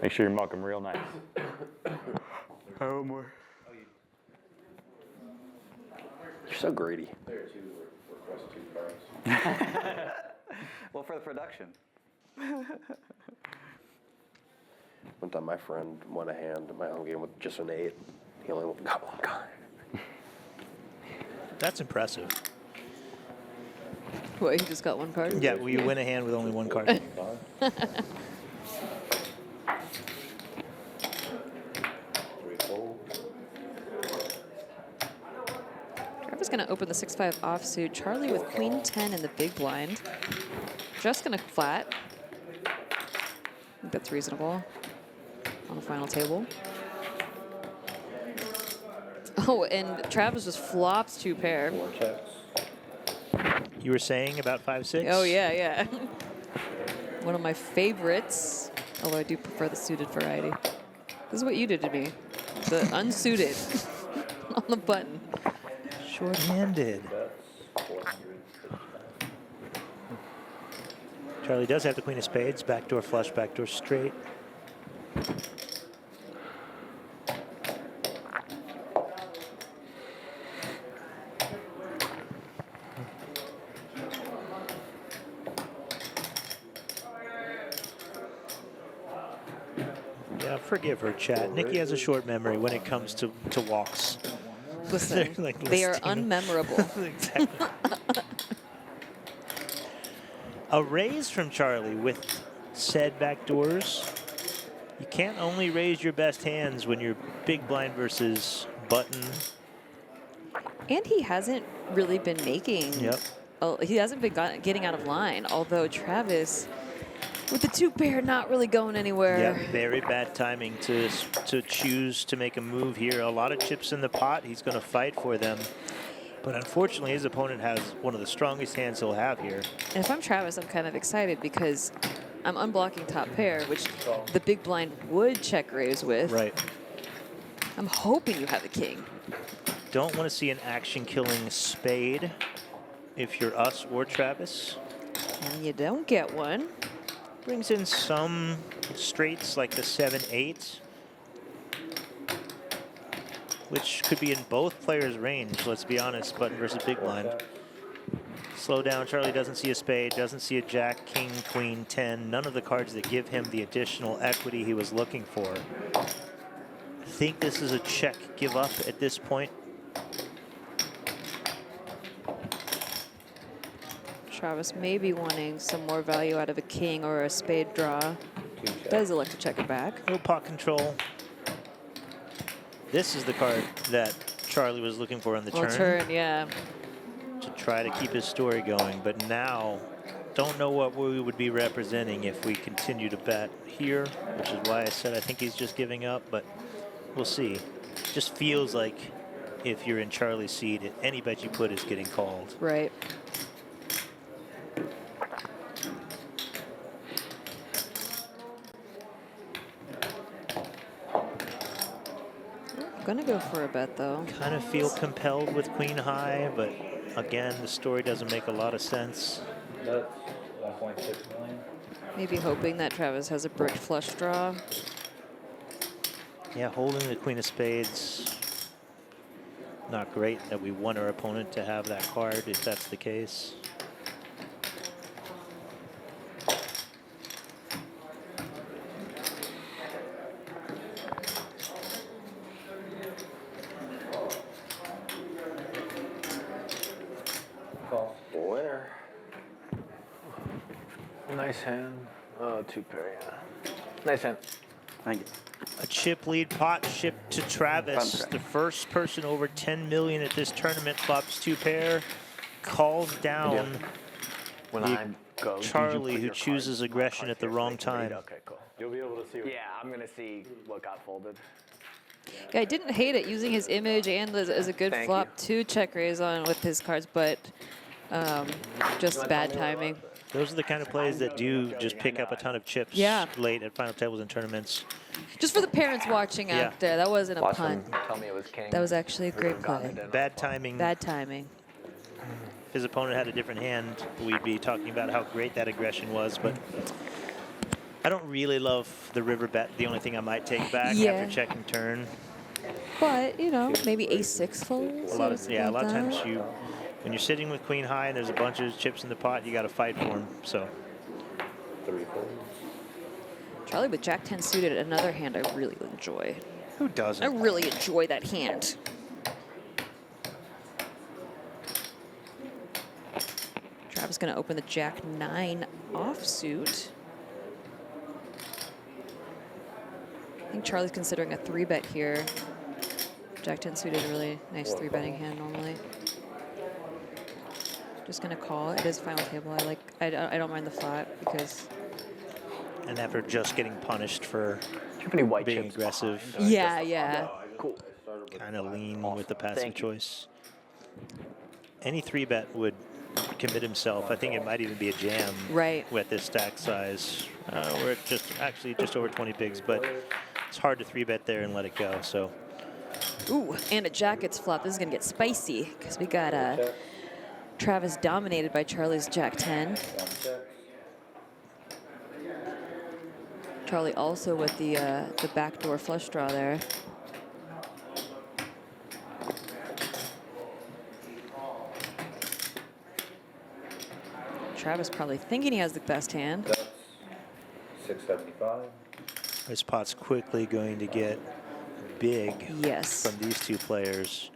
Make sure you muck them real nice. Oh, more. You're so greedy. Well, for the production. One time my friend won a hand in my own game with just an 8. He only got one card. That's impressive. What, you just got one card? Yeah, well, you win a hand with only one card. Trevor's going to open the 6-5 offsuit. Charlie with queen 10 in the big blind. Just going to flat. I think that's reasonable on the final table. Oh, and Travis just flops 2 pair. You were saying about 5-6? Oh, yeah, yeah. One of my favorites, although I do prefer the suited variety. This is what you did to me. The unsuited on the button. Short-handed. Charlie does have the queen of spades. Backdoor flush, backdoor straight. Yeah, forgive her, chat. Nikki has a short memory when it comes to walks. Listen, They're, like, they are listing them. unmemorable. Exactly. A raise from Charlie with said backdoors. You can't only raise your best hands when you're big blind versus button. And he hasn't really been making. Yep. He hasn't been getting out of line. Although Travis, with the 2 pair, not really going anywhere. Yeah, very bad timing to choose to make a move here. A lot of chips in the pot. He's going to fight for them. But unfortunately, his opponent has one of the strongest hands he'll have here. And if I'm Travis, I'm kind of excited because I'm unblocking top pair, which the big blind would check raise with. Right. I'm hoping you have the king. Don't want to see an action-killing spade if you're us or Travis. And you don't get one. Brings in some straights like the 7-8, which could be in both players' range, let's be honest, button versus big blind. Slow down. Charlie doesn't see a spade, doesn't see a jack, king, queen, 10. None of the cards that give him the additional equity he was looking for. I think this is a check give up at this point. Travis may be wanting some more value out of a king or a spade draw. Does elect to check it back. No pot control. This is the card that Charlie was looking for on the turn. Yeah. To try to keep his story going, but now don't know what we would be representing if we continue to bet here, which is why I said I think he's just giving up, but we'll see. Just feels like if you're in Charlie's seat, any bet you put is getting called. Right. I'm gonna go for a bet though. Kind of feel compelled with queen high, but again, the story doesn't make a lot of sense. That's 1.6 million. Maybe hoping that Travis has a brick flush draw. Yeah, holding the queen of spades. Not great that we want our opponent to have that card if that's the case. Winner. Nice hand. Oh, 2 pair, yeah. Nice hand. Thank you. A chip lead pot shipped to Travis. The first person over 10 million at this tournament. Flops 2 pair. Calls down When I go, Charlie, who chooses aggression at the wrong time. Okay, cool. You'll be able to see. Yeah, I'm going to see what got folded. Yeah, I didn't hate it using his image and as a good Thank flop to check raise on with his cards, but just bad timing. Those are the kind of plays that do just pick up a ton of chips late at final tables and tournaments. Just for the parents watching out there, that wasn't a punt. Tell me it was king. That was actually a great play. Bad timing. Bad timing. If his opponent had a different hand, we'd be talking about how great that aggression was, but I don't really love the river bet. The only thing I might take back after checking turn. But, you know, maybe ace-6 folds. A lot of times when you're sitting with queen high and there's a bunch of chips in the pot, you got to fight for them. So 3 folds. Charlie with Jack-10 suited, another hand I really enjoy. Who doesn't? I really enjoy that hand. Travis going to open the Jack-9 offsuit. I think Charlie's considering a 3-bet here. Jack-10 suited, a really nice 3-betting hand normally. Just gonna call. It is final table. I don't mind the flat because. And after just getting punished for being aggressive. Yeah. Cool. Kind of lean with the passive choice. Any 3-bet would commit himself. I think it might even be a jam. Right. With this stack size. We're at just over 20 bigs, but it's hard to 3-bet there and let it go. So. Ooh, and a jack gets flopped. This is gonna get spicy because we got Travis dominated by Charlie's Jack-10. Charlie also with the backdoor flush draw there. Travis probably thinking he has the best hand. That's 675. This pot's quickly going to get big from these two players.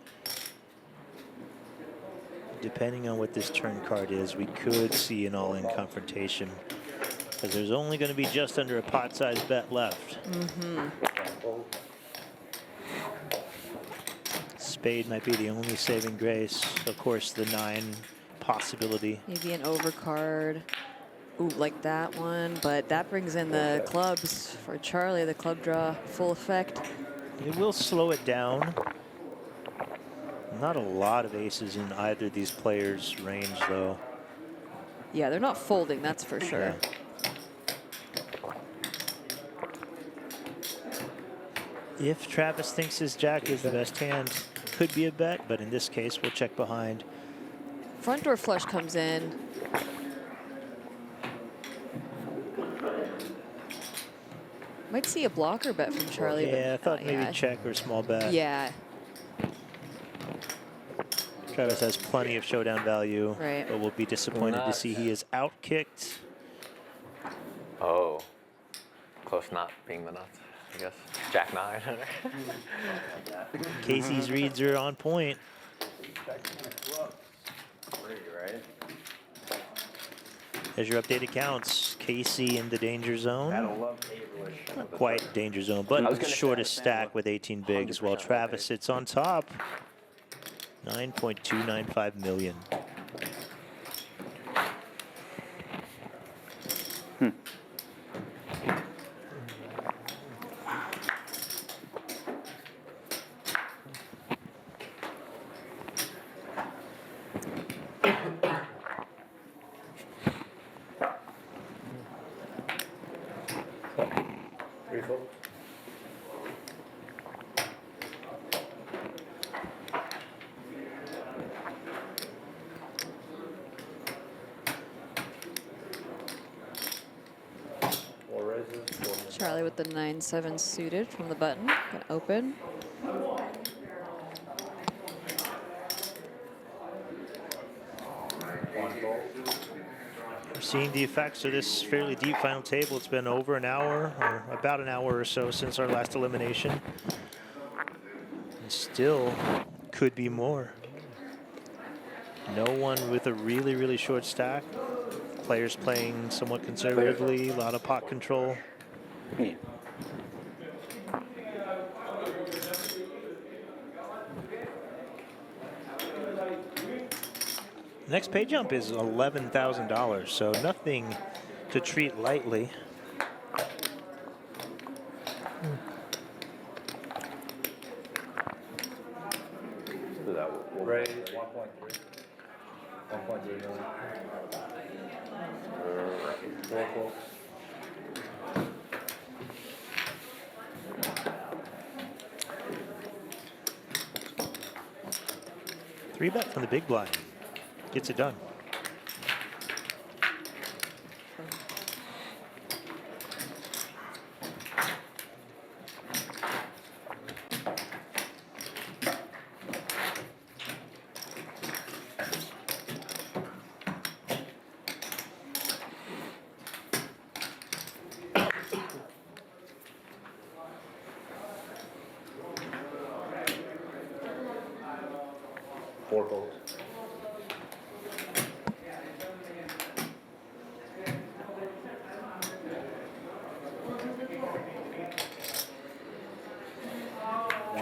Depending on what this turn card is, we could see an all-in confrontation. Because there's only going to be just under a pot-sized bet left. Spade might be the only saving grace. Of course, the 9 possibility. Maybe an overcard. Ooh, like that one. But that brings in the clubs for Charlie. The club draw full effect. It will slow it down. Not a lot of aces in either of these players' range, though. Yeah, they're not folding, that's for sure. If Travis thinks his jack is the best hand, could be a bet, but in this case, we'll check behind. Front door flush comes in. Might see a blocker bet from Charlie. Yeah, I but, thought maybe check or small bet. Yeah. Travis has plenty of showdown value, Right. but we'll be disappointed to see he is outkicked. Oh. Close not being the nuts, I guess. Jack 9. Casey's reads are on point. As your updated counts, Casey in the danger zone. Not quite danger zone, but shortest stack with 18 bigs, while Travis sits on top. 9.295 million. Charlie with the 9-7 suited from the button. Gonna open. We're seeing the effects of this fairly deep final table. It's been over an hour, or about an hour or so since our last elimination. And still could be more. No one with a really, really short stack. Players playing somewhat conservatively, a lot of pot control. Next pay jump is $11,000, so nothing to treat lightly. Raise 1.3. 1.3 million. Three bet from the big blind. Gets it done. Four folds.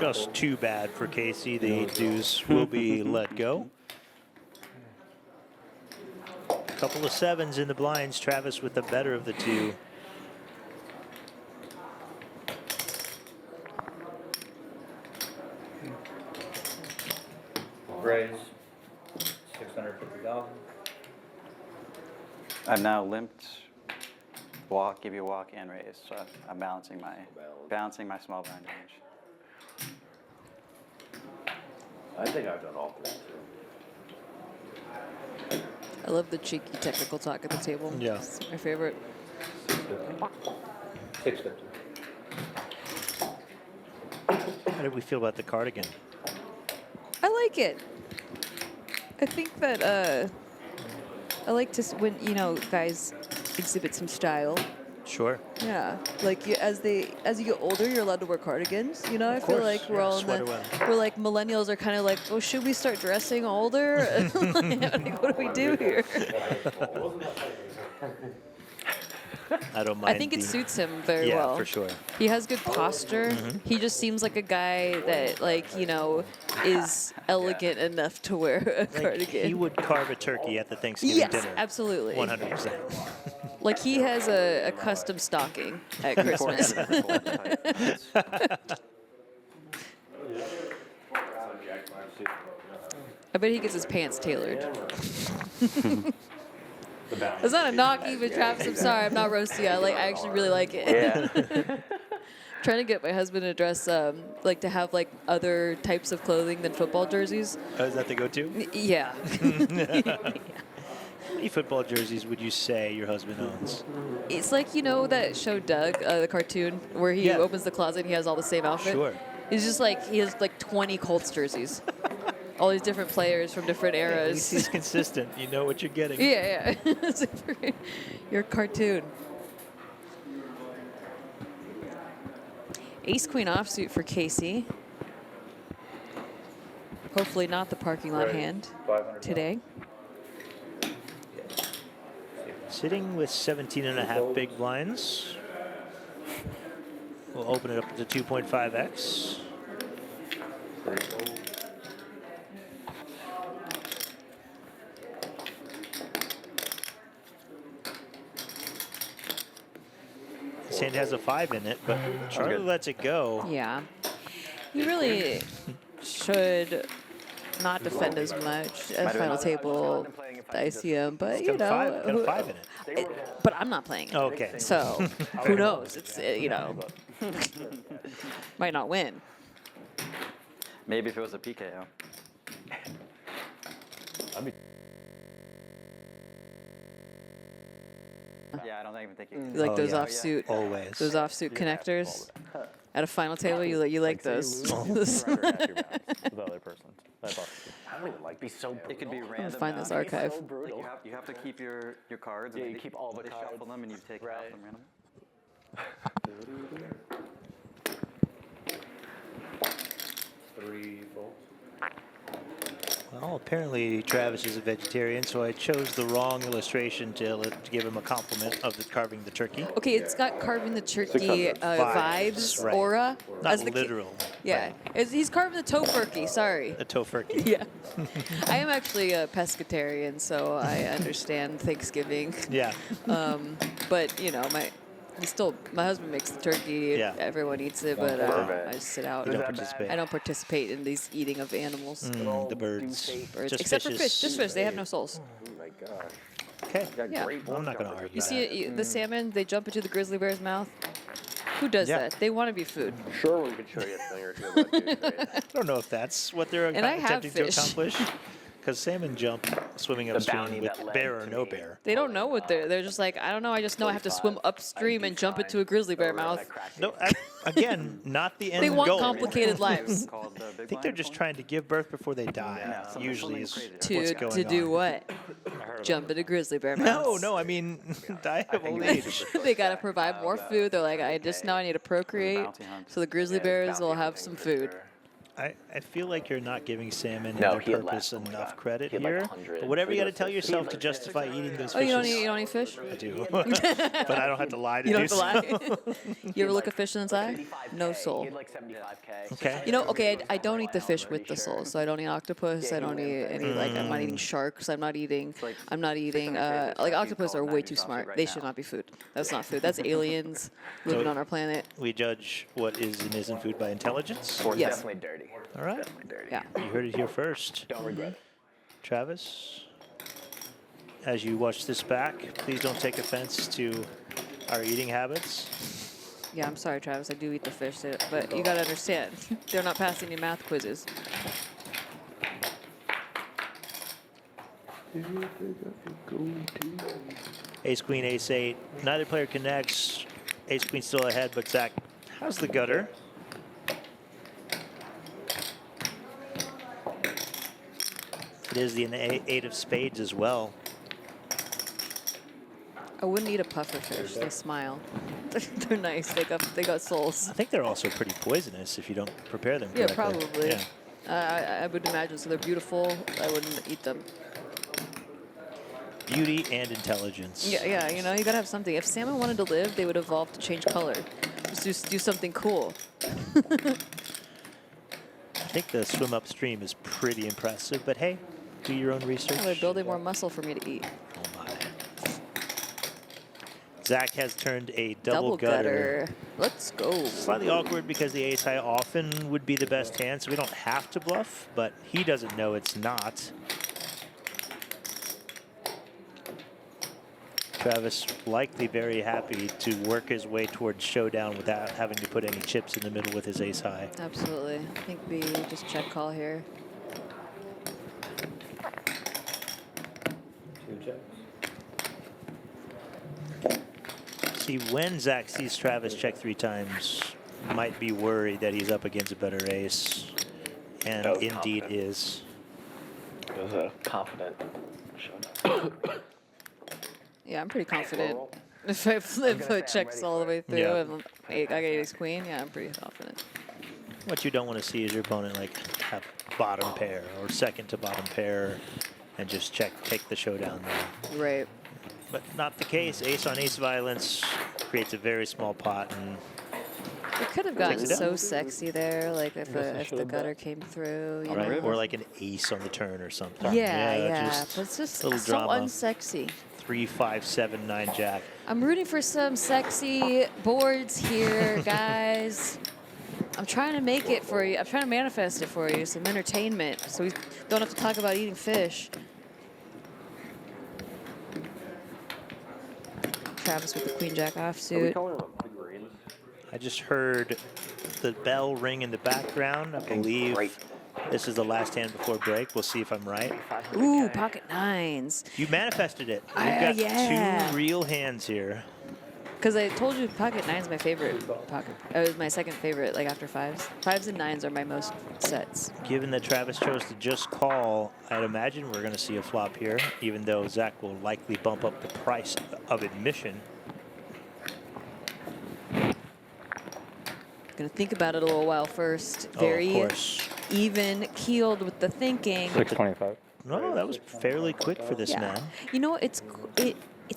Just too bad for Casey. The 8 deuce will be let go. Couple of 7s in the blinds. Travis with the better of the two. Raise 650,000. I've now limped, walk, give you a walk, and raise. So I'm balancing my small blind range. I think I've done all three too. I love the cheeky technical talk at the table. Yeah. It's my favorite. 650. How did we feel about the cardigan? I like it. I think that I like to when guys exhibit some style. Sure. Yeah, like as you get older, you're allowed to wear cardigans. I feel course, like we're yeah, all in sweater the weather. we're like millennials are kind of like, oh, should we start dressing older? Like, what do we do here? I don't mind. I think it the- suits him very yeah, well. for sure. He has good posture. He just seems like a guy that, is elegant enough to wear a Like, cardigan. he would carve a turkey at the Thanksgiving Yes, dinner. absolutely. 100%. Like he has a custom stocking at Christmas. I bet he gets his pants tailored. It's not a knock even, Travis. I'm sorry, I'm not roasting you. I actually really like it. Yeah. trying to get my husband to dress, like to have like other types of clothing than football jerseys. Oh, is that the go-to? Yeah. How many football jerseys would you say your husband owns? It's like, you know, that show Doug, the cartoon, where he opens the closet and he has all the same outfit. Sure. He's just like, he has like 20 Colts jerseys. All these different players from different At eras. least he's consistent. You know what you're getting. Yeah. Your cartoon. Ace Queen offsuit for Casey. Hopefully not the parking lot hand today. Sitting with 17.5 big blinds. We'll open it up to 2.5x. This hand has a 5 in it, but Charlie lets it go. Yeah. You really should not defend as much as final table the ICM, but It's you got know. a 5 in it. But I'm not playing it. Okay. So who knows? It's, you know, might not win. Maybe if it was a PKO. Yeah, I don't even think you. Like Oh, those yeah. offsuit, Always. those offsuit connectors at a final table. You like those? The other person. That's awesome. I don't even like be so brutal. It could be random. find this now. archive. So Like brutal. you have to keep your cards. Yeah, and you keep all the they cards. shuffle them and you take Right. off them randomly. Well, apparently Travis is a vegetarian, so I chose the wrong illustration to give him a compliment of the carving the turkey. Okay, it's got carving the turkey vibes, right. aura. Not as the literal. Yeah, he's carving the tofurkey. Sorry. A tofurkey. Yeah. I am actually a pescatarian, so I understand Thanksgiving. Yeah. But you know, my husband makes the turkey. Yeah. Everyone eats it, but I just sit out. You don't participate. I don't participate in these eating of animals. The birds. Birds. Just Except for fishes. fish. Just fish. They have no souls. Oh my gosh. Okay. Yeah. Well, I'm not going to argue You see the salmon? They jump into the grizzly bear's mouth. Who does Yeah. that? They want to be food. Sherwin could show you a thing or two about douche rays. I don't know if that's what they're And I have attempting to fish. accomplish. Because salmon jump swimming bounty upstream that with led bear or to no me. bear. They don't know what they're just like, I don't know. I just know I have to swim upstream and jump into a grizzly bear mouth. No, again, not the end They want goal. complicated lives. Called the I big think they're blind just pool. trying to give birth before they die. something- Usually something is crazy. what's To going do on. what? Jump into grizzly bear No, mouths. no, I mean, die of old age. They gotta provide more food. They're like, I just know I need to procreate, bounty hunt. so the grizzly bears will have some food. I feel like you're not giving salmon No, and he their had purpose less. Oh my enough God. credit He had like here. 100. But whatever you got to He tell was- yourself he to was- justify eating those Oh, fishes. you don't eat fish? I do. But I don't have to lie to You do don't have to so. lie. You ever look a fish in its eye? 75K. No He soul. had like 75K. Okay. You know, okay, I don't eat the fish with the soul, so I don't eat octopus. I don't eat any like I'm not eating sharks. I'm not eating. I'm not eating. Like octopus are way too smart. They should not be food. That's not food. That's aliens living on our planet. We judge what is and isn't food by intelligence. Or it's Yes. definitely dirty. All right. Definitely dirty. Yeah. You heard it here first. Don't regret it. Travis, as you watch this back, please don't take offense to our eating habits. Yeah, I'm sorry, Travis. I do eat the fish, but you gotta understand, they're not passing any math quizzes. Ace, queen, ace, 8. Neither player connects. Ace, queen still ahead, but Zach, how's the gutter? It is the 8 of spades as well. I wouldn't eat a puffer fish. They smile. They're nice. They got souls. I think they're also pretty poisonous if you don't prepare them Yeah, correctly. probably. Yeah. I would imagine. So they're beautiful. I wouldn't eat them. Beauty and intelligence. Yeah. You know, you gotta have something. If salmon wanted to live, they would evolve to change color. Just do something cool. I think the swim upstream is pretty impressive, but hey, do your own research. Oh, they're building more muscle for me to eat. Oh my. Zach has turned a double gutter. Let's go. Slightly awkward because the ace high often would be the best hand, so we don't have to bluff, but he doesn't know it's not. Travis likely very happy to work his way towards showdown without having to put any chips in the middle with his ace high. Absolutely. I think we just check call here. 2 checks. See, when Zach sees Travis check 3 times, might be worried that he's up against a better ace, and indeed is. It was a confident showdown. Yeah, I'm pretty confident. If I flip checks all the way through and I got ace queen, yeah, I'm pretty confident. What you don't want to see is your opponent like have bottom pair or second to bottom pair and just take the showdown there. Right. But not the case. Ace on ace violence creates a very small pot, and It could have gotten so sexy there, like if the gutter came through, you know. or like an ace on the turn or something. Yeah. Just But it's just a little so drama. unsexy. 3, 5, 7, 9 jack. I'm rooting for some sexy boards here, guys. I'm trying to make it for you. I'm trying to manifest it for you, some entertainment, so we don't have to talk about eating fish. Travis with the queen jack offsuit. I just heard the bell ring in the background. I believe this is the last hand before break. We'll see if I'm right. Ooh, pocket nines. You manifested it. We've got 2 real hands here. Because I told you pocket nine's my favorite pocket. It was my second favorite, like after fives. Fives and nines are my most sets. Given that Travis chose to just call, I'd imagine we're going to see a flop here, even though Zach will likely bump up the price of admission. Gonna think about it a little while first. Of Very course. even keeled with the thinking. 625. No, that was fairly quick for this man. You know, it's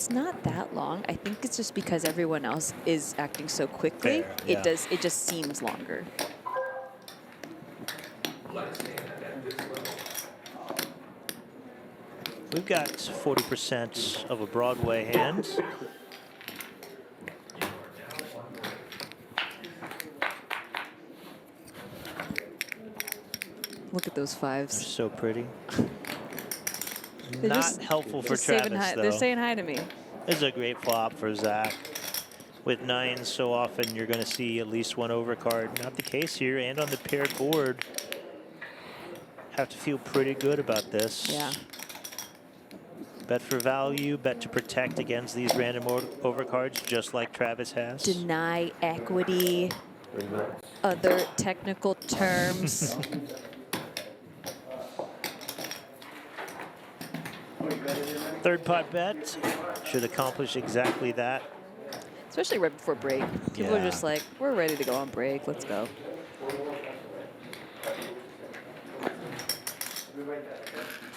not that long. I think it's just because everyone else is acting so quickly. Fair, yeah. It just seems longer. We've got 40% of a Broadway hand. Look at those fives. They're so pretty. They're Not just- helpful for just saying Travis, hi. though. They're saying hi to me. This is a great flop for Zach. With nines, so often you're going to see at least one overcard. Not the case here, and on the paired board. Have to feel pretty good about this. Yeah. Bet for value, bet to protect against these random overcards, just like Travis has. Deny equity. Other technical terms. Third pot bet should accomplish exactly that. Especially right before break. People are Yeah. just like, we're ready to go on break. Let's go.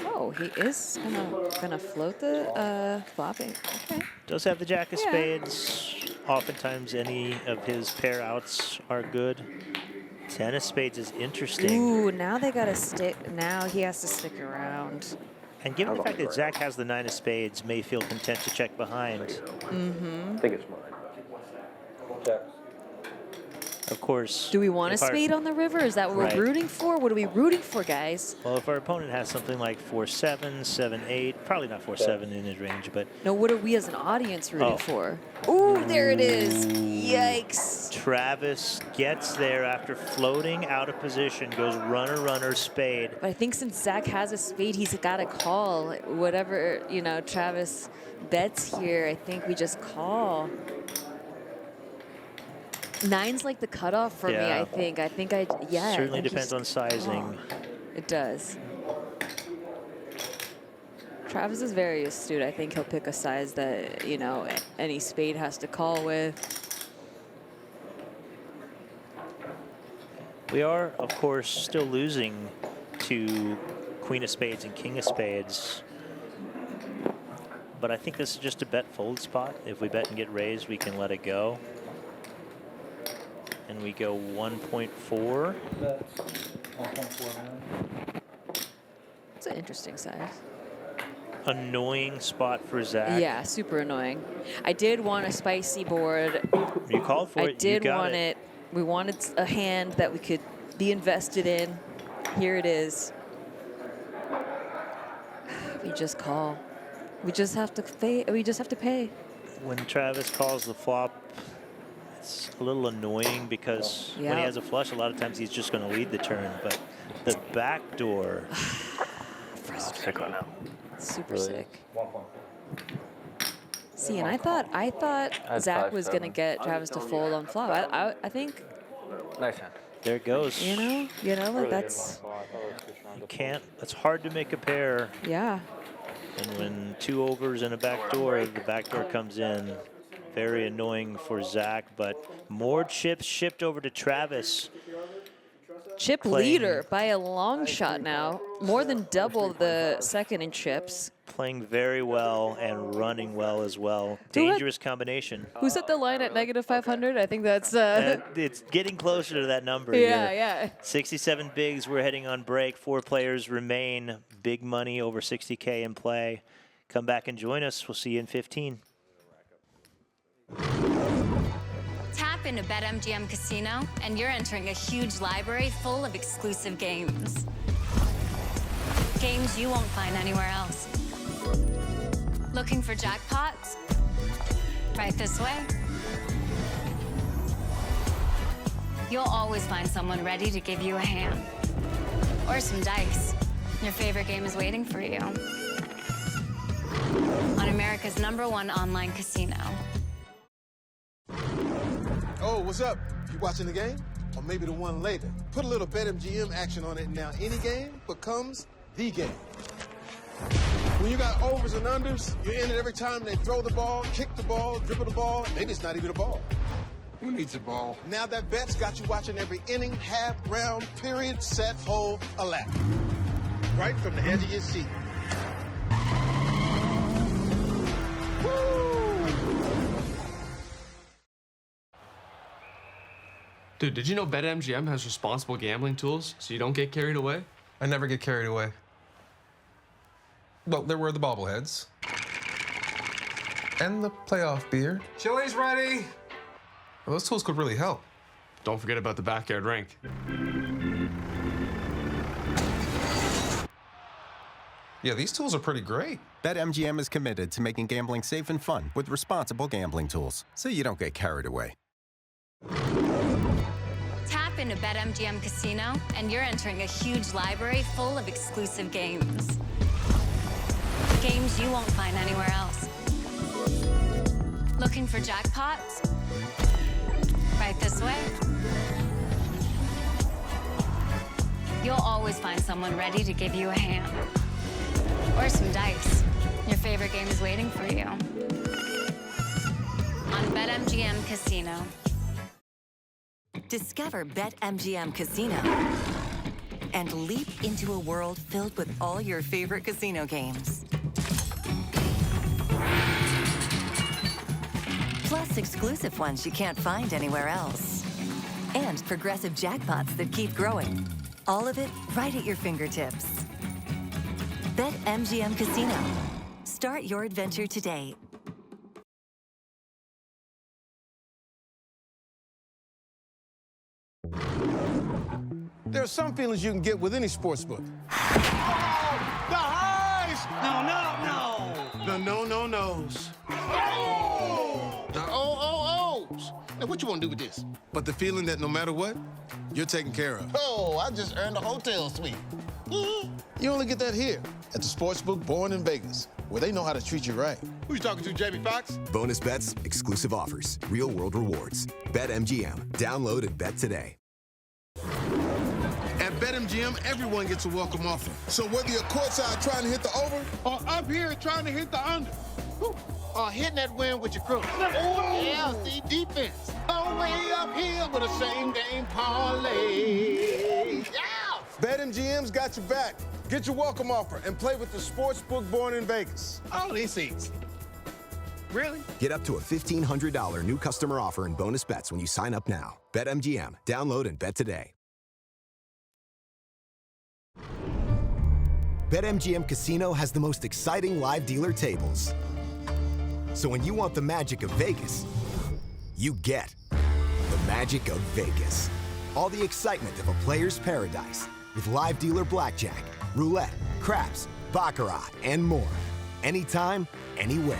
Oh, he is gonna float the flopping. Okay. Does have the jack of Yeah. spades. Oftentimes any of his pair outs are good. 10 of spades is interesting. Ooh, now they gotta stick. Now he has to stick around. And given the fact that Zach has the 9 of spades, may feel content to check behind. Mm-hmm. I think it's mine. Checks. Of course. Do we want a if our- spade on the river? Is that what Right. we're rooting for? What are we rooting for, guys? Well, if our opponent has something like 4-7, 7-8, probably not 4-7 in his range, but No, what are we as an audience rooting Oh. for? Ooh, there it is. Yikes. Travis gets there after floating out of position, goes runner, runner, spade. But I think since Zach has a spade, he's got to call. Whatever, you know, Travis bets here, I think we just call. Nine's like the cutoff for me, Yeah. I think. Yeah. Certainly I think depends you on just sizing. call. It does. Travis is very astute. I think he'll pick a size that, you know, any spade has to call with. We are, of course, still losing to Queen of Spades and King of Spades. But I think this is just a bet fold spot. If we bet and get raised, we can let it go. And we go 1.4. It's an interesting size. Annoying spot for Zach. Yeah, super annoying. I did want a spicy board. You called for I it. You did got want it. We wanted a hand that we could be invested in. Here it is. We just call. We just have to pay. We just have to pay. When Travis calls the flop, it's a little annoying because when he has a flush, a lot of times he's just going to lead the turn. But the back door. Sick right now. Super Really? sick. See, and I thought Zach was going to get Travis to fold on flop. I think. Nice hand. There it goes. You know, that's. You can't. It's hard to make a pair. Yeah. And when 2 overs and a back door, the back door comes in. Very annoying for Zach, but more chips shipped over to Travis. Chip leader by a long shot now. More than double the second in chips. Playing very well and running well as well. Dangerous combination. Who's at the line at -500? I think that's. It's getting closer to that number. Yeah, here. yeah. 67 bigs. We're heading on break. 4 players remain. Big money over 60K in play. Come back and join us. We'll see you in 15. Tap into BetMGM Casino, and you're entering a huge library full of exclusive games. Games you won't find anywhere else. Looking for jackpots? Right this way. You'll always find someone ready to give you a hand. Or some dice. Your favorite game is waiting for you. On America's #1 online casino. Oh, what's up? You watching the game? Or maybe the one later? Put a little BetMGM action on it, and now any game becomes the game. When you got overs and unders, you're in it every time they throw the ball, kick the ball, dribble the ball. Maybe it's not even a ball. Who needs a ball? Now that bet's got you watching every inning, half, round, period, set, hole, a lap. Right from the edge of your seat. Dude, did you know BetMGM has responsible gambling tools so you don't get carried away? I never get carried away. Well, there were the bobbleheads. And the playoff beer. Chili's ready! Well, those tools could really help. Don't forget about the backyard rink. Yeah, these tools are pretty great. BetMGM is committed to making gambling safe and fun with responsible gambling tools, so you don't get carried away. Tap into BetMGM Casino, and you're entering a huge library full of exclusive games. Games you won't find anywhere else. Looking for jackpots? Right this way. You'll always find someone ready to give you a hand. Or some dice. Your favorite game is waiting for you. On BetMGM Casino. Discover BetMGM Casino and leap into a world filled with all your favorite casino games. Plus exclusive ones you can't find anywhere else. And progressive jackpots that keep growing. All of it right at your fingertips. BetMGM Casino. Start your adventure today. There are some feelings you can get with any sports book. The highs! The no-no-nos. The O-O-O's. Now, what you want to do with this? But the feeling that no matter what, you're taken care of. Oh, I just earned a hotel suite. You only get that here at the sportsbook born in Vegas, where they know how to treat you right. Who you talking to, Jamie Foxx? Bonus bets, exclusive offers, real-world rewards. BetMGM. Download and bet today. At BetMGM, everyone gets a welcome offer. So whether you're courtside trying to hit the over or up here trying to hit the under, Or hitting that win with your crew. Oh, yeah, see, defense. All the way up here with a same-game parlay. Yeah! BetMGM's got your back. Get your welcome offer and play with the sportsbook born in Vegas. Oh, this easy. Really? Get up to a $1,500 new customer offer and bonus bets when you sign up now. BetMGM. Download and bet today. BetMGM Casino has the most exciting live dealer tables. So when you want the magic of Vegas, you get the magic of Vegas. All the excitement of a player's paradise with live dealer blackjack, roulette, craps, baccarat, and more. anytime, anywhere.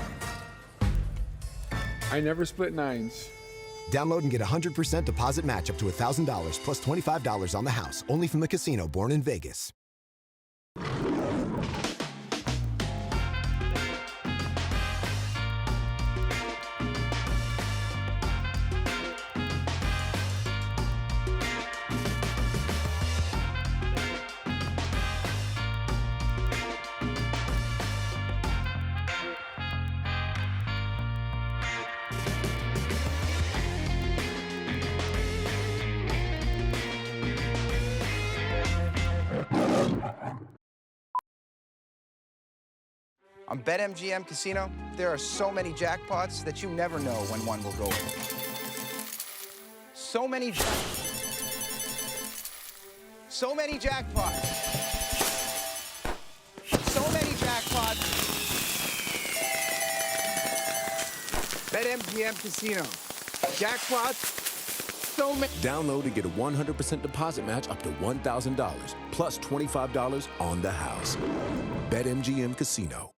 I never split nines. Download and get a 100% deposit match up to $1,000 plus $25 on the house. Only from the casino, born in Vegas. On BetMGM Casino, there are so many jackpots that you never know when one will go. So many jackpots. So many jackpots. BetMGM Casino. Jackpots. So many. Download to get a 100% deposit match up to $1,000 plus $25 on the house. BetMGM Casino.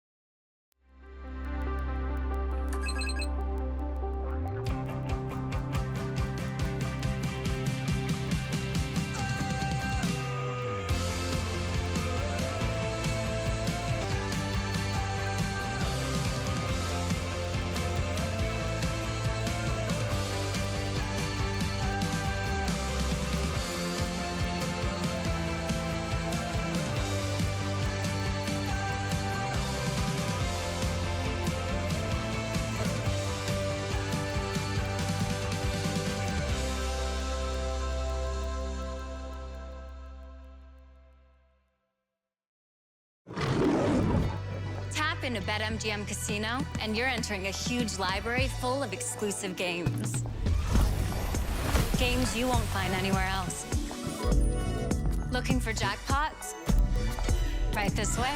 Tap into BetMGM Casino, and you're entering a huge library full of exclusive games. Games you won't find anywhere else. Looking for jackpots? Right this way.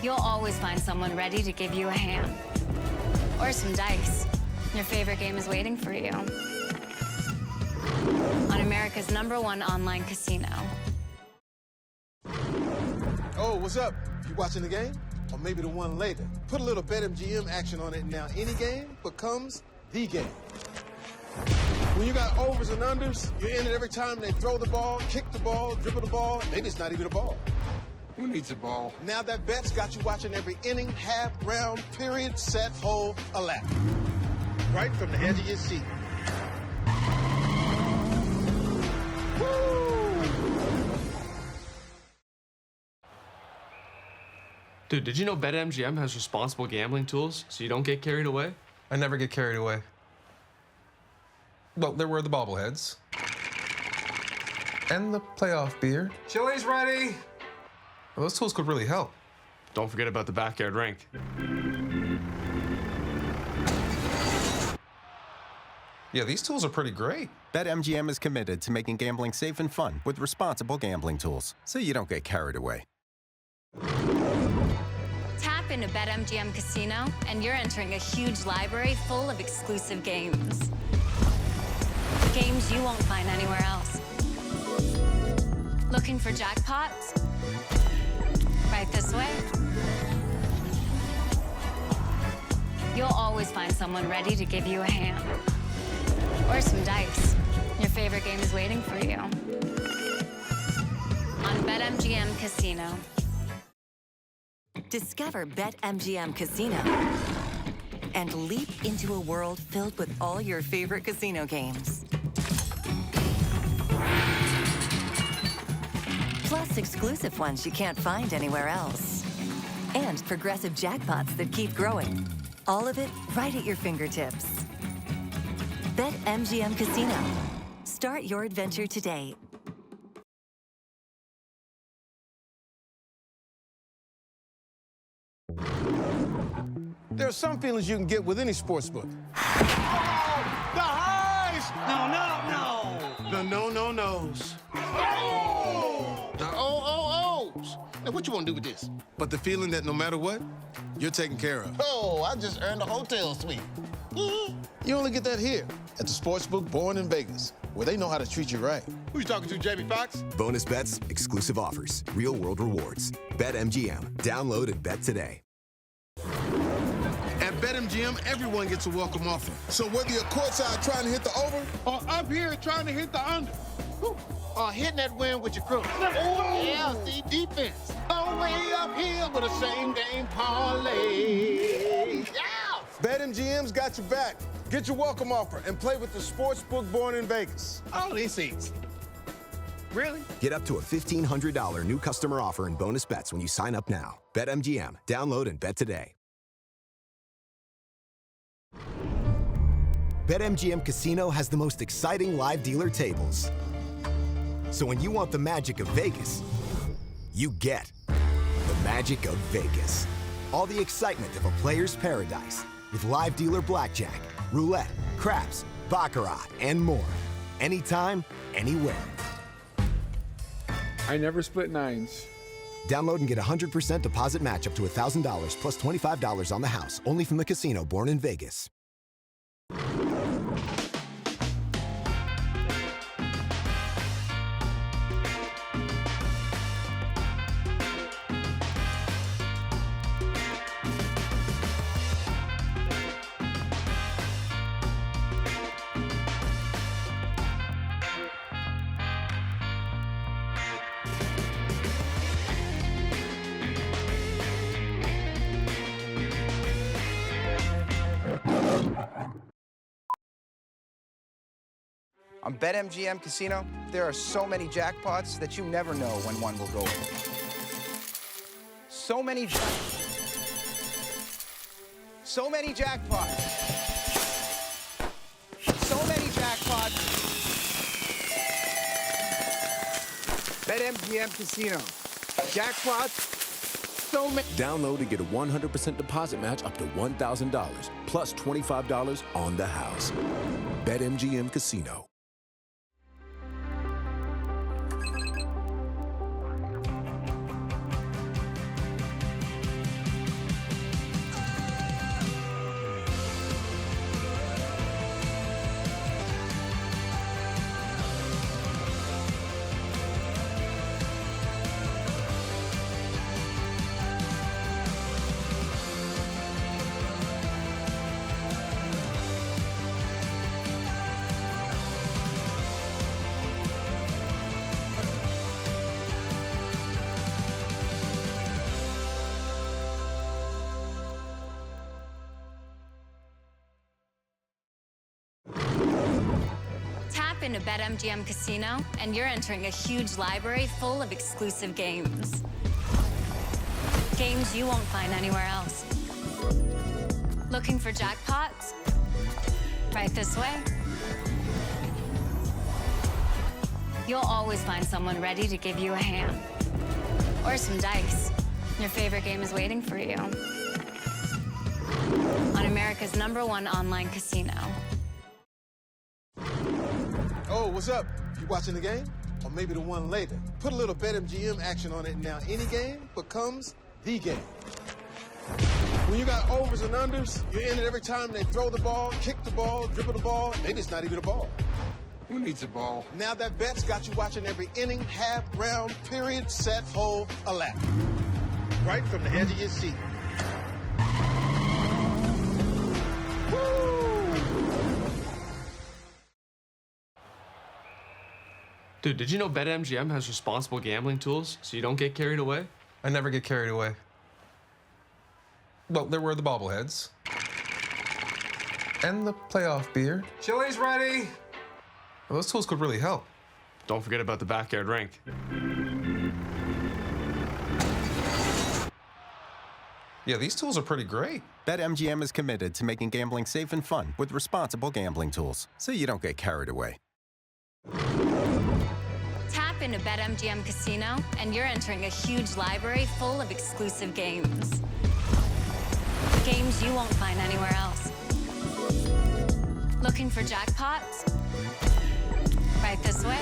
You'll always find someone ready to give you a hand. Or some dice. Your favorite game is waiting for you. On America's #1 online casino. Oh, what's up? You watching the game? Or maybe the one later. Put a little BetMGM action on it, and now any game becomes the game. When you got overs and unders, you're in it every time they throw the ball, kick the ball, dribble the ball. Maybe it's not even a ball. Who needs a ball? Now that bet's got you watching every inning, half, round, period, set, hole, a lap. Right from the edge of your seat. Dude, did you know BetMGM has responsible gambling tools so you don't get carried away? I never get carried away. Well, there were the bobbleheads. And the playoff beer. Chili's ready. Well, those tools could really help. Don't forget about the backyard rink. Yeah, these tools are pretty great. BetMGM is committed to making gambling safe and fun with responsible gambling tools, so you don't get carried away. Tap into BetMGM Casino, and you're entering a huge library full of exclusive games. Games you won't find anywhere else. Looking for jackpots? Right this way. You'll always find someone ready to give you a hand. Or some dice. Your favorite game is waiting for you. On BetMGM Casino. Discover BetMGM Casino and leap into a world filled with all your favorite casino games. Plus exclusive ones you can't find anywhere else. And progressive jackpots that keep growing. All of it right at your fingertips. BetMGM Casino. Start your adventure today. There are some feelings you can get with any sports book. The highs! No. The no-no-nos. Oh! The oh-oh-ohs. Now, what you want to do with this? But the feeling that no matter what, you're taken care of. Oh, I just earned a hotel suite. You only get that here at the Sportsbook Born in Vegas, where they know how to treat you right. Who you talking to, Jamie Foxx? Bonus bets, exclusive offers, real world rewards. BetMGM. Download and bet today. At BetMGM, everyone gets a welcome offer. So whether you're courtside trying to hit the over Or up here trying to hit the under. Or hitting that win with your crew. Yeah, see, defense. All the way up here with a same-game parlay. Yeah! BetMGM's got your back. Get your welcome offer and play with the Sportsbook Born in Vegas. Oh, this easy. Really? Get up to a $1,500 new customer offer and bonus bets when you sign up now. BetMGM. Download and bet today. BetMGM Casino has the most exciting live dealer tables. So when you want the magic of Vegas, you get the magic of Vegas. All the excitement of a player's paradise with live dealer blackjack, roulette, craps, baccarat, and more. Anytime, anywhere. I never split nines. Download and get a 100% deposit match up to $1,000 plus $25 on the house, only from the casino Born in Vegas. On BetMGM Casino, there are so many jackpots that you never know when one will go. So many jackpots. So many jackpots. BetMGM Casino. Jackpots. So many. Download to get a 100% deposit match up to $1,000 plus $25 on the house. BetMGM Casino. Tap into BetMGM Casino, and you're entering a huge library full of exclusive games. Games you won't find anywhere else. Looking for jackpots? Right this way. You'll always find someone ready to give you a hand. Or some dice. Your favorite game is waiting for you. On America's #1 online casino. Oh, what's up? You watching the game? Or maybe the one later. Put a little BetMGM action on it, and now any game becomes the game. When you got overs and unders, you're in it every time they throw the ball, kick the ball, dribble the ball. Maybe it's not even a ball. Who needs a ball? Now that bet's got you watching every inning, half, round, period, set, hole, a lap. Right from the edge of your seat. Dude, did you know BetMGM has responsible gambling tools so you don't get carried away? I never get carried away. Well, there were the bobbleheads. And the playoff beer. Chili's ready. Well, those tools could really help. Don't forget about the backyard rink. Yeah, these tools are pretty great. BetMGM is committed to making gambling safe and fun with responsible gambling tools, so you don't get carried away. Tap into BetMGM Casino, and you're entering a huge library full of exclusive games. Games you won't find anywhere else. Looking for jackpots? Right this way.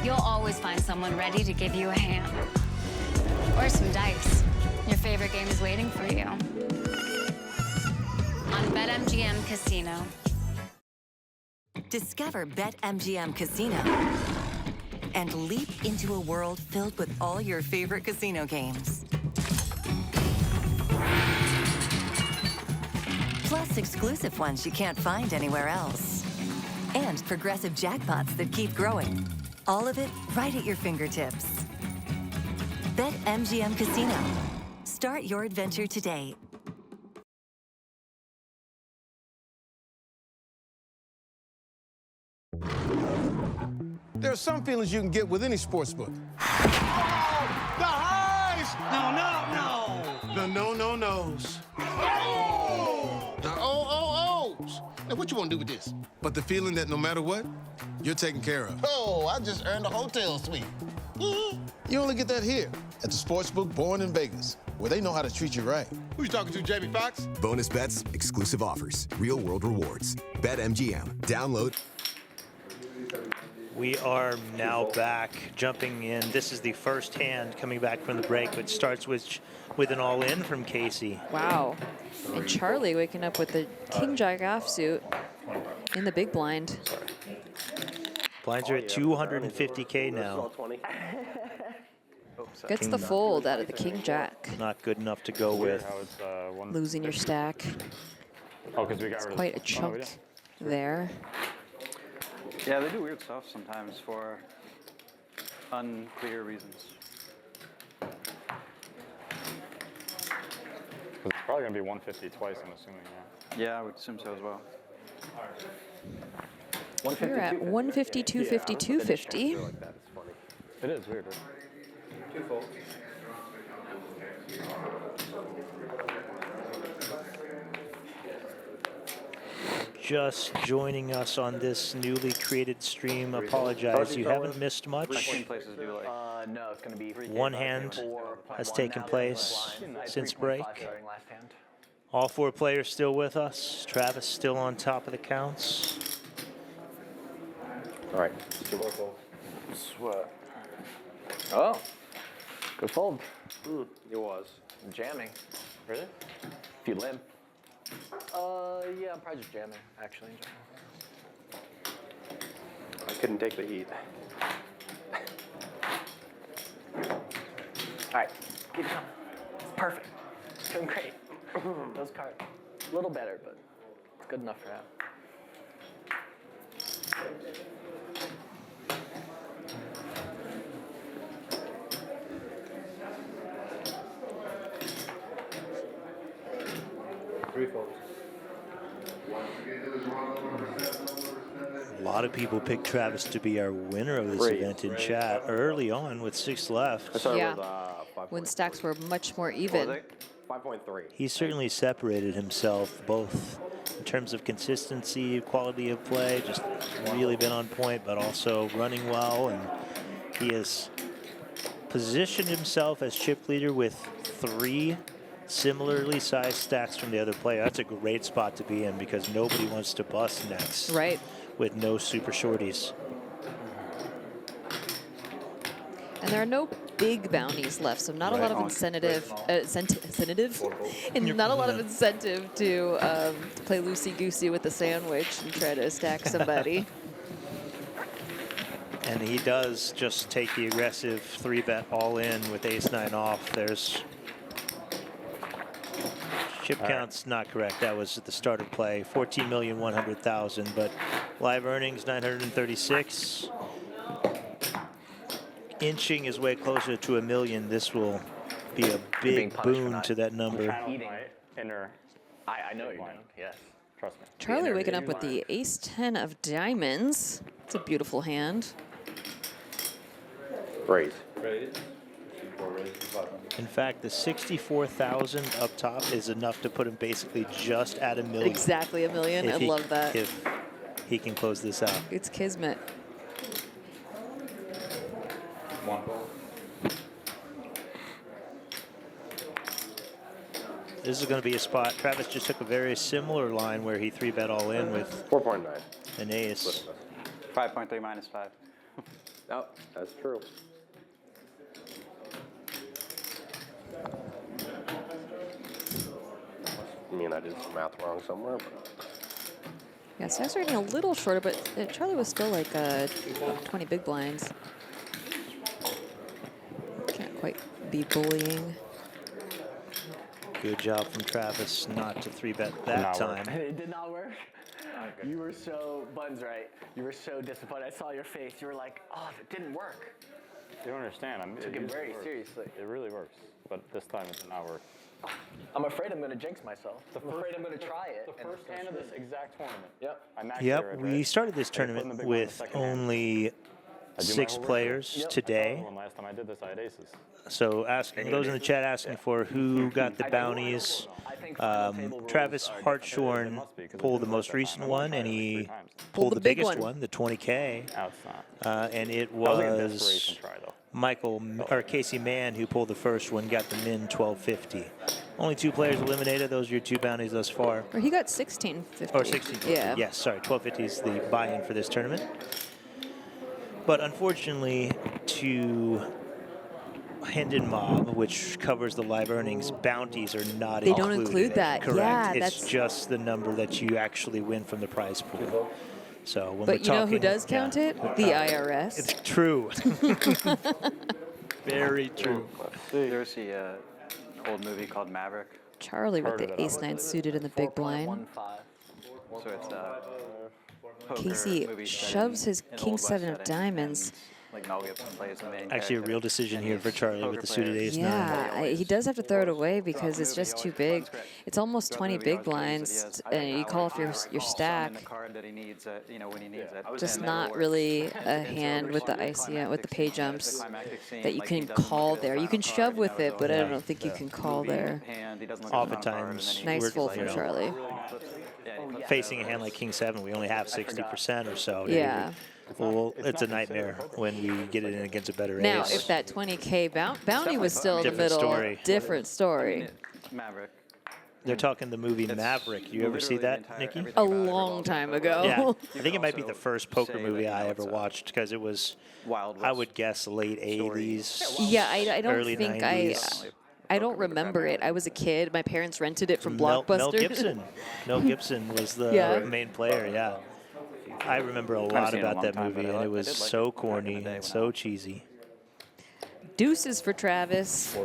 You'll always find someone ready to give you a hand. Or some dice. Your favorite game is waiting for you. BetMGM Casino. Discover BetMGM Casino and leap into a world filled with all your favorite casino games. Plus exclusive ones you can't find anywhere else. And progressive jackpots that keep growing. All of it right at your fingertips. BetMGM Casino. Start your adventure today. There are some feelings you can get with any sportsbook. The highs! The no-no-nos. The oh-oh-ohs. Now, what you want to do with this? But the feeling that no matter what, you're taken care of. Oh, I just earned a hotel suite. You only get that here at the sportsbook Born in Vegas, where they know how to treat you right. Who you talking to, Jamie Foxx? Bonus bets, exclusive offers, real-world rewards. BetMGM. Download. We are now back, jumping in. This is the first hand coming back from the break, which starts with an all-in from Casey. Wow. And Charlie waking up with the King Jack offsuit in the big blind. Blinds are at 250K now. Gets the fold out of the King Jack. Not good enough to go with. Losing your stack. Oh, because we got It's rid of quite a chunk there. Yeah, they do weird stuff sometimes for unclear reasons. It's probably going to be 150 twice, I'm assuming, yeah. Yeah, I would assume so as well. We're at 150, 250, 250. It is weird, right? Two folds. Just joining us on this newly created stream, apologize. You haven't missed much. No, it's going to be One hand has taken place since break. All four players still with us. Travis still on top of the counts. All right, two more folds. Sweat. Oh, good fold. It was. Jamming. Really? If you limp. Yeah, I'm probably just jamming, actually. I couldn't take the heat. All right, keep it coming. Perfect. Doing great. Those cards, a little better, but it's good enough for now. Three folds. A lot of people picked Travis to be our winner of this event in chat early on with 6 left. Yeah, when stacks were much more even. 5.3. He certainly separated himself both in terms of consistency, quality of play, just really been on point, but also running well. And he has positioned himself as chip leader with 3 similarly sized stacks from the other player. That's a great spot to be in because nobody wants to bust next. Right. With no super shorties. And there are no big bounties left, so not a lot of incentive, and not a lot of incentive to play loosey-goosey with the sandwich and try to stack somebody. And he does just take the aggressive 3-bet all in with ace-9 off. There's chip count's not correct. That was at the start of play, 14,100,000, but live earnings 936. Inching his way closer to $1 million. This will be a big boon to that number. I know what you're doing. Yes. Trust me. Charlie waking up with the ace-10 of diamonds. It's a beautiful hand. Raise. In fact, the 64,000 up top is enough to put him basically just at $1 million. Exactly $1 million. I love that. If he can close this out. It's kismet. This is going to be a spot. Travis just took a very similar line where he 3-bet all in with 4.9. An ace. 5.3 minus 5. Oh, that's true. I mean, I did some math wrong somewhere, but Yeah, stacks are getting a little shorter, but Charlie was still like 20 big blinds. Can't quite be bullying. Good job from Travis not to 3-bet that time. It did not work. You were so, Buns right. You were so disappointed. I saw your face. You were like, oh, it didn't work. You don't understand. Took it very seriously. It really works, but this time it did not work. I'm afraid I'm going to jinx myself. I'm afraid I'm going to try it. The first hand of this exact tournament. Yep. I maxed Yep, it, we started this tournament with only 6 players today. Last time I did this, I had aces. So asking those in the chat asking for who got the bounties. Travis Hartshorn pulled the most recent one, and he pulled the biggest one, the 20K. And it was Casey Mann who pulled the first one, got the min 1250. Only 2 players eliminated. Those are your 2 bounties thus far. Or he got 1650. Or 1650. Yeah. Yes, sorry, 1250 is the buy-in for this tournament. But unfortunately, to Hendon Mob, which covers the live earnings, bounties are not included. They don't include that. Correct. Yeah, it's just the number that you actually win from the prize pool. So when But you know who does count it? The IRS. It's true. Very true. There's the old movie called Maverick. Charlie with the ace-9 suited in the big blind. So it's Casey shoves his king-7 of diamonds. Like Mel Gibson plays the main Actually, a real decision here for Charlie with the suited ace-9. Yeah, he does have to throw it away because it's just too big. It's almost 20 big blinds, and you call off your stack. Just not really a hand with the ICM, with the pay jumps that you can call there. You can shove with it, but I don't think you can call there. Oftentimes, Nice fold from Charlie. Facing a hand like king-7, we only have 60% or so. Yeah. Well, it's a nightmare when we get it in against a better Now, ace. if that 20K bounty was still in the middle, different story. Maverick. They're talking the movie Maverick. You ever see that, Nikki? A long time ago. Yeah, I think it might be the first poker movie I ever watched because it was, I would guess, late 80s, Yeah, I don't early think 90s. I don't remember it. I was a kid. My parents rented it from Blockbuster. Mel Gibson. Mel Gibson was the main player, yeah. I remember a lot about that movie, and it was so corny and so cheesy. Deuces for Travis.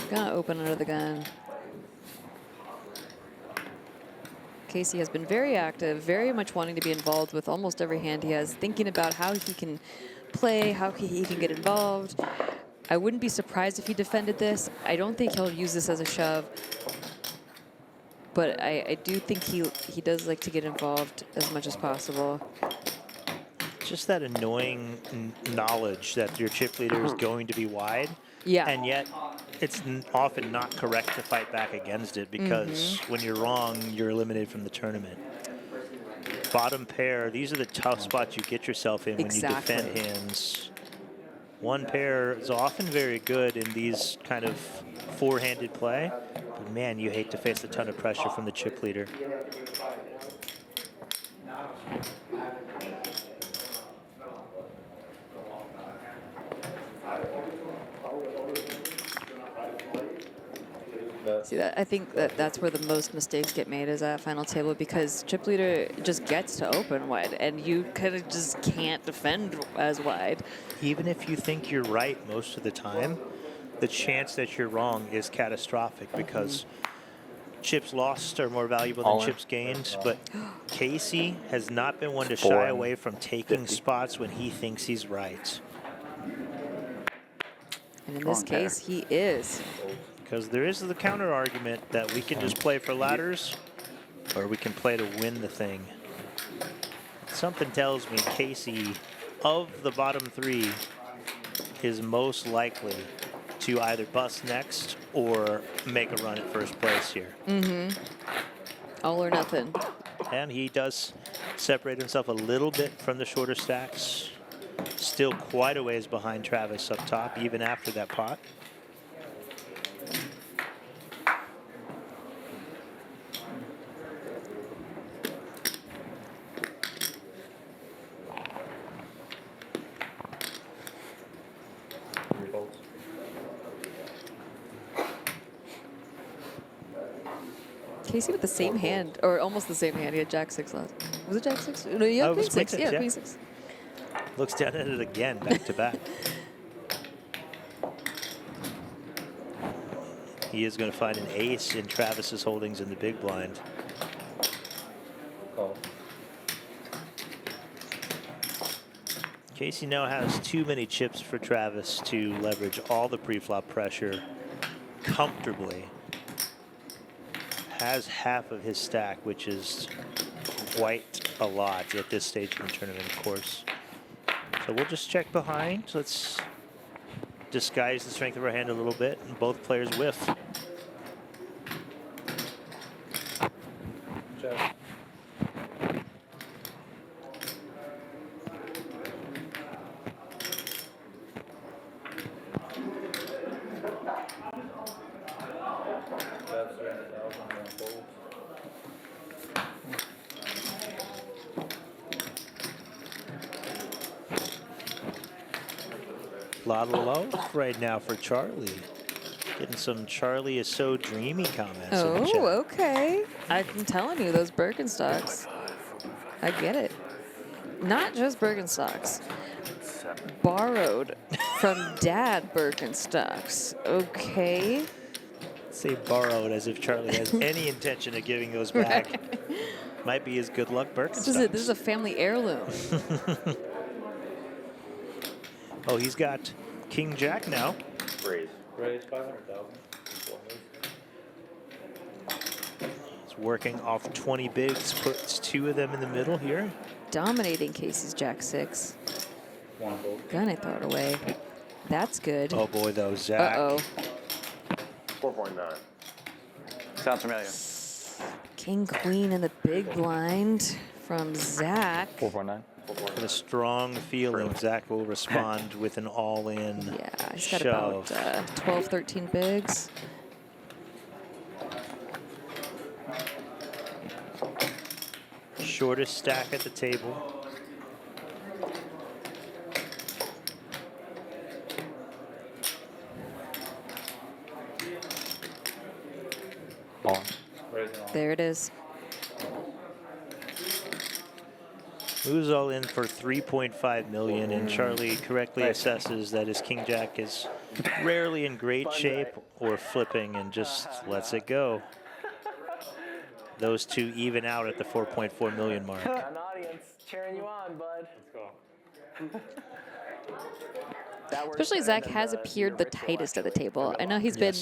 Gonna open under the gun. Casey has been very active, very much wanting to be involved with almost every hand he has, thinking about how he can play, how he can get involved. I wouldn't be surprised if he defended this. I don't think he'll use this as a shove. But I do think he does like to get involved as much as possible. Just that annoying knowledge that your chip leader is going to be wide. Yeah. And yet, it's often not correct to fight back against it because when you're wrong, you're eliminated from the tournament. Bottom pair, these are the tough spots you get yourself in when you defend hands. One pair is often very good in these kind of four-handed play, but man, you hate to face a ton of pressure from the chip leader. See, I think that's where the most mistakes get made is at final table because chip leader just gets to open wide, and you kind of just can't defend as wide. Even if you think you're right most of the time, the chance that you're wrong is catastrophic because chips lost are more valuable than chips gained. But Casey has not been one to shy away from taking spots when he thinks he's right. And in this case, he is. Because there is the counter argument that we can just play for ladders or we can play to win the thing. Something tells me Casey, of the bottom three, is most likely to either bust next or make a run at first place here. All or nothing. And he does separate himself a little bit from the shorter stacks. Still quite a ways behind Travis up top, even after that pot. Casey with the same hand, or almost the same hand. He had Jack 6 last. Was it Jack 6? No, yeah, Oh, it Queen was 6. Queen 6, Yeah, yeah. Queen 6. Looks down at it again, back to back. He is going to find an ace in Travis's holdings in the big blind. Casey now has too many chips for Travis to leverage all the pre-flop pressure comfortably. Has half of his stack, which is quite a lot at this stage of the tournament, of course. So we'll just check behind. Let's disguise the strength of our hand a little bit, and both players whiff. Check. A lot of love right now for Charlie. Getting some Charlie is so dreamy comments in the chat. Oh, okay. I'm telling you, those Birkenstocks. I get it. Not just Birkenstocks. Borrowed from Dad Birkenstocks. Okay. Say borrowed as if Charlie has any intention of giving those back. Right. Might be his good luck Birkenstocks. This is a family heirloom. Oh, he's got King Jack now. Raise. Raise 500,000. He's working off 20 bigs, puts 2 of them in the middle here. Dominating Casey's Jack 6. Gonna throw it away. That's good. Oh boy, though, Zach. Uh-oh. 4.9. Sounds familiar. King, queen in the big blind from Zach. 4.9. With a strong feeling, Zach will respond with an all-in Yeah, he's got shove. about 12, 13 bigs. Shortest stack at the table. On. There it is. Moves all in for 3.5 million, and Charlie correctly assesses that his King Jack is rarely in great shape or flipping and just lets it go. Those two even out at the 4.4 million mark. An audience cheering you on, bud. Let's go. Especially Zach has appeared the tightest at the table. I know he's been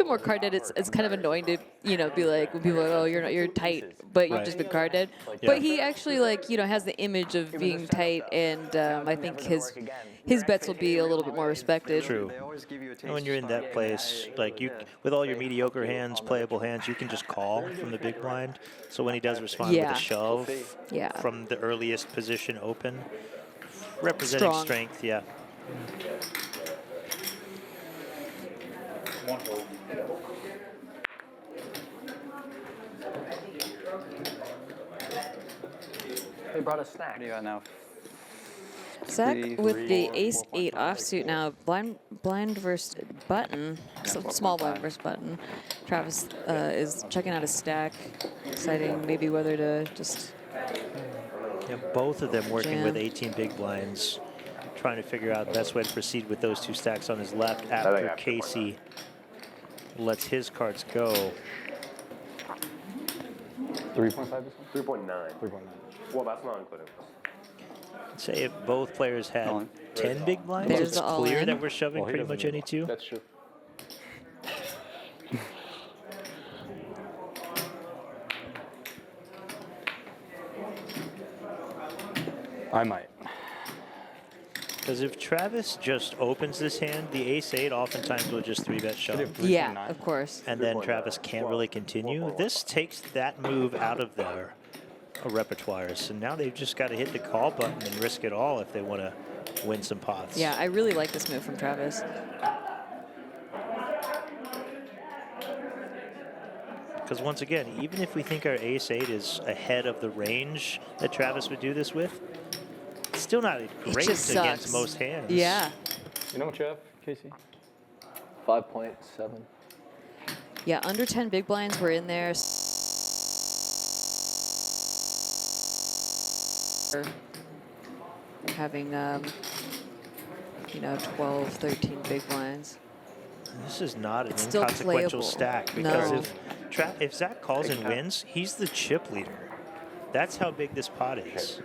more card dead. It's kind of annoying to be like when people are like, oh, you're tight, but you've just been card dead. But he actually has the image of being tight, and I think his bets will be a little bit more respected. True. And when you're in that place, like with all your mediocre hands, playable hands, you can just call from the big blind. So when he does respond with a shove from the earliest position open, representing strength, yeah. They brought a snack. What do you got now? Zach with the ace-8 offsuit now, blind versus button, small blind versus button. Travis is checking out his stack, deciding maybe whether to just. Yeah, both of them working with 18 big blinds, trying to figure out the best way to proceed with those 2 stacks on his left after Casey lets his cards go. 3.5? 3.9. 3.9. Well, that's not including. Say if both players had 10 big blinds, There's it's the all clear in. that we're shoving pretty much any 2. That's true. I might. Because if Travis just opens this hand, the ace-8 oftentimes will just 3-bet shove. Yeah, of course. And then Travis can't really continue. This takes that move out of their repertoire. So now they've just got to hit the call button and risk it all if they want to win some pots. Yeah, I really like this move from Travis. Because once again, even if we think our ace-8 is ahead of the range that Travis would do this with, it's still not great against most hands. Yeah. You know what you have, Casey? 5.7. Yeah, under 10 big blinds, we're in there. having, you know, 12, 13 big blinds. This is not an It's still inconsequential playable. stack because No. if Zach calls and wins, he's the chip leader. That's how big this pot is.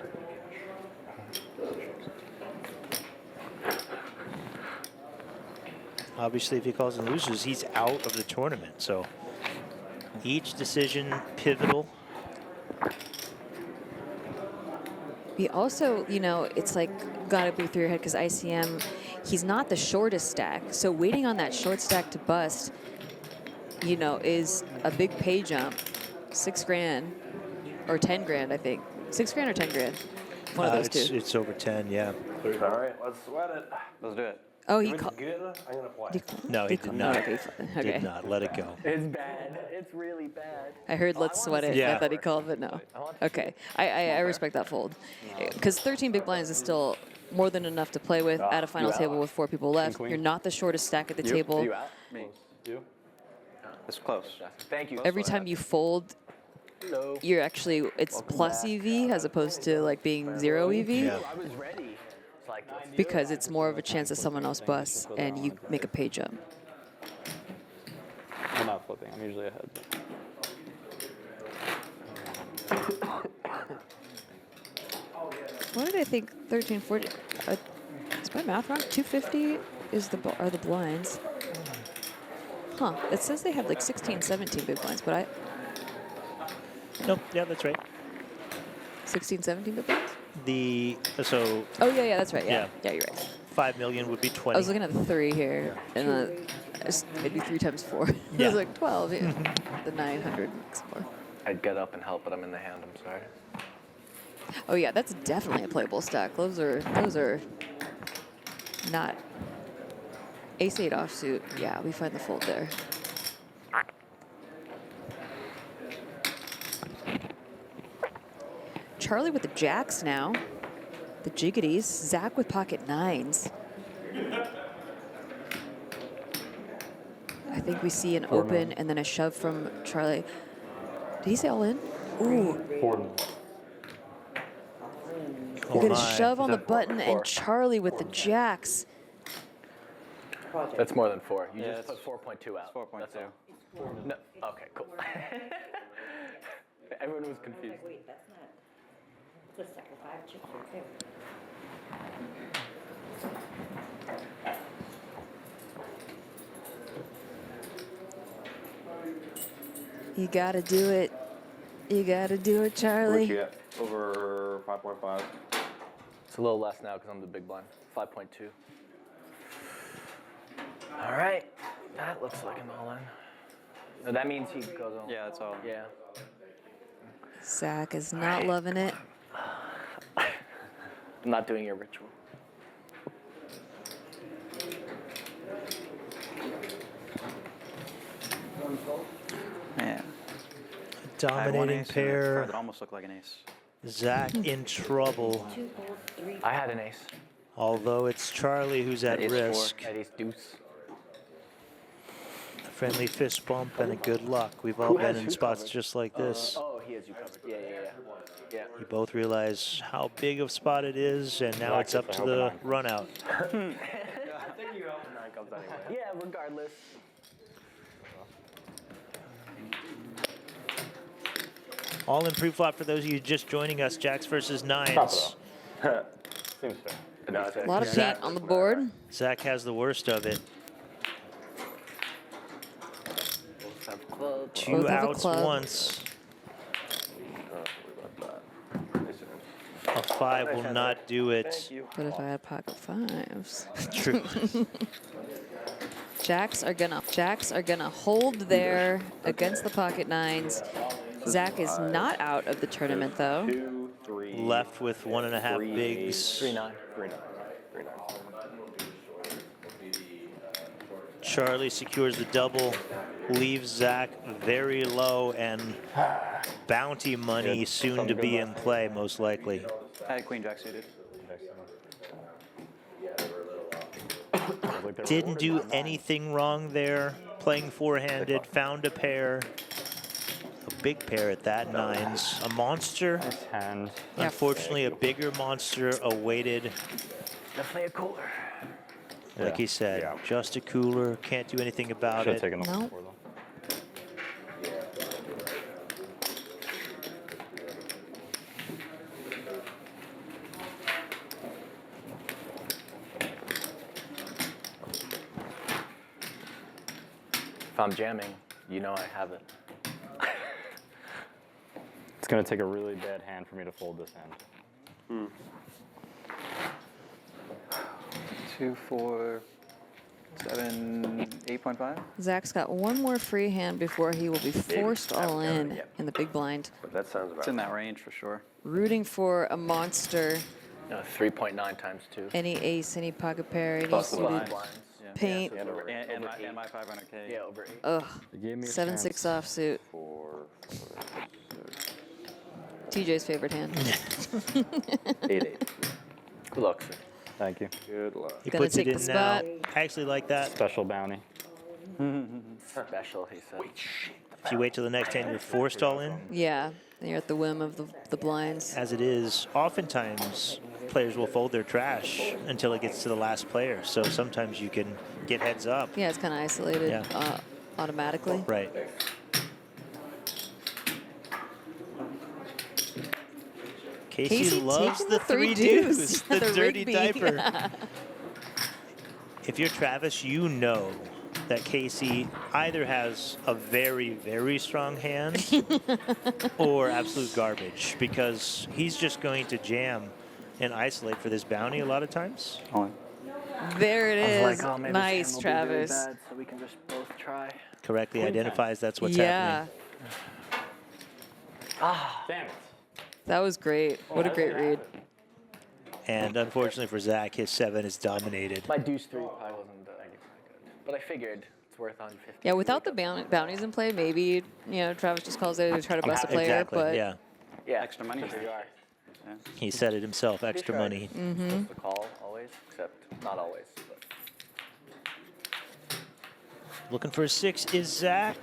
Obviously, if he calls and loses, he's out of the tournament. So each decision pivotal. He also, you know, it's like gotta be through your head because ICM, he's not the shortest stack. So waiting on that short stack to bust, you know, is a big pay jump. 6 grand or 10 grand, I think. 6 grand or 10 grand. One of those two. It's over 10, yeah. All right, let's sweat it. Let's do it. Oh, If he it's called. good, I'm gonna play. No, he did not. Okay. Did not. Let it go. It's bad. It's really bad. I heard let's sweat it. Yeah. I thought he called, but no. Okay. I respect that fold. Because 13 big blinds is still more than enough to play with at a final table with 4 people left. You're not the shortest stack at the table. You out? Me. You? It's close. Thank you. Every time you fold, Hello. you're actually, it's plus EV as opposed to like being 0 EV. Yeah. I was ready. It's like, Because it's more of a chance that someone else busts and you make a pay jump. I'm not flipping. I'm usually ahead. What did I think? 13, 14. Is my math wrong? 250 is are the blinds. Huh. It says they have like 16, 17 big blinds, but Nope. Yeah, that's right. 16, 17 big blinds? So. Oh, yeah, that's right. Yeah. Yeah, you're right. 5 million would be 20. I was looking at the 3 here, and maybe 3 times 4. It Yeah. was like 12, yeah. The 900 makes 4. I'd get up and help, but I'm in the hand. I'm sorry. Oh, yeah, that's definitely a playable stack. Those are not ace-8 offsuit. Yeah, we find the fold there. Charlie with the jacks now. The jiggities. Zach with pocket 9s. I think we see an open and then a shove from Charlie. Did he say all in? Ooh. You get a shove on the button and Charlie with the jacks. That's more than 4. You Yeah, just put 4.2 out. 4.2. No. Okay, cool. Everyone was confused. Wait, that's not. It's a second 5 chips right there. You gotta do it. You gotta do it, Charlie. What you at? Over 5.5. It's a little less now because I'm the big blind. 5.2. All right. That looks like an all-in. No, that means he goes on. Yeah, that's all. Yeah. Zach is not loving it. I'm not doing your ritual. Man. Dominating pair. That almost looked like an ace. Zach in trouble. I had an ace. Although it's Charlie who's at Ace risk. 4. Ace deuce. A friendly fist bump and a good luck. We've all been in spots just like this. Oh, he has you covered. Yeah. You both realize how big of a spot it is, and now it's up to the run out. I think you open 9 comes anyway. Yeah, regardless. All in pre-flop for those of you just joining us, jacks versus 9s. Seems fair. A lot of paint on the board. Zach has the worst of it. Both 2 have a outs club. once. A 5 will not do it. But if I had pocket 5s. True. Jacks are gonna hold there against the pocket 9s. Zach is not out of the tournament though. 2, 3. Left with 1.5 bigs. 3-9. Charlie secures the double, leaves Zach very low, and bounty money soon to be in play, most likely. I had queen jack suited. Didn't do anything wrong there. Playing four-handed, found a pair. A big pair at that, nines. A monster. Hand. Unfortunately, a bigger monster awaited. Definitely a cooler. Like he said, just a cooler. Can't do anything about it. Taken No. before, though. If I'm jamming, you know I have it. It's going to take a really bad hand for me to fold this hand. 2, 4, 7, 8.5. Zach's got one more free hand before he will be forced all in the big blind. That sounds about It's in that range for sure. Rooting for a monster. 3.9 times 2. Any ace, any pocket pair, any Plus the suited blinds. paint. And my 500K. Yeah, over 8. Ugh. They gave me a 7-6 chance. offsuit. 4, TJ's favorite hand. 8. Good luck, sir. Thank you. Good luck. He Gonna puts it take in the now. spot. I actually like that. Special bounty. Special, he said. If you wait till the next hand, you're forced all in. Yeah, and you're at the whim of the blinds. As it is, oftentimes players will fold their trash until it gets to the last player. So sometimes you can get heads up. Yeah, it's kind of isolated automatically. Right. Casey loves taking the the three three deuce, deuce. the The dirty Rigby. diaper. If you're Travis, you know that Casey either has a very, very strong hand or absolute garbage, because he's just going to jam and isolate for this bounty a lot of times. There it I is. was like, oh, maybe this Nice, hand will be really Travis. bad, so we can just both try. Correctly Queen identifies that's what's Yeah, happening. Damn it. that was great. What a great read. And unfortunately for Zach, his 7 is dominated. My deuce 3 probably wasn't that good. But I figured it's worth on 50. Yeah, without the bounties in play, maybe Travis just calls there to try to bust a player. Exactly, But yeah. Yeah, Extra money. There you are. He said it himself, extra Pretty money. sure it's supposed to call always, except not always. But. Looking for a 6 is Zach.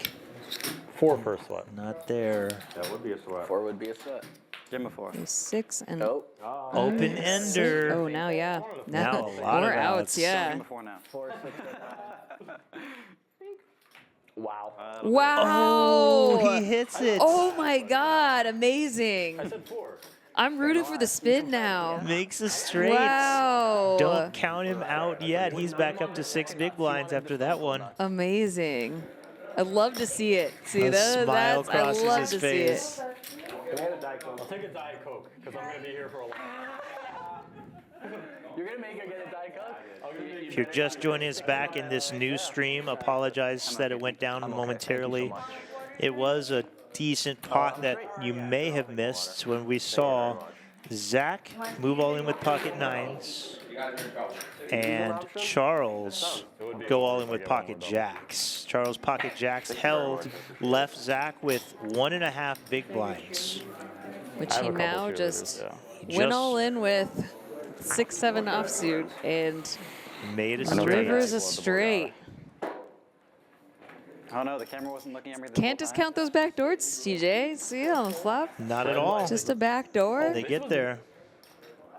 4 for a sweat. Not there. That would be a sweat. 4 would be a sweat. Give him a 4. a 6 and Nope. Open ender. Oh, now yeah. Now a lot more of outs. Give Yeah. him a 4 now. 4, 6. Wow. Wow. Oh, he hits it. Oh my God, amazing. I said 4. I'm rooting for the spin now. Makes a straight. Wow. Don't count him out yet. He's back up to 6 big blinds after that one. Amazing. I'd love to see it. See, A smile I crosses love his to face. see it. I'll take a Diet Coke, because I'm going to be here for a while. You're going to make her get a Diet Coke? If you're just joining us back in this new stream, apologize that it went down momentarily. It was a decent pot that you may have missed when we saw Zach move all in with pocket 9s and Charles go all in with pocket jacks. Charles pocket jacks held, left Zach with 1.5 big blinds. Which he now just went all in with 6-7 offsuit and made a straight. Rivers a straight. Oh no, the camera wasn't looking at me. Can't discount those back doors, TJ. See on the flop. Not at all. Just a back door. They get there.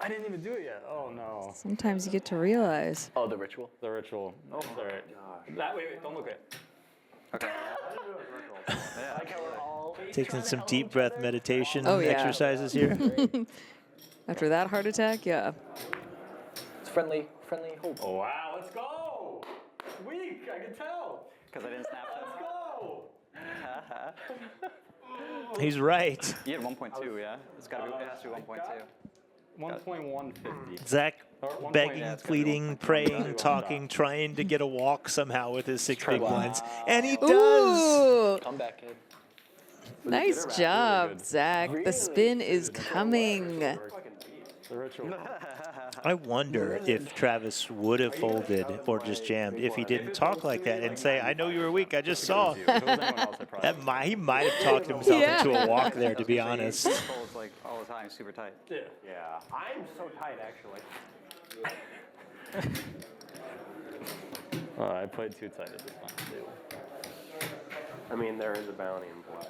I didn't even do it yet. Oh, no. Sometimes you get to realize. Oh, the ritual? The ritual. Oh, it's all right. Wait, don't look at it. Okay. Taking some deep breath meditation Oh, yeah. exercises here. After that heart attack, yeah. It's friendly hope. Oh, wow, let's go. Weak, I can tell. Because I didn't snap Let's go. He's right. You had 1.2, yeah? It has to be 1.2. 1.150. Zach Or begging, 1.8. pleading, praying, talking, trying to get a walk somehow with his 6 big blinds. And he does. Ooh. Come back, kid. Nice job, Zach. The spin is coming. The ritual. I wonder if Travis would have folded or just jammed if he didn't talk like that and say, I know you were weak, I just saw. He might have talked himself into a walk there, to be honest. He folds like all the time, super tight. Yeah, I'm so tight actually. I played too tight at this time, too. I mean, there is a bounty in play.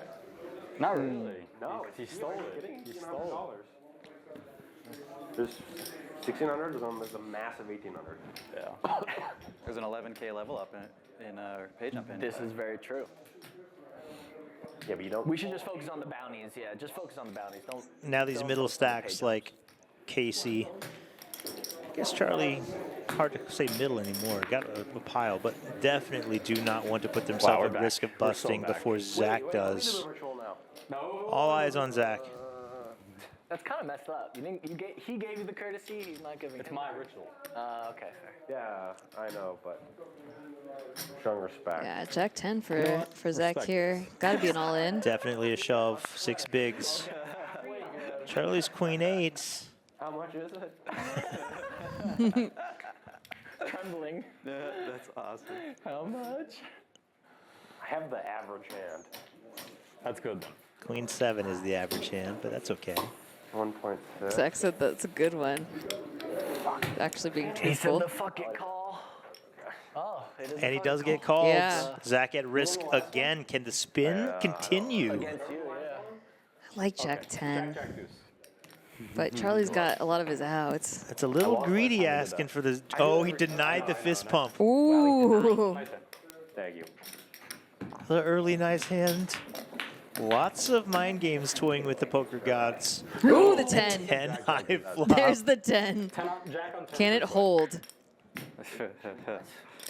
Not really. No, He stole it. He stole There's 1600. There's a massive 1800. Yeah. There's an 11K level up in page jump in. This is very true. Yeah, but you don't. We should just focus on the bounties. Yeah, just focus on the bounties. Don't. Now these don't middle focus on the stacks page like Casey. I guess Charlie, hard to say middle anymore. Got a pile, but definitely do not want to put themselves at risk of busting before Zach does. All eyes on Zach. That's kind of messed up. You didn't. He gave you the courtesy. He's not giving. It's my ritual. Okay, fair. Yeah, I know, but showing respect. Yeah, Jack 10 for Zach here. Got to be an all-in. Definitely a shove. 6 bigs. Charlie's queen 8. How much is it? Trembling. That's awesome. How much? I have the average hand. That's good. Queen 7 is the average hand, but that's okay. 1.6. Zach said that's a good one. Actually being He said truthful. the fuck it call. Oh, it is. And he does get called. Yeah. Zach at risk again. Can the spin continue? Against you, yeah. I like Jack 10. But Charlie's got a lot of his outs. It's a little greedy asking for the. Oh, he denied the fist pump. Ooh. Thank you. The early nice hand. Lots of mind games toying with the poker gods. Ooh, the 10. 10 high flop. There's the 10. Jack on turn. Can it hold?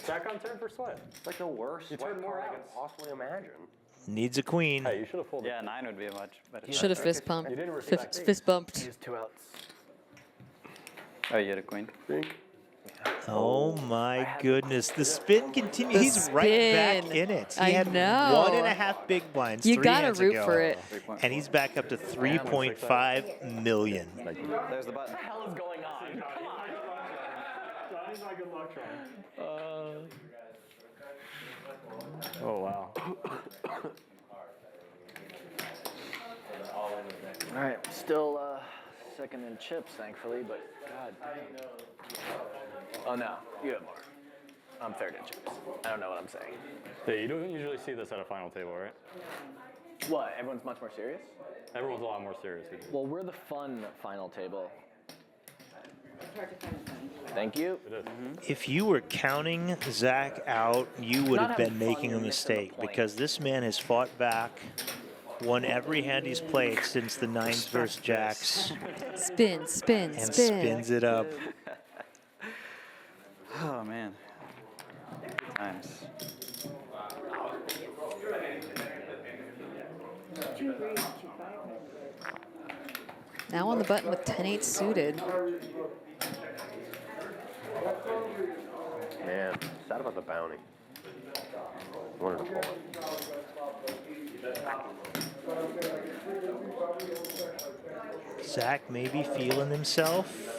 Jack on turn for sweat. It's like the worst You sweat turn more card I outs. could possibly imagine. Needs a queen. Hey, you should have folded. Yeah, 9 would be a much better. Should have fist pumped. You didn't respect me. Fist bumped. He has 2 outs. Oh, you had a queen? Oh my goodness. The spin continues. He's right back spin. in it. He I had know. 1.5 big blinds. You 3 gotta hands root ago, for it. And he's back up to 3.5 million. There's the button. What the hell is going on? Come on. Johnny's my good luck charm. Oh, wow. All right, still second in chips, thankfully, but god damn. Oh no, you have more. I'm third in chips. I don't know what I'm saying. Yeah, you don't usually see this at a final table, right? What? Everyone's much more serious? Everyone's a lot more serious. Well, we're the fun final table. Thank you. It is. If you were counting Zach out, you would Not have been having fun, making a you're missing the mistake point. because this man has fought back, won every hand he's played since the 9s versus Jacks, Spin, spin, and spin. spins it up. Oh, man. Good times. Now on the button with 10-8 suited. Man, sad about the bounty. Wanted to pull it. Zach may be feeling himself.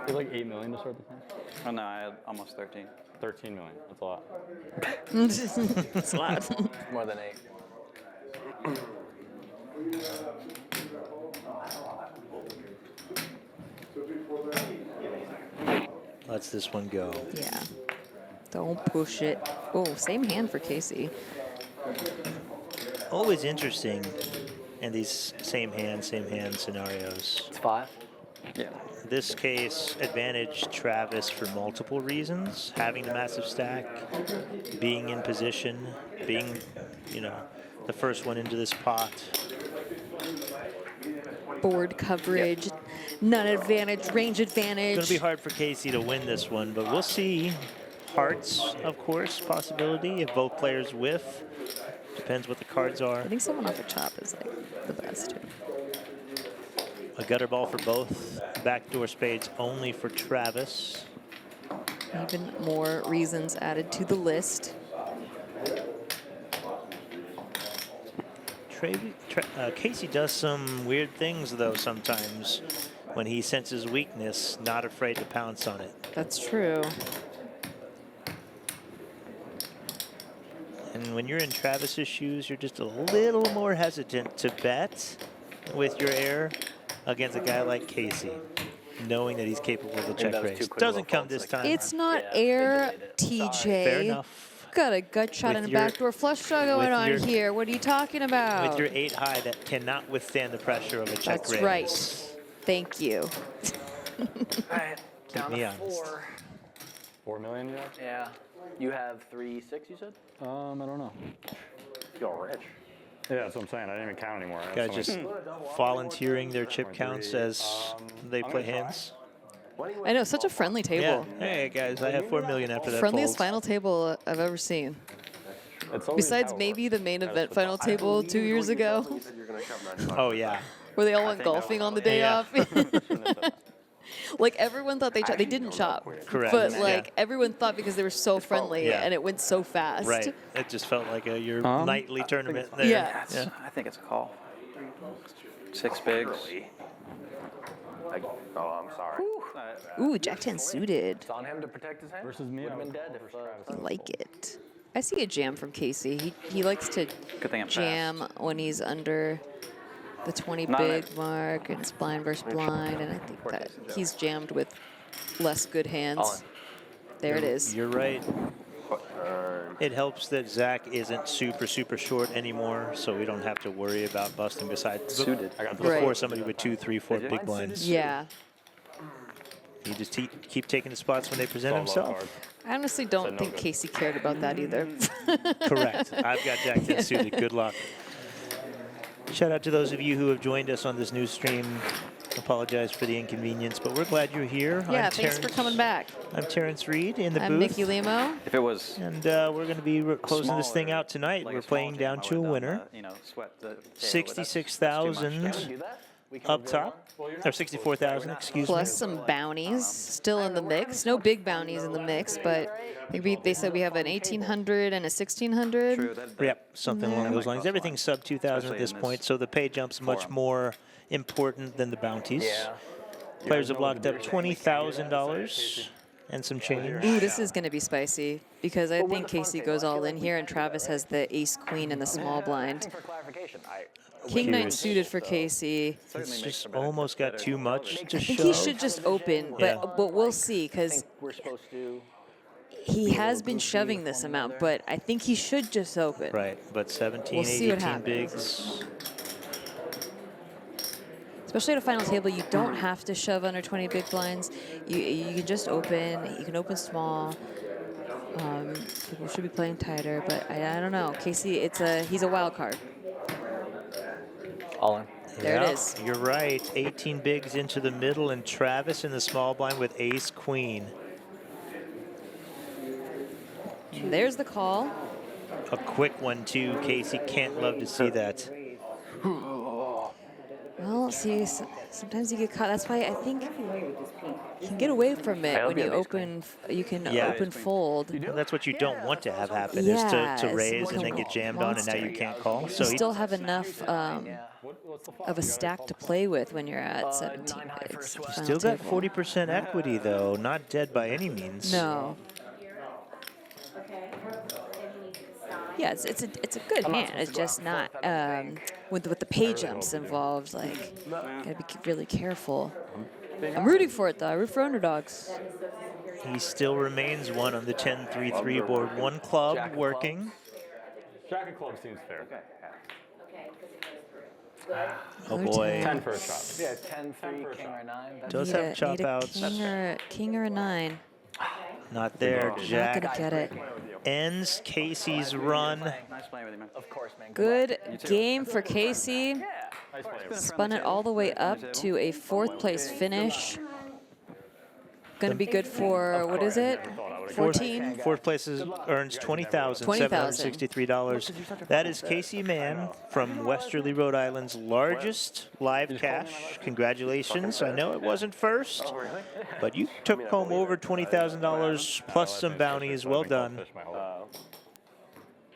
It's like 8 million to start the thing. Oh, no, I had almost 13. 13 million. That's a lot. It's a lot. More than 8. Lets this one go. Yeah. Don't push it. Oh, same hand for Casey. Always interesting in these same hand scenarios. It's 5. Yeah. This case, advantage Travis for multiple reasons. Having the massive stack, being in position, being, the first one into this pot. Board coverage, none advantage, range advantage. It's going to be hard for Casey to win this one, but we'll see. Hearts, of course, possibility if both players whiff. Depends what the cards are. I think someone off the chop is like the best. A gutter ball for both. Backdoor spades only for Travis. Even more reasons added to the list. Casey does some weird things, though, sometimes when he senses weakness, not afraid to pounce on it. That's true. And when you're in Travis's shoes, you're just a little more hesitant to bet with your air against a guy like Casey, knowing that he's capable of the check raise. Doesn't come this time. It's not air, TJ. Fair enough. got a gut shot and a backdoor flush draw going on here. What are you talking about? With your 8 high that cannot withstand the pressure of a check That's raise. right. Thank you. All right, Keep down me to honest. 4. 4 million, Jack? Yeah. You have 3.6, you said? I don't know. Feel rich. Yeah, that's what I'm saying. I didn't even count anymore. I Guys just volunteering their chip counts as they play hands. I know, such a friendly table. Yeah. Hey guys, I have 4 million after that. Friendliest fold. final table I've ever seen. Besides maybe the main event final table 2 years ago. Oh yeah. Where they all went golfing on the day off. Like everyone thought they chopped. They didn't chop. Correct. But like everyone thought because they were so friendly and it went so fast. Right. It just felt like your nightly tournament there. Yeah. I think it's a call. 6 bigs. Oh, I'm sorry. Ooh, Jack 10 suited. It's on him to protect his hand. Versus me. Would have been dead if I like it. I see a jam from Casey. He likes to jam when he's under the 20 big mark and it's blind versus blind, and I think that he's jammed with less good hands. There it is. You're right. It helps that Zach isn't super short anymore, so we don't have to worry about busting besides Suited. before somebody with 2, 3, 4 big blinds. Yeah. You just keep taking the spots when they present himself. I honestly don't think Casey cared about that either. Correct. I've got Jack 10 suited. Good luck. Shout out to those of you who have joined us on this new stream. Apologize for the inconvenience, but we're glad you're here. Yeah, thanks for coming back. I'm Terrence Reed in the I'm booth. Nikki Limo. If it was, and we're going to be closing this thing out tonight. We're playing down to a winner. 66,000 up top, or 64,000, excuse Plus me. some bounties still in the mix. No big bounties in the mix, but they said we have an 1,800 and a 1,600. Yep, something along those lines. Everything's sub 2,000 at this point, so the pay jump's much more important than the bounties. Players have locked up $20,000 and some change. Ooh, this is going to be spicy because I think Casey goes all in here and Travis has the ace queen in the small blind. King 9 suited for Casey. It's just almost got too much to I think show. he should just open, but we'll see because he has been shoving this amount, but I think he should just open. Right, but 17, We'll see what 18 happens. bigs. Especially at a final table, you don't have to shove under 20 big blinds. You can just open. You can open small. People should be playing tighter, but I don't know. Casey, he's a wild card. All in. There it Yep, is. You're right. 18 bigs into the middle, and Travis in the small blind with ace queen. And there's the call. A quick one, too. Casey can't love to see that. Well, see, sometimes you get caught. That's why I think you can get away from it when you open. You can open fold. Well, that's what you don't want to have happen, Yeah, is to it's raise like and a then get jammed on, and now you monster. can't call. You So still have enough of a stack to play with when you're at 17 bigs. still got 40% equity, though. Not dead by any means. No. Yeah, it's a good hand. It's just not with the pay jumps involved. Like, gotta be really careful. I'm rooting for it though. I root for underdogs. He still remains one on the 10-3-3 board. One club working. Jack of clubs seems fair. Oh boy. 10 for a chop. Yeah, 10, 3, king or 9. Does have chop outs. King or a 9. Not there. Not Jack gonna get it. ends Casey's run. Of course, man. Good game for Casey. Spun it all the way up to a 4th place finish. Going to be good for, what is it? 14? Fourth place earns $20,763. That is Casey Mann from Westerly, Rhode Island's largest live cash. Congratulations. I know it wasn't first, but you took home over $20,000 plus some bounties. Well done.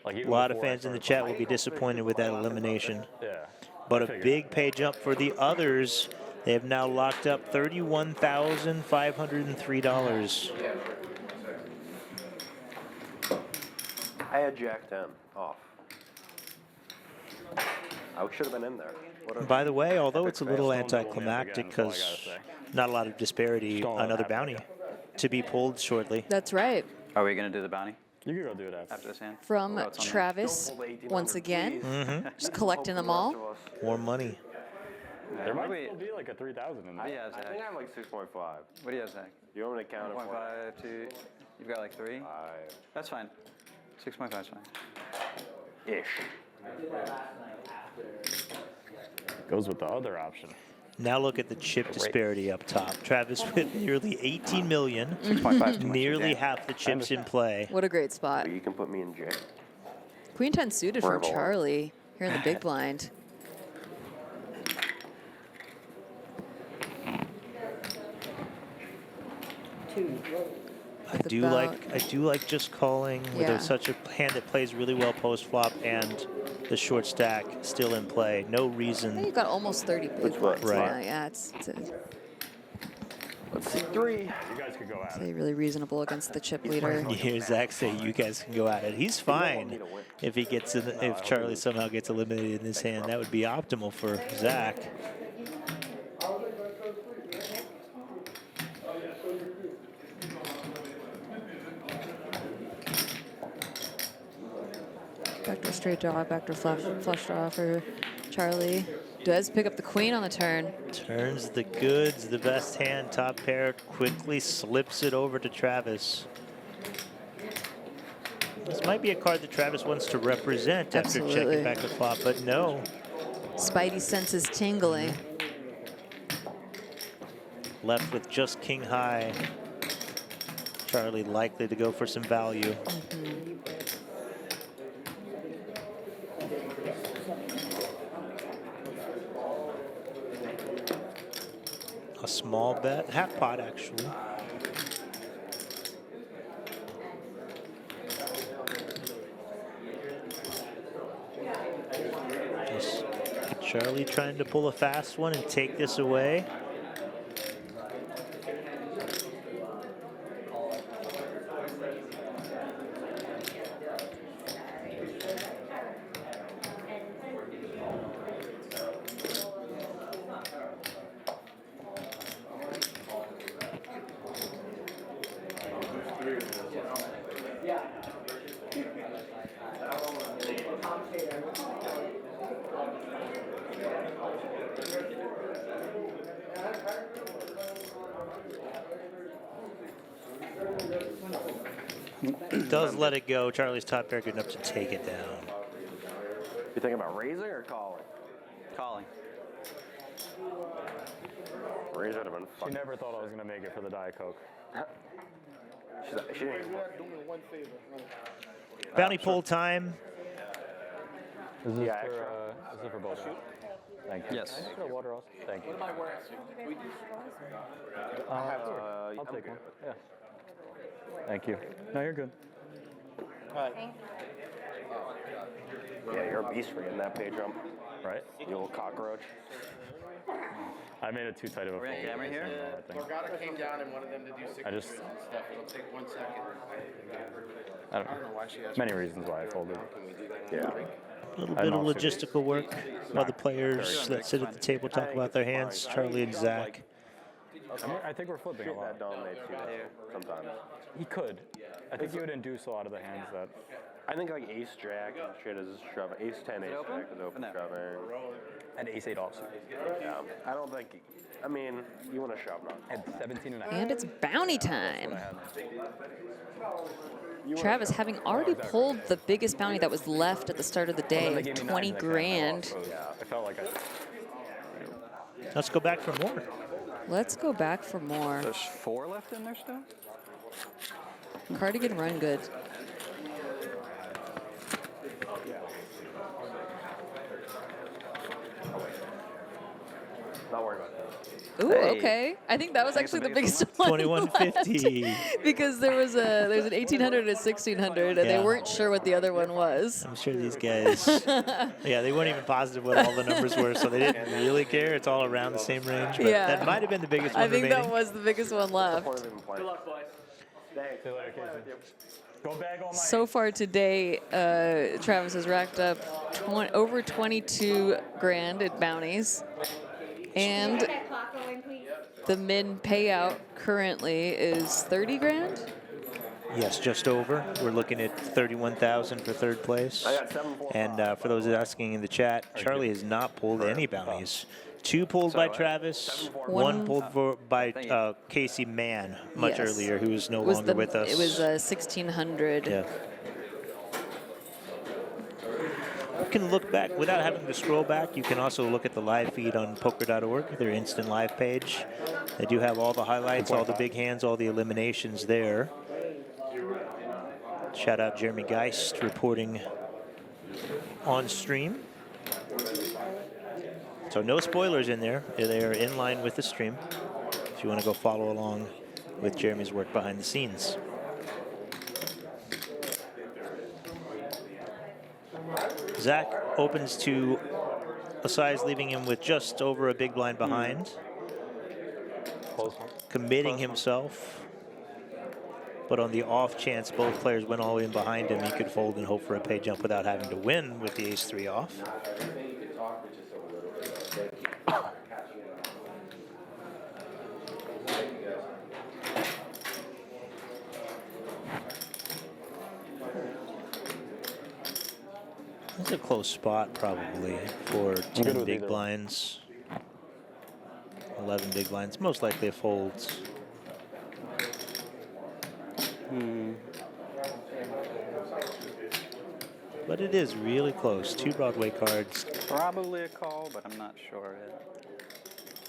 A lot of fans in the chat will be disappointed with that elimination. But a big pay jump for the others. They have now locked up $31,503. I had Jack 10 off. I should have been in there. By the way, although it's a little anticlimactic because not a lot of disparity, another bounty to be pulled shortly. That's right. Are we going to do the bounty? You can go do it after this hand. From Travis, once again. Just collecting them all. More money. There might still be like a 3,000 in there. Yeah, I think I have like 6.5. What do you have, Zach? You want me to count it for 1.5, 2. You've got like 3? 5. That's fine. 6.5 is fine. Ish. Goes with the other option. Now look at the chip disparity up top. Travis with nearly 18 million, 6.5 nearly half the chips in play. What a great spot. You can put me in jail. Queen 10 suited from Charlie here in the big blind. I do like just calling with such a hand that plays really well post flop and the short stack still in play. No reason. You've got almost 30 big blinds. Right. Yeah, it's Let's see 3. You guys could go at it. Really reasonable against the chip leader. You hear Zach say you guys can go at it. He's fine if he gets in, if Charlie somehow gets eliminated in this hand. That would be optimal for Zach. Backdoor straight draw, backdoor flush draw for Charlie. Does pick up the queen on the turn. Turns the goods, the best hand, top pair, quickly slips it over to Travis. This might be a card that Travis wants to represent after checking back the flop, but no. Spidey senses tingling. Left with just king high. Charlie likely to go for some value. A small bet, half pot actually. Just Charlie trying to pull a fast one and take this away. Does let it go. Charlie's top pair good enough to take it down. You thinking about raising or calling? Calling. Raise would have been She never thought I was going to make it for the Diet Coke. She didn't. Bounty pull time. Is this for both of you? Thank you. Yes. Water also. Thank you. I'll take one. Yeah. Thank you. No, you're good. Yeah, you're a beast for getting that pay jump. Right? You little cockroach. I made it too tight of a fold. Camera here? Borgata came down and wanted them to do 6 I just- and stuff. It'll take 1 second. I don't know why she has many reasons why I folded. Yeah. A little bit of logistical work while the players that sit at the table talk about their hands. Charlie and Zach. I think we're flipping a lot. That dominates you sometimes. He could. I think he would induce a lot of the hands that. I think like ace jack and shit is shoving. Ace 10, ace jack is open shoving. And ace 8 offsuit. Yeah. I don't think. I mean, you want to shove not. Had 17 and a half. And it's bounty time. Travis, having already pulled the biggest bounty that was left at the start of the day, 20 grand. I felt like Let's go back for more. Let's go back for more. There's 4 left in there still? Cardigan run good. Not worried about that. Ooh, okay. I think that was actually the biggest one. 2150. left. Because there's an 1800 and a 1600, and they weren't sure what the other one was. I'm sure these guys, they weren't even positive what all the numbers were, so they didn't really care. It's all around the same range. But that might have been the biggest one I think remaining. that was the biggest one left. Good luck, boys. Thanks. Go bag all So far today, Travis has racked up over 22 grand at bounties. And the min payout currently is 30 grand? Yes, just over. We're looking at 31,000 for third place. I got 745. And for those asking in the chat, Charlie has not pulled any bounties. 2 pulled by Travis, 1 pulled by Casey Mann much earlier, who is no longer with us. It was 1,600. Yeah. You can look back without having to scroll back. You can also look at the live feed on poker.org, their instant live page. They do have all the highlights, all the big hands, all the eliminations there. Shout out Jeremy Geist reporting on stream. So no spoilers in there. They're in line with the stream if you want to go follow along with Jeremy's work behind the scenes. Zach opens to a size, leaving him with just over a big blind behind. Committing himself. But on the off chance both players went all in behind him, he could fold and hope for a pay jump without having to win with the ace-3 off. It's a close spot probably for 10 big blinds. 11 big blinds, most likely a folds. But it is really close. 2 Broadway cards. Probably a call, but I'm not sure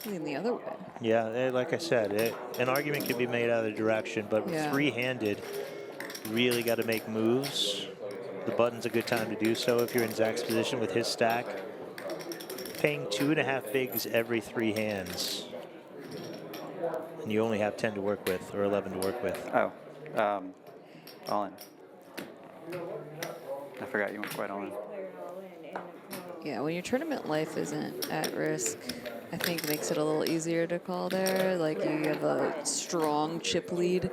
yet. In the other way. Yeah, like I said, an argument could be made either direction, but three-handed, really got to make moves. The button's a good time to do so if you're in Zach's position with his stack. Paying 2.5 bigs every 3 hands. And you only have 10 to work with, or 11 to work with. Oh, all in. I forgot you went quite all in. Yeah, when your tournament life isn't at risk, I think makes it a little easier to call there. Like you have a strong chip lead,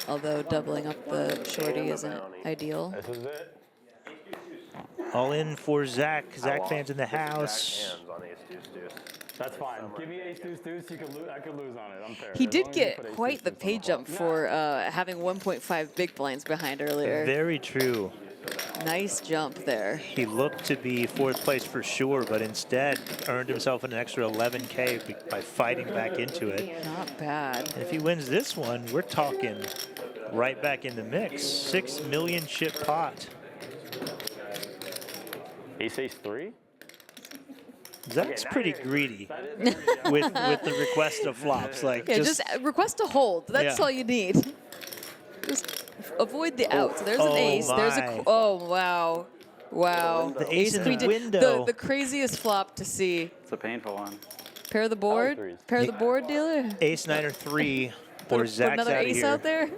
although doubling up the shorty isn't ideal. This is it. All in for Zach. Zach fans in the house. That's fine. Give me ace deuce deuce. You could lose. I could lose on it. I'm fair. He did get quite the pay jump for having 1.5 big blinds behind earlier. Very true. Nice jump there. He looked to be 4th place for sure, but instead earned himself an extra 11K by fighting back into it. Not bad. And if he wins this one, we're talking right back in the mix. 6 million chip pot. Ace-3? Zach's pretty greedy with the request of flops. Like just request a hold. That's all you need. Just avoid the outs. There's an ace. There's a wow. The ace in the window. The craziest flop to see. It's a painful one. Pair the board. Pair the board, dealer. Ace 9 or 3, or Zach's another out of ace here. out there.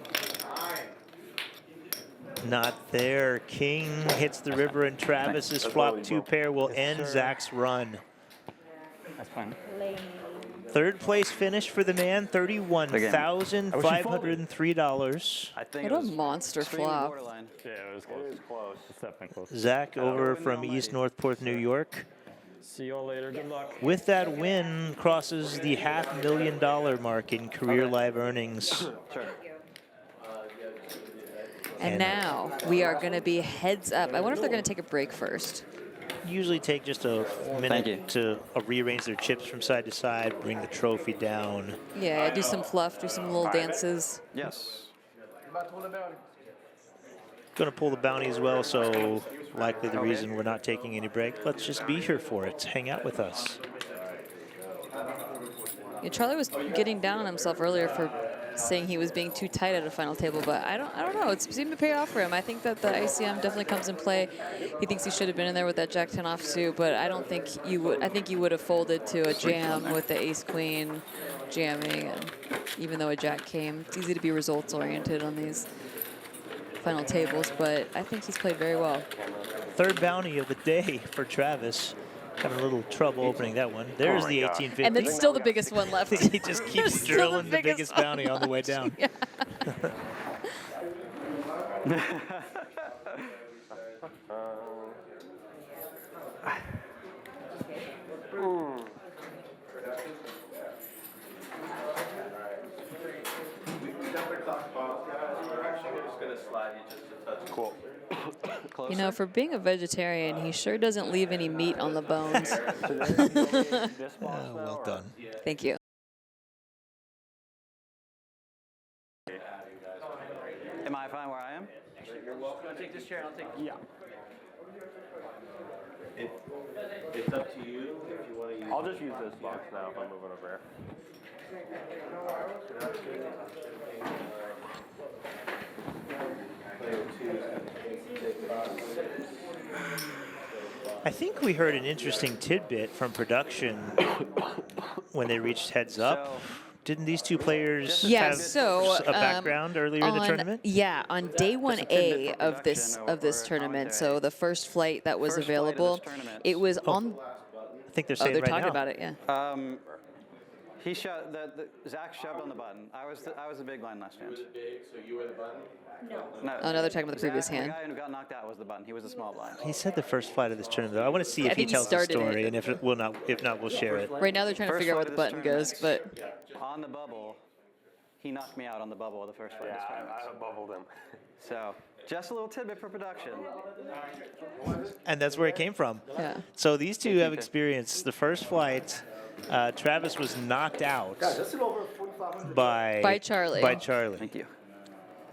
Not there. King hits the river, and Travis's flop 2 pair will end Zach's run. That's fine. 3rd place finish for the man, $31,503. What a monster flop. Yeah, it was close. It's definitely close. Zach over from East Northport, New York. See you all later. Good luck. With that win, crosses the $500,000 mark in career live earnings. And now we are going to be heads up. I wonder if they're going to take a break first. Usually take just a minute to rearrange their chips from side to side, bring the trophy down. Yeah, do some fluff, do some little dances. Yes. Going to pull the bounty as well, so likely the reason we're not taking any break. Let's just be here for it. Hang out with us. Yeah, Charlie was getting down on himself earlier for saying he was being too tight at a final table, but I don't know. It seemed to pay off for him. I think that the ICM definitely comes in play. He thinks he should have been in there with that Jack-10 offsuit, but I don't think you would. I think you would have folded to a jam with the Ace-Queen jamming, and even though a Jack came. It's easy to be results oriented on these final tables, but I think he's played very well. 3rd bounty of the day for Travis. Having a little trouble opening that one. There's the 1850. And it's still the biggest one left. He just keeps drilling the biggest bounty on the way down. Yeah. Cool. You know, for being a vegetarian, he sure doesn't leave any meat on the bones. Well done. Thank you. Am I fine where I am? You're welcome to take this chair. I'll take Yeah. It's up to you if you want to use. I'll just use this box now if I'm moving over here. I think we heard an interesting tidbit from production when they reached heads up. Didn't these two players have a background earlier in the tournament? Yeah, on day 1A of this tournament, so the first flight that was available, it was on. I think they're saying they're right talking now. about it, yeah. He shoved. Zach shoved on the button. I was the big blind last hand. So you were the button? No. Oh, no, they're talking about the previous Zach, hand. The guy who got knocked out was the button. He was the small blind. He said the first flight of this tournament, though. I want to see Yeah, I if he think he tells the started story, it. and if not, we'll share it. Right now they're trying to figure out where the button goes, but On the bubble, he knocked me out on the bubble of the first flight. Yeah, I bubbled him. So, just a little tidbit for production. And that's where it came from. Yeah. So these two have experienced the first flight. Travis was knocked out by Charlie. By Charlie. Thank you.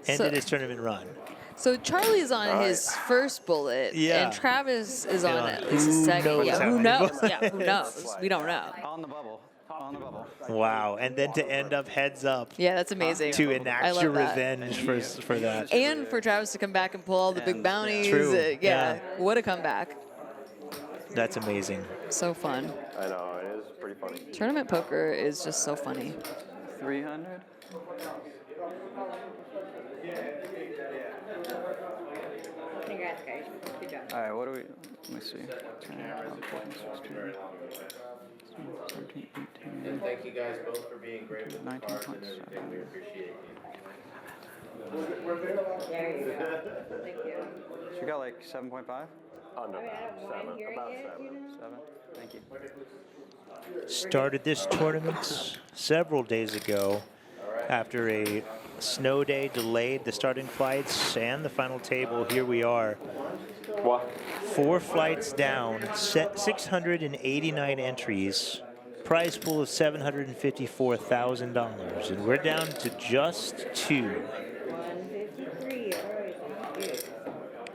Ended his tournament run. So Charlie's on his first bullet, Yeah. and Travis is on Yeah. at least a second. knows Yeah, how who many knows? bullets? Yeah, who knows? We don't know. On the bubble. On the bubble. Wow. And then to end up heads up. Yeah, that's amazing. To I enact love your that. revenge for that. And for Travis to come back and pull all the big bounties. True. Yeah, Yeah. what a comeback. That's amazing. So fun. I know, it is pretty funny. Tournament poker is just so funny. 300. Congrats, guys. Good job. All right, what do we? Let me see. 10, 11, 14, 16, 17, 18. And thank you guys both for being great with the 19 cards and points. everything. We appreciate you. There you go. Thank you. So you got like 7.5? Oh, no, I mean, I don't mind 7. hearing About it, 7. you know? 7. Thank you. Started this tournament several days ago after a snow day delayed the starting flights and the final table. Here we are. 4 flights down, 689 entries, prize pool of $754,000, and we're down to just 2. 153. All right, sounds good.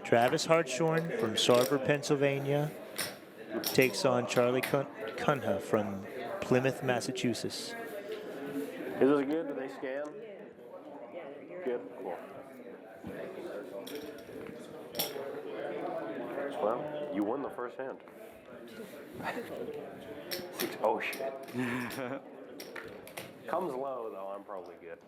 Travis Hartshorn from Sarver, Pennsylvania, takes on Charlie Cunha from Plymouth, Massachusetts. Is this good? Do they scan? Good? Cool. Well, you won the first hand. 6. Oh, shit. Comes low, though. I'm probably good.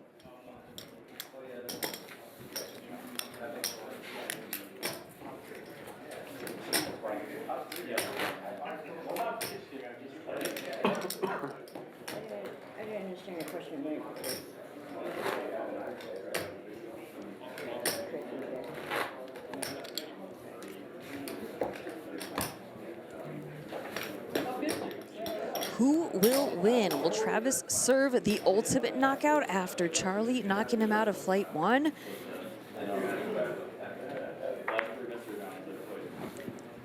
I didn't understand your question. Very quickly. Who will win? Will Travis serve the ultimate knockout after Charlie knocking him out of flight 1?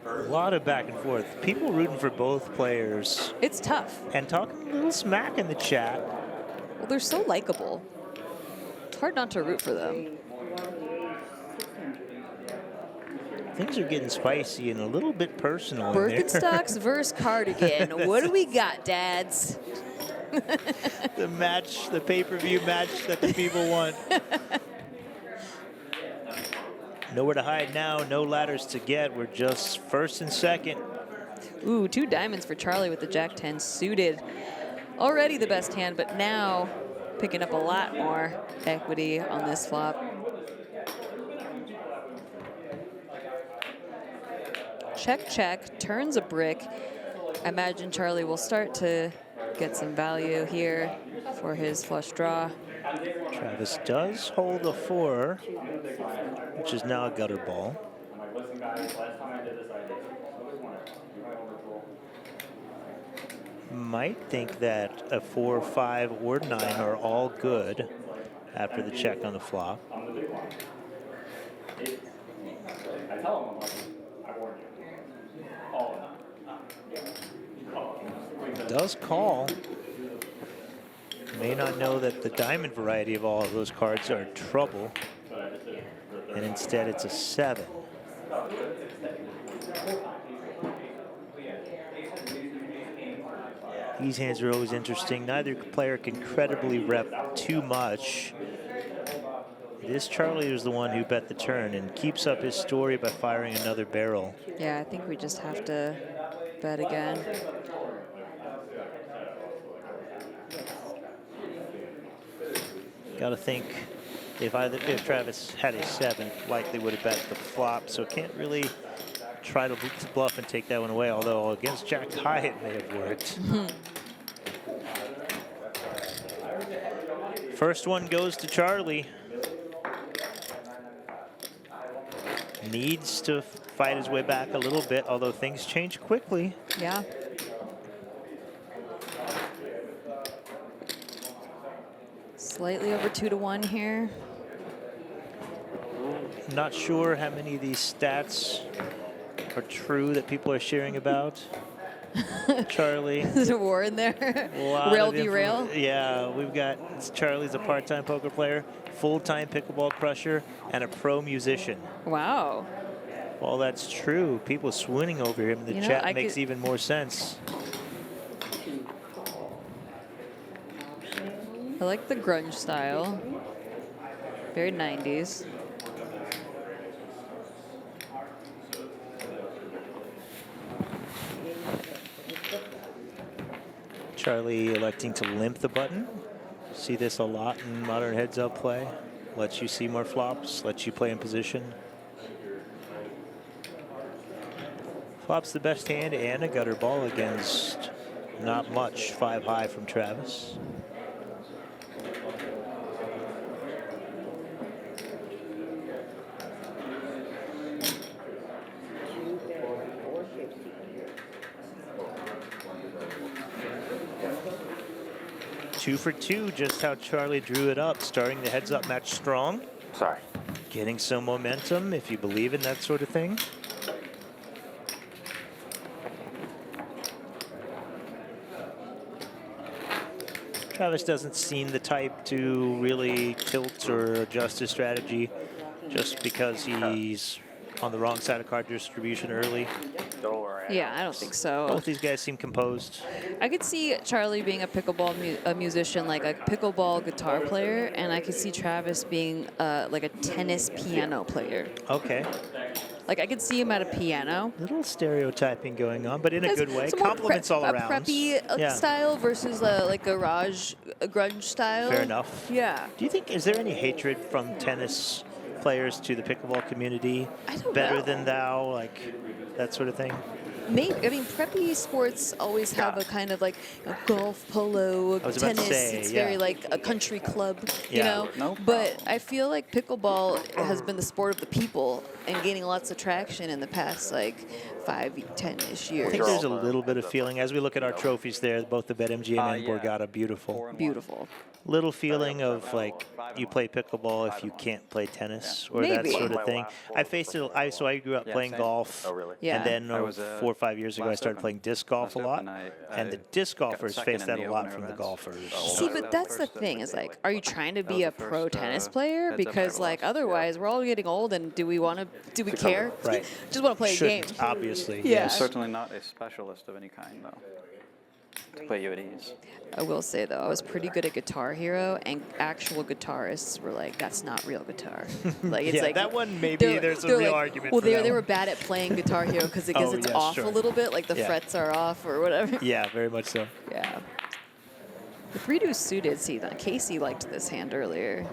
A lot of back and forth. People rooting for both players. It's tough. And talking a little smack in the chat. Well, they're so likable. It's hard not to root for them. Things are getting spicy and a little bit personal in there. Birkenstocks versus cardigan. What do we got, dads? The match, the pay-per-view match that the people want. Nowhere to hide now, no ladders to get. We're just first and second. Ooh, 2 diamonds for Charlie with the Jack-10 suited. Already the best hand, but now picking up a lot more equity on this flop. Check, check, turns a brick. I imagine Charlie will start to get some value here for his flush draw. Travis does hold a 4, which is now a gutter ball. Might think that a 4, 5, or 9 are all good after the check on the flop. Does call. May not know that the diamond variety of all of those cards are trouble, and instead it's a 7. These hands are always interesting. Neither player can credibly rep too much. This Charlie is the one who bet the turn and keeps up his story by firing another barrel. Yeah, I think we just have to bet again. Got to think if Travis had a 7, likely would have bet the flop, so can't really try to bluff and take that one away, although against Jack high it may have worked. First one goes to Charlie. Needs to fight his way back a little bit, although things change quickly. Yeah. Slightly over 2-1 here. Not sure how many of these stats are true that people are sharing about. Charlie. There's a war in there. Rail derail. Yeah, we've got Charlie's a part-time poker player, full-time pickleball crusher, and a pro musician. Wow. Well, that's true. People swooning over him in the chat makes even more sense. I like the grunge style. Very 90s. Charlie electing to limp the button. See this a lot in modern heads-up play. Lets you see more flops, lets you play in position. Flop's the best hand and a gutter ball against not much 5 high from Travis. Two for two, just how Charlie drew it up, starting the heads-up match strong. Sorry. Getting some momentum, if you believe in that sort of thing. Travis doesn't seem the type to really tilt or adjust his strategy just because he's on the wrong side of card distribution early. Don't worry. Yeah, I don't think so. Both these guys seem composed. I could see Charlie being a pickleball musician, like a pickleball guitar player, and I could see Travis being like a tennis piano player. Okay. Like I could see him at a piano. Little stereotyping going on, but in a good way. Compliments all around. A preppy style versus like a grunge style. Fair enough. Yeah. Do you think, is there any hatred from tennis players to the pickleball community? I don't Better know. than thou, like that sort of thing? Maybe. I mean, preppy sports always have a kind of like golf, polo, tennis. It's very like a country club, you know? No but I feel like pickleball has been the sport of the people and gaining lots of traction in the past like 5-10-ish years. I think there's a little bit of feeling as we look at our trophies there, both the BetMGM and Borgata, beautiful. Beautiful. Little feeling of like you play pickleball if you can't play tennis or that sort of thing. I faced it. So I grew up playing golf, Yeah. and then 4 or 5 years ago I started playing disc golf a lot, and the disc golfers face that a lot from the golfers. See, but that's the thing is like, are you trying to be a pro tennis player? Because like otherwise we're all getting old, and do we care? Right. Just want to play a game. Obviously. Yeah. I'm certainly not a specialist of any kind, though. To put you at ease. I will say though, I was pretty good at Guitar Hero, and actual guitarists were like, "That's not real guitar." Like it's yeah, like that one maybe there's a real argument. Well, for that they were one. bad at playing Guitar Hero because it's off a little bit, like the frets are off or whatever. Yeah, very much so. Yeah. The 3-2 suited. See, Casey liked this hand earlier.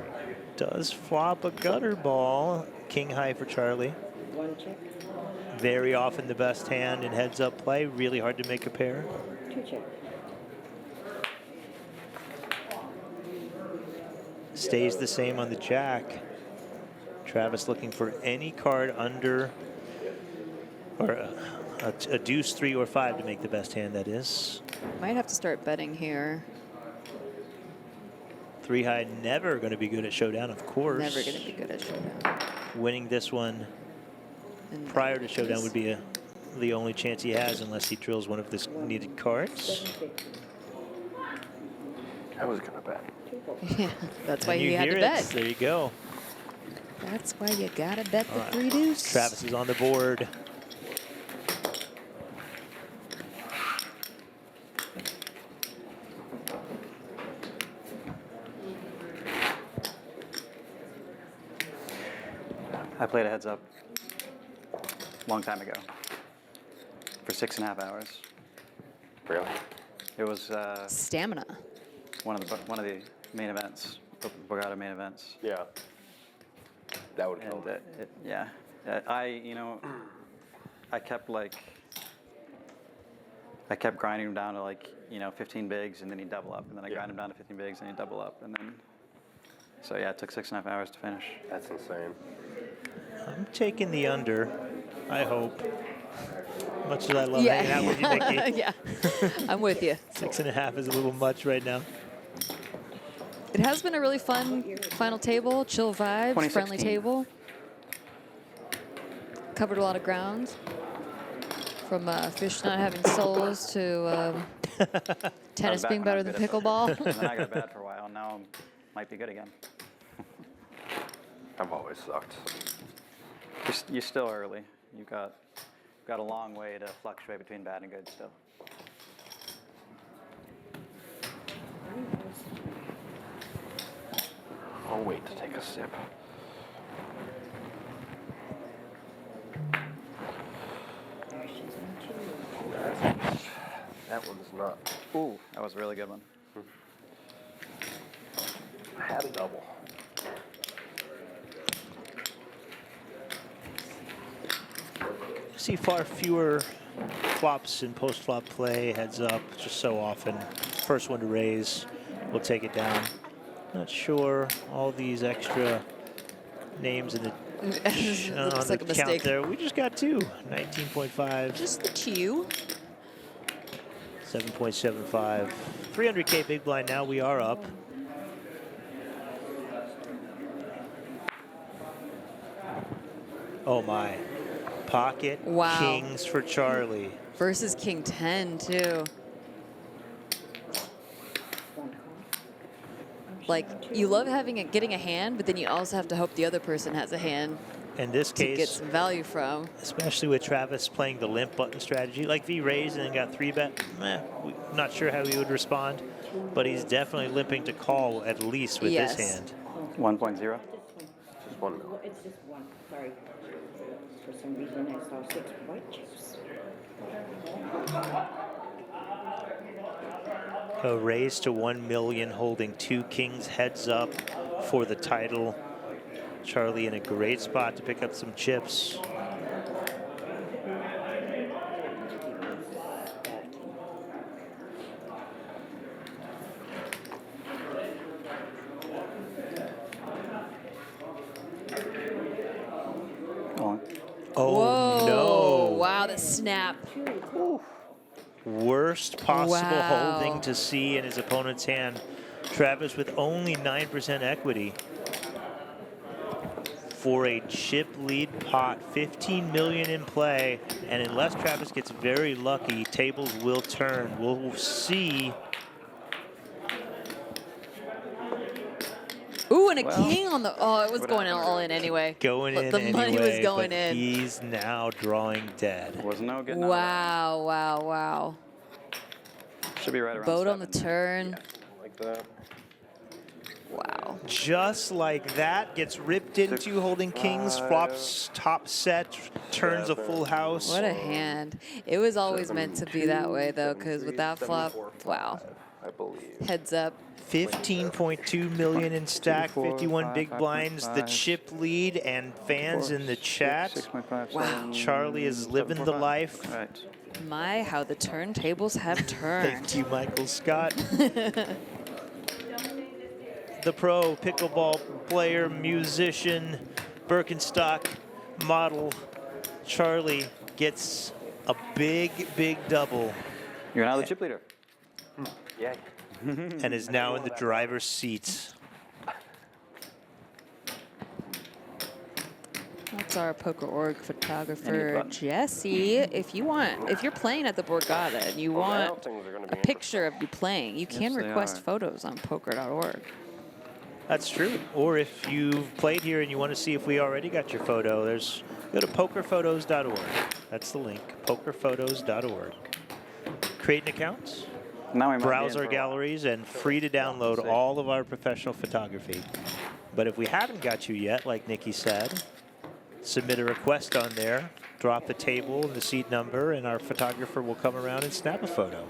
Does flop a gutter ball. King high for Charlie. One check. Very often the best hand in heads-up play. Really hard to make a pair. 2 check. Stays the same on the jack. Travis looking for any card under, or a deuce, 3 or 5 to make the best hand, that is. Might have to start betting here. 3 high, never going to be good at showdown, of course. Never going to be good at showdown. Winning this one prior to showdown would be the only chance he has unless he drills one of the needed cards. I was gonna bet. Yeah, that's why And he you had hear to it. bet. There you go. That's why you gotta bet the All right. 3 deuce. Travis is on the board. I played a heads up a long time ago for 6.5 hours. Really? It was Stamina. one of the main events, the Borgata main events. Yeah. That would And help. yeah, I kept grinding him down to 15 bigs, and then he'd double up, and then I grind him down to 15 bigs, and he'd double up, and then. So yeah, it took 6.5 hours to finish. That's insane. I'm taking the under, I hope. Much as I love hanging out with you, Nikki. Yeah, I'm with you. 6.5 is a little much right now. It has been a really fun final table, chill vibes, friendly 2016. table. Covered a lot of ground. From fish not having souls to tennis being better than pickleball. And then I got bad for a while, and now I might be good again. I've always sucked. You're still early. You've got a long way to fluctuate between bad and good still. I'll wait to take a sip. That one's not. Ooh, that was a really good one. I had a double. See far fewer flops in post-flop play, heads up, just so often. First one to raise, we'll take it down. Not sure all these extra names in the on Looks the like a count mistake. there. We just got 2, 19.5. Just the 2. 7.75. 300K big blind now, we are up. Oh my. Pocket Wow. kings for Charlie. Versus King 10 too. Like, you love getting a hand, but then you also have to hope the other person has a hand In this to get case, some value from. especially with Travis playing the limp button strategy, like V raised and then got 3-bet, not sure how he would respond, but he's definitely limping to call at least with Yes. this hand. 1.0. Just 1 mil. It's just one, sorry. For some reason I saw 6 white chips. A raise to 1 million, holding 2 kings heads up for the title. Charlie in a great spot to pick up some chips. Oh Whoa, no. wow, that snap. Worst possible Wow. holding to see in his opponent's hand. Travis with only 9% equity for a chip lead pot, 15 million in play, and unless Travis gets very lucky, tables will turn. We'll see. Ooh, and a king on the, oh, it was going all in anyway. Going But in the anyway, money was going but in. he's now drawing dead. Was no good. Wow, wow, wow. Should be right around Boat on the 7. turn. Like that. Wow. Just like that, gets ripped into holding kings, flops top set, turns a full house. What a hand. It was always meant to be that way, though, because with that flop, wow. I believe. Heads up. 15.2 million in stack, 51 big blinds, the chip lead, and fans in the chat. Wow. Charlie is living the life. My, how the turntables have turned. Thank you, Michael Scott. The pro pickleball player, musician, Birkenstock model, Charlie gets a big, big double. You're now the chip leader. Yeah. And is now in the driver's seat. That's our poker.org photographer, Jesse. If you're playing at the Borgata and you want a picture of you playing, you can request photos on poker.org. That's true. Or if you've played here and you want to see if we already got your photo, go to pokerphotos.org. That's the link, pokerphotos.org. Create an account, browse our galleries, and free to download all of our professional photography. But if we haven't got you yet, like Nikki said, submit a request on there, drop the table and the seat number, and our photographer will come around and snap a photo.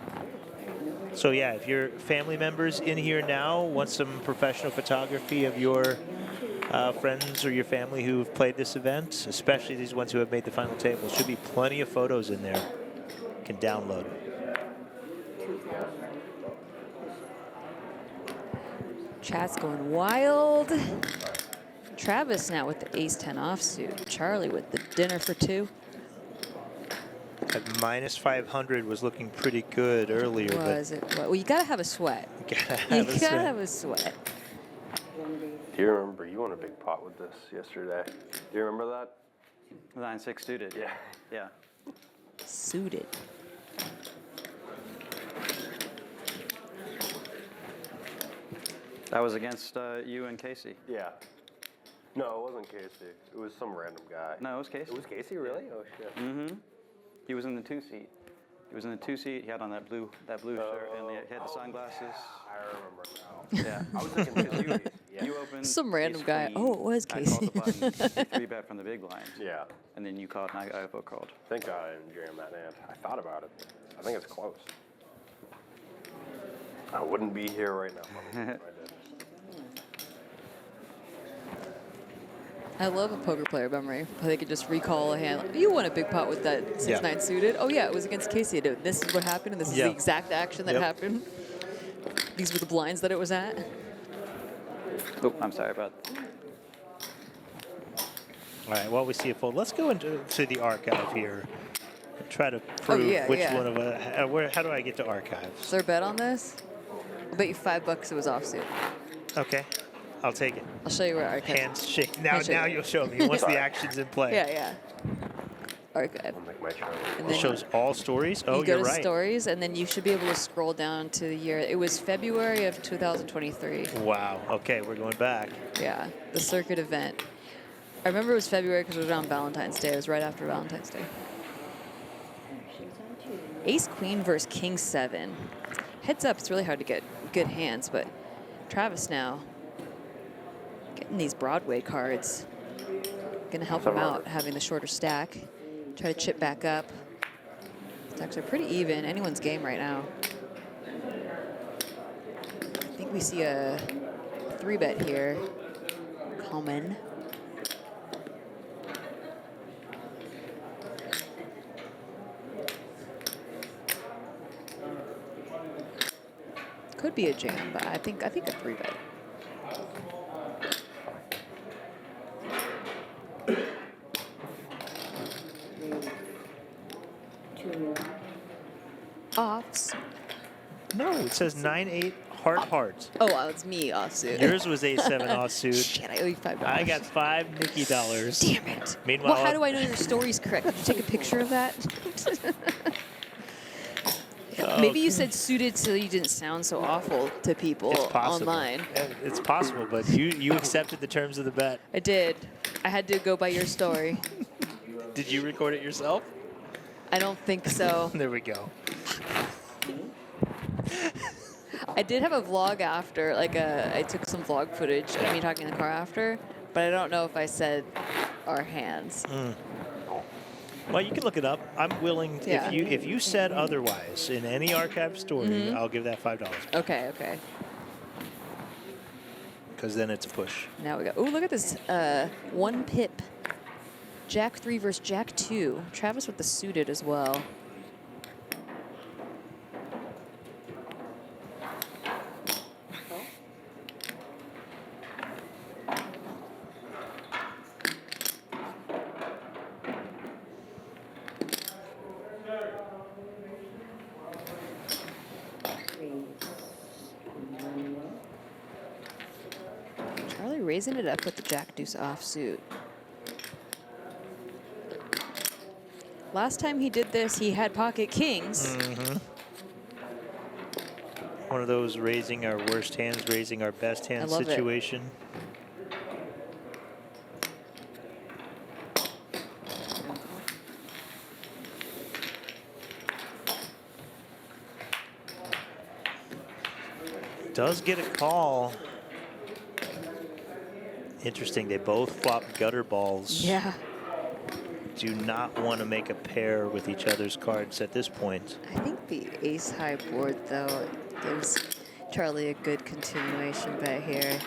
So yeah, if your family members in here now want some professional photography of your friends or your family who've played this event, especially these ones who have made the final table, should be plenty of photos in there. You can download. Chat's going wild. Travis now with the ace-10 offsuit. Charlie with the dinner for two. At -500 was looking pretty good earlier. Well, you gotta have a sweat. You gotta have a sweat. Do you remember you won a big pot with this yesterday? Do you remember that? 9-6 suited. Yeah. Yeah. Suited. That was against you and Casey. Yeah. No, it wasn't Casey. It was some random guy. No, it was Casey. It was Casey, really? Oh shit. Mm-hmm. He was in the 2-seat. He was in the 2-seat. He had on that blue shirt, and he had the sunglasses. I remember now. Yeah. I was thinking you opened. Some random guy. Oh, it was Casey. I called the button. 3-bet from the big blind. Yeah. And then you called, and I called. Thank God I didn't jam that hand. I thought about it. I think it's close. I wouldn't be here right now if I did. I love a poker player memory. They could just recall a hand. Like, you won a big pot with that 6-9 suited. Oh yeah, it was against Casey. This is what happened, and this is the exact action that happened. These were the blinds that it was at. Oh, I'm sorry about. All right, while we see a fold, let's go into the archive here and try to prove which one of us. How do I get to archives? Is there a bet on this? I'll bet you $5 it was offsuit. Okay. I'll take it. I'll show you where archive. Hands shake. Now you'll show me once the action's in play. Yeah. Archive. And it shows all stories. Oh, you go to right. stories, and then you should be able to scroll down to the year. It was February of 2023. Wow. Okay, we're going back. Yeah, the circuit event. I remember it was February because it was around Valentine's Day. It was right after Valentine's Day. Ace Queen versus King 7. Heads up, it's really hard to get good hands, but Travis now getting these Broadway cards. Gonna help him out having the shorter stack. Try to chip back up. It's actually pretty even. Anyone's game right now. I think we see a 3-bet here. Common. Could be a jam, but I think a 3-bet. Offs. No, it says 9-8 heart. Oh, wow, it's me offsuit. Yours was A7 offsuit. Shit, I owe you $5. I got $5 Nikki dollars. Damn it. Meanwhile, well, how do I know your story's correct? Did you take a picture of that? Maybe you said suited so you didn't sound so awful to people online. It's possible, but you accepted the terms of the bet. I did. I had to go by your story. Did you record it yourself? I don't think so. There we go. I did have a vlog after, I took some vlog footage of me talking in the car after, but I don't know if I said our hands. Well, you can look it up. I'm willing. Yeah. If you said otherwise in any archive story, I'll give that $5. Okay. Because then it's a push. Now we go. Oh, look at this. 1 pip. Jack 3 versus Jack 2. Travis with the suited as well. Charlie raising it up with the Jack Deuce offsuit. Last time he did this, he had pocket kings. One of those raising our worst hands, raising our best hand love it. situation. Does get a call. Interesting, they both flop gutter balls. Yeah. Do not want to make a pair with each other's cards at this point. I think the ace high board, though, gives Charlie a good continuation bet here.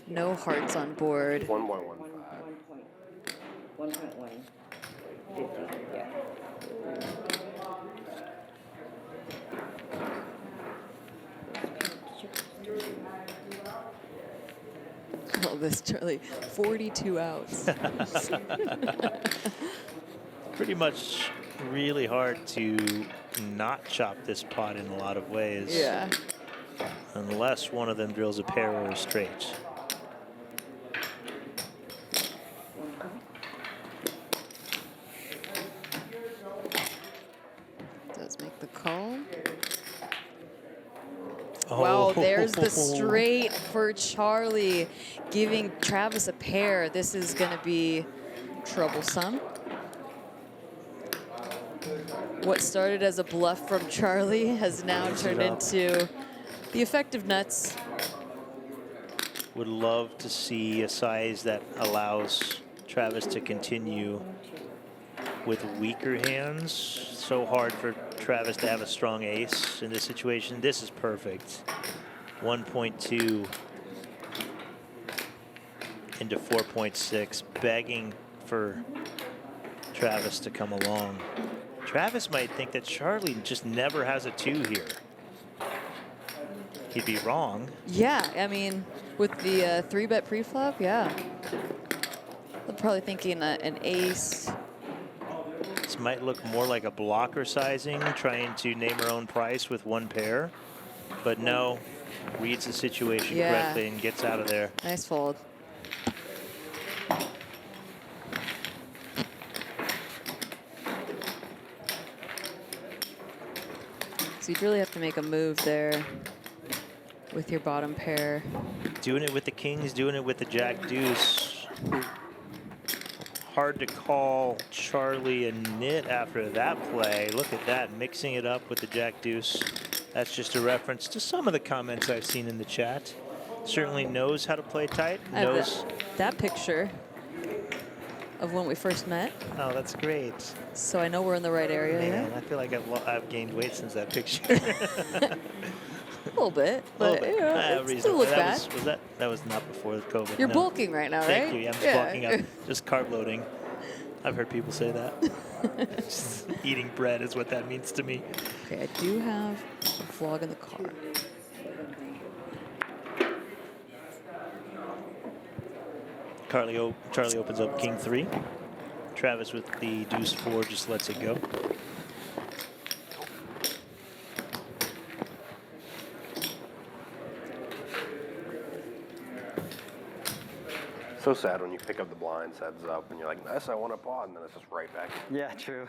No hearts on board. 1.15. 1.1. 50, yeah. Oh, this Charlie, 42 outs. Pretty much really hard to not chop this pot in a lot of ways. Yeah. Unless one of them drills a pair or a straight. Does make the call. Oh. Wow, there's the straight for Charlie, giving Travis a pair. This is going to be troublesome. What started as a bluff from Charlie has now turned into the effective nuts. Would love to see a size that allows Travis to continue with weaker hands. So hard for Travis to have a strong ace in this situation. This is perfect. 1.2 into 4.6, begging for Travis to come along. Travis might think that Charlie just never has a 2 here. He'd be wrong. Yeah, I mean, with the 3-bet pre-flop, yeah. They're probably thinking an ace. This might look more like a blocker sizing, trying to name her own price with 1 pair. But no, reads the situation correctly and gets out of there. Nice fold. So you'd really have to make a move there with your bottom pair. Doing it with the kings, doing it with the jack deuce. Hard to call Charlie a nit after that play. Look at that, mixing it up with the jack deuce. That's just a reference to some of the comments I've seen in the chat. Certainly knows how to play tight. Knows that picture of when we first met. Oh, that's great. So I know we're in the right area. Man, I feel like I've gained weight since that picture. A little bit, but you know, it still look bad. That was not before COVID. You're no. bulking right now, Thank right? you. Yeah, I'm just bulking up, just carb loading. I've heard people say that. Just eating bread is what that means to me. Okay, I do have a vlog in the car. Charlie opens up king 3. Travis with the deuce 4 just lets it go. So sad when you pick up the blinds heads up and you're like, nice, I want a pot, and then it's just right back. Yeah, true.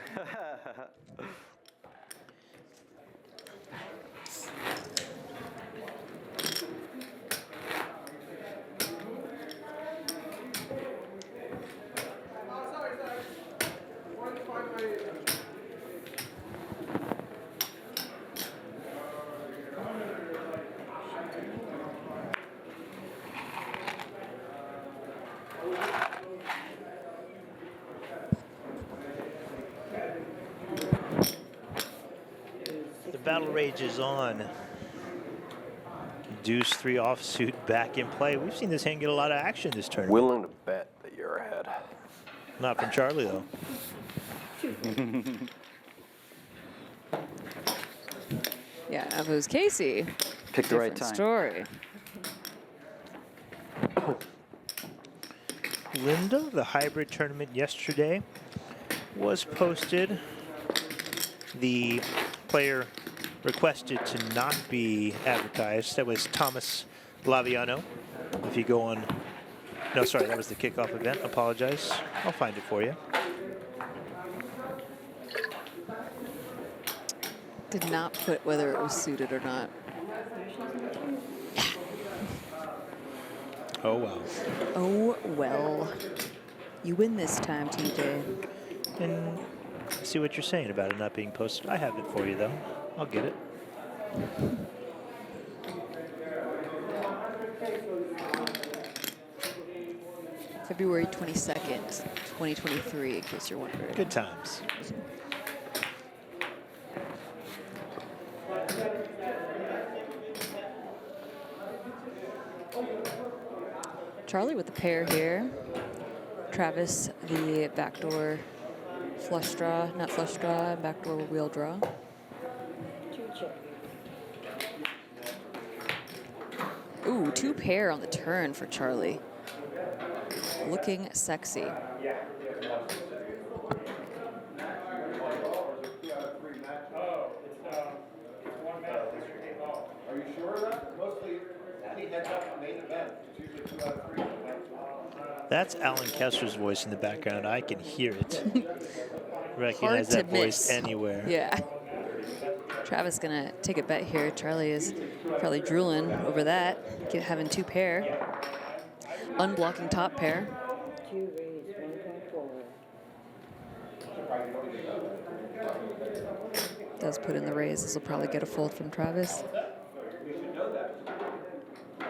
The battle rage is on. Deuce 3 offsuit back in play. We've seen this hand get a lot of action this tournament. Willing to bet that you're ahead. Not from Charlie, though. Yeah, if it was Casey, pick the right different time. Story. Linda, the hybrid tournament yesterday was posted. The player requested to not be advertised. That was Thomas Laviano. If you go on, no, sorry, that was the kickoff event. Apologize. I'll find it for you. Did not put whether it was suited or not. Oh, well. Oh, well. You win this time, TJ. And I see what you're saying about it not being posted. I have it for you, though. I'll get it. February 22nd, 2023, in case you're wondering. Good times. Charlie with the pair here. Travis, the backdoor flush draw, not flush draw, backdoor wheel draw. 2 chip. Ooh, 2 pair on the turn for Charlie. Looking sexy. Are you sure of that? Mostly, he heads up main event. It's usually 2 out of 3. That's Alan Kessler's voice in the background. I can hear it. Recognize Hard to that voice miss. anywhere. Yeah. Travis gonna take a bet here. Charlie is probably drooling over that. Having 2 pair. Unblocking top pair. 2 raised, 1.4. Does put in the raise. This will probably get a fold from Travis.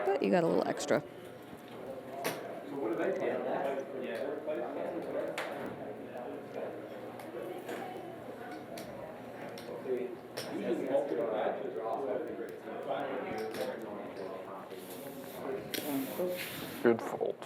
But you got a little extra. Good fold.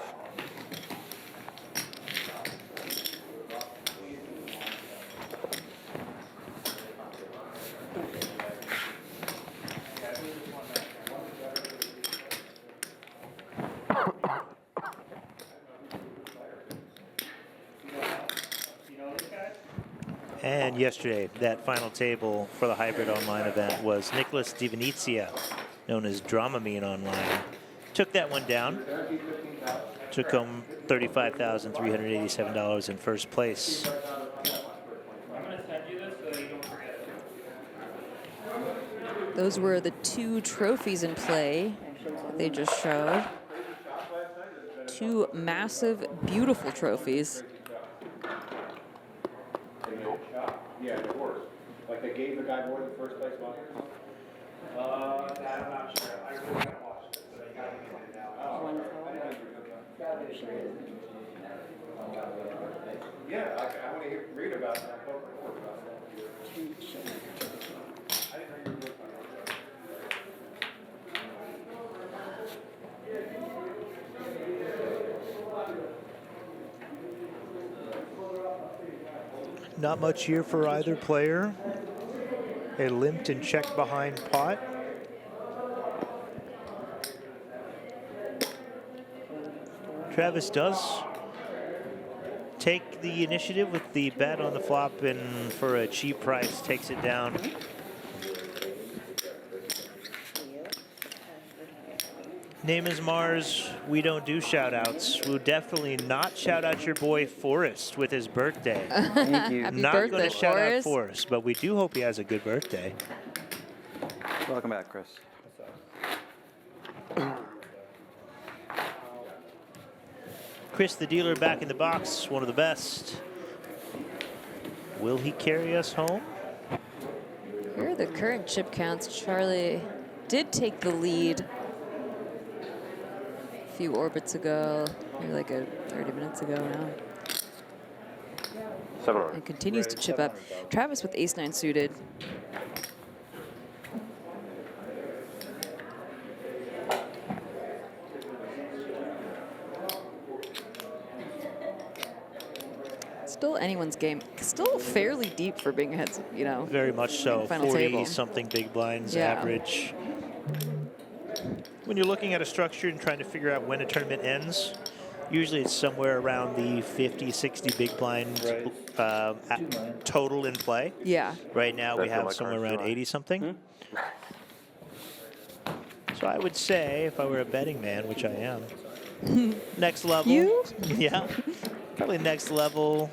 And yesterday, that final table for the hybrid online event was Nicholas DiVenezia, known as Dramamine online. Took that one down. Took home $35,387 in first place. Those were the 2 trophies in play that they just showed. 2 massive, beautiful trophies. Yeah, of course. Like they gave the guy more than first place money? That I'm not sure. I really haven't watched it, so they got to get it now. Yeah, I want to read about that. Not much here for either player. A limped and checked behind pot. Travis does take the initiative with the bet on the flop and for a cheap price takes it down. Name is Mars. We don't do shout outs. We'll definitely not shout out your boy Forrest with his birthday. Thank you. Happy Not birthday, going to shout out Forrest. Forrest, but we do hope he has a good birthday. Welcome back, Chris. Chris, the dealer, back in the box, one of the best. Will he carry us home? Here are the current chip counts. Charlie did take the lead a few orbits ago, maybe like 30 minutes ago now. And continues to chip up. Travis with ace-9 suited. Still anyone's game. Still fairly deep for being ahead, you know. Very much so. Final table. 40-something big blinds Yeah. average. When you're looking at a structure and trying to figure out when a tournament ends, usually it's somewhere around the 50, 60 big blind total in play. Yeah. Right now we have somewhere around 80-something. So I would say, if I were a betting man, which I am, next level. You? Yeah. Probably next level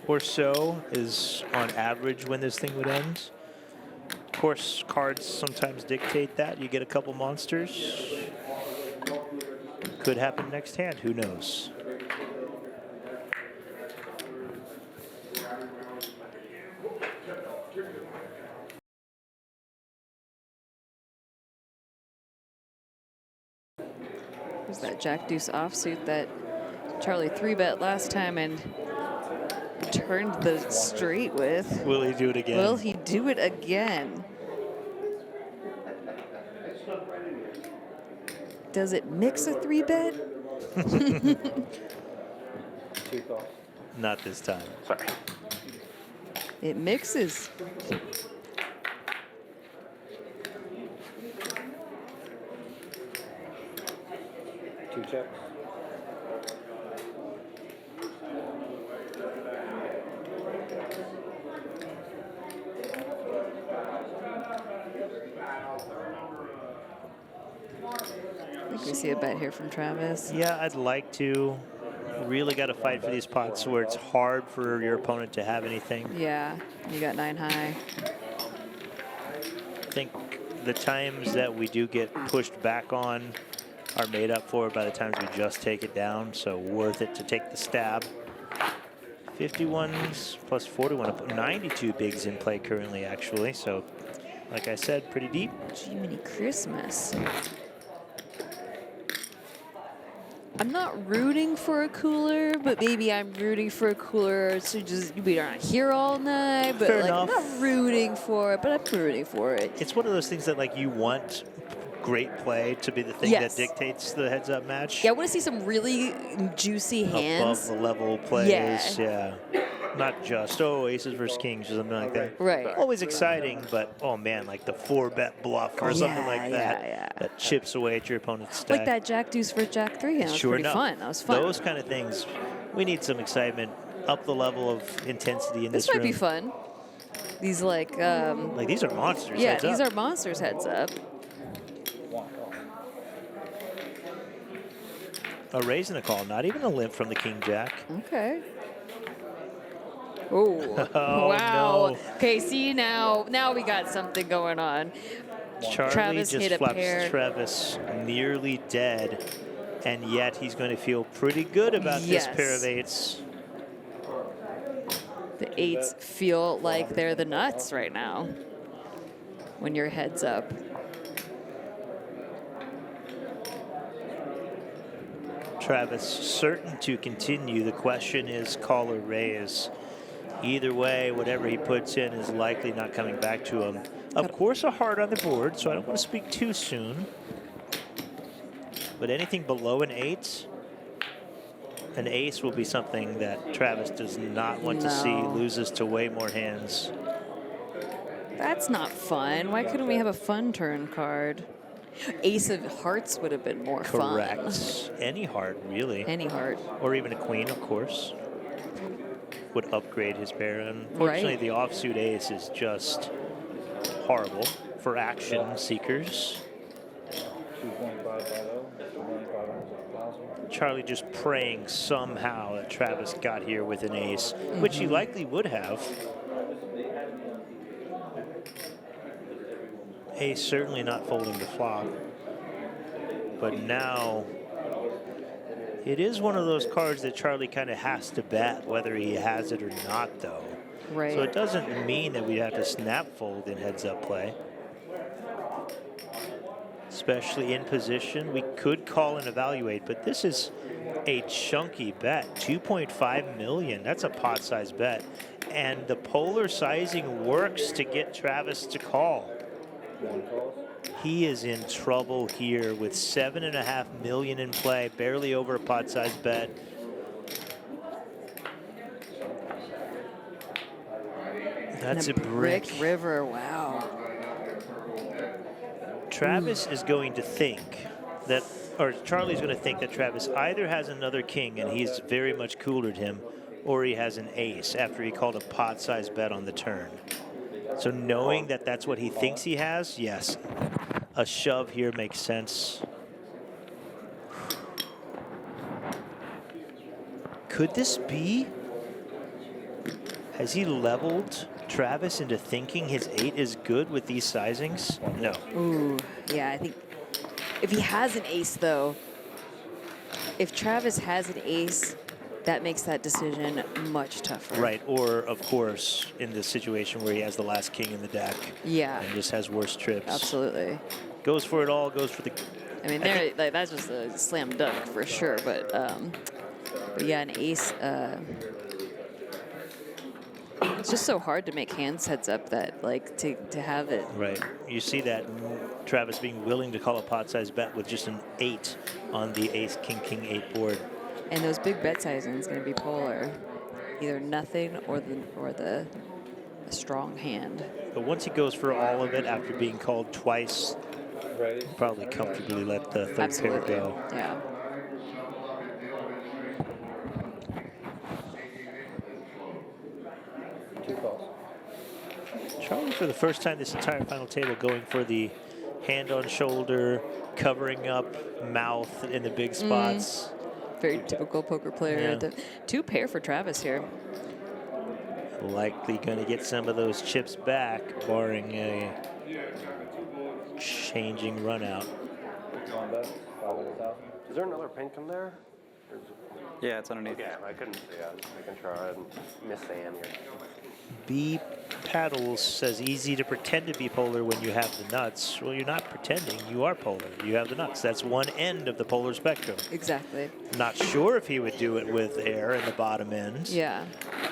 or so is on average when this thing would end. Of course, cards sometimes dictate that. You get a couple monsters. Could happen next hand, who knows? There's that Jack Deuce offsuit that Charlie 3-bet last time and turned the straight with. Will he do it again? Will he do it again? Does it mix a 3-bet? Not this time. Sorry. It mixes. Two checks. I think we see a bet here from Travis. Yeah, I'd like to. Really got to fight for these pots where it's hard for your opponent to have anything. Yeah, you got 9 high. I think the times that we do get pushed back on are made up for by the times we just take it down, so worth it to take the stab. 51s plus 41, 92 bigs in play currently, actually, so like I said, pretty deep. Jiminy Christmas. I'm not rooting for a cooler, but maybe I'm rooting for a cooler to just be not here all night. But Fair like, enough. I'm not rooting for it, but I'm rooting for it. It's one of those things that like you want great play to be the thing Yes. that dictates the heads-up match. Yeah, I want to see some really juicy hands. Above the level plays, Yeah. Not just, aces versus kings or something like that. Right. Always exciting, but, oh man, like the 4-bet bluff or something like that. That chips away at your opponent's stack. Like that Jack Deuce for Jack 3. That was Sure pretty enough. fun. That was fun. Those kind of things, we need some excitement, up the level of intensity in this This might room. be fun. These like these are monsters. Yeah, heads these up. are monsters heads up. A raise and a call, not even a limp from the king jack. Okay. Oh, Oh, wow. no. Okay, see now we got something going on. Charlie Travis just hit a flaps pair. Travis nearly dead, and yet he's going to feel pretty good about Yes. this pair of eights. The 8s feel like they're the nuts right now when your head's up. Travis certain to continue. The question is call or raise. Either way, whatever he puts in is likely not coming back to him. Of course, a heart on the board, so I don't want to speak too soon. But anything below an 8, an ace will be something that Travis does not want to see. No. Loses to way more hands. That's not fun. Why couldn't we have a fun turn card? Ace of hearts would have been more Correct. fun. Any heart, really. Any heart. Or even a queen, of course. Would upgrade his pair. Unfortunately, Right. the offsuit ace is just horrible for action seekers. 2.5 by low. Charlie just praying somehow that Travis got here with an ace, which he likely would have. Ace certainly not folding the flop. But now, it is one of those cards that Charlie kind of has to bet whether he has it or not, though. Right. So it doesn't mean that we have to snap fold in heads-up play. Especially in position. We could call and evaluate, but this is a chunky bet. 2.5 million. That's a pot-sized bet. And the polar sizing works to get Travis to call. He is in trouble here with 7.5 million in play, barely over a pot-sized bet. That's a brick. River, wow. Travis is going to think that, or Charlie's going to think that Travis either has another king and he's very much coolered him, or he has an ace after he called a pot-sized bet on the turn. So knowing that that's what he thinks he has, yes, a shove here makes sense. Could this be? Has he leveled Travis into thinking his 8 is good with these sizings? No. Ooh, yeah, I think if he has an ace, though, if Travis has an ace, that makes that decision much tougher. Right, or of course, in the situation where he has the last king in the deck. Yeah. And just has worse trips. Absolutely. Goes for it all, goes for the... I mean, like, that's just a slam dunk for sure, but yeah, an ace, it's just so hard to make hands heads up that, like, to have it. Right. You see that Travis being willing to call a pot-sized bet with just an 8 on the ace, king, king, 8 board. And those big bet sizings is going to be polar, either nothing or the strong hand. But once he goes for all of it after being called twice, probably comfortably let the third pair go. Yeah. Charlie, for the first time this entire final table, going for the hand on shoulder, covering up mouth in the big spots. Very typical poker player. Yeah. 2 pair for Travis here. Likely going to get some of those chips back, barring a changing run out. Is there another pink in there? Yeah, it's underneath. Yeah, I couldn't see. I was making sure I didn't miss Sam here. B Paddles says easy to pretend to be polar when you have the nuts. Well, you're not pretending. You are polar. You have the nuts. That's one end of the polar spectrum. Exactly. Not sure if he would do it with air in the bottom end. Yeah.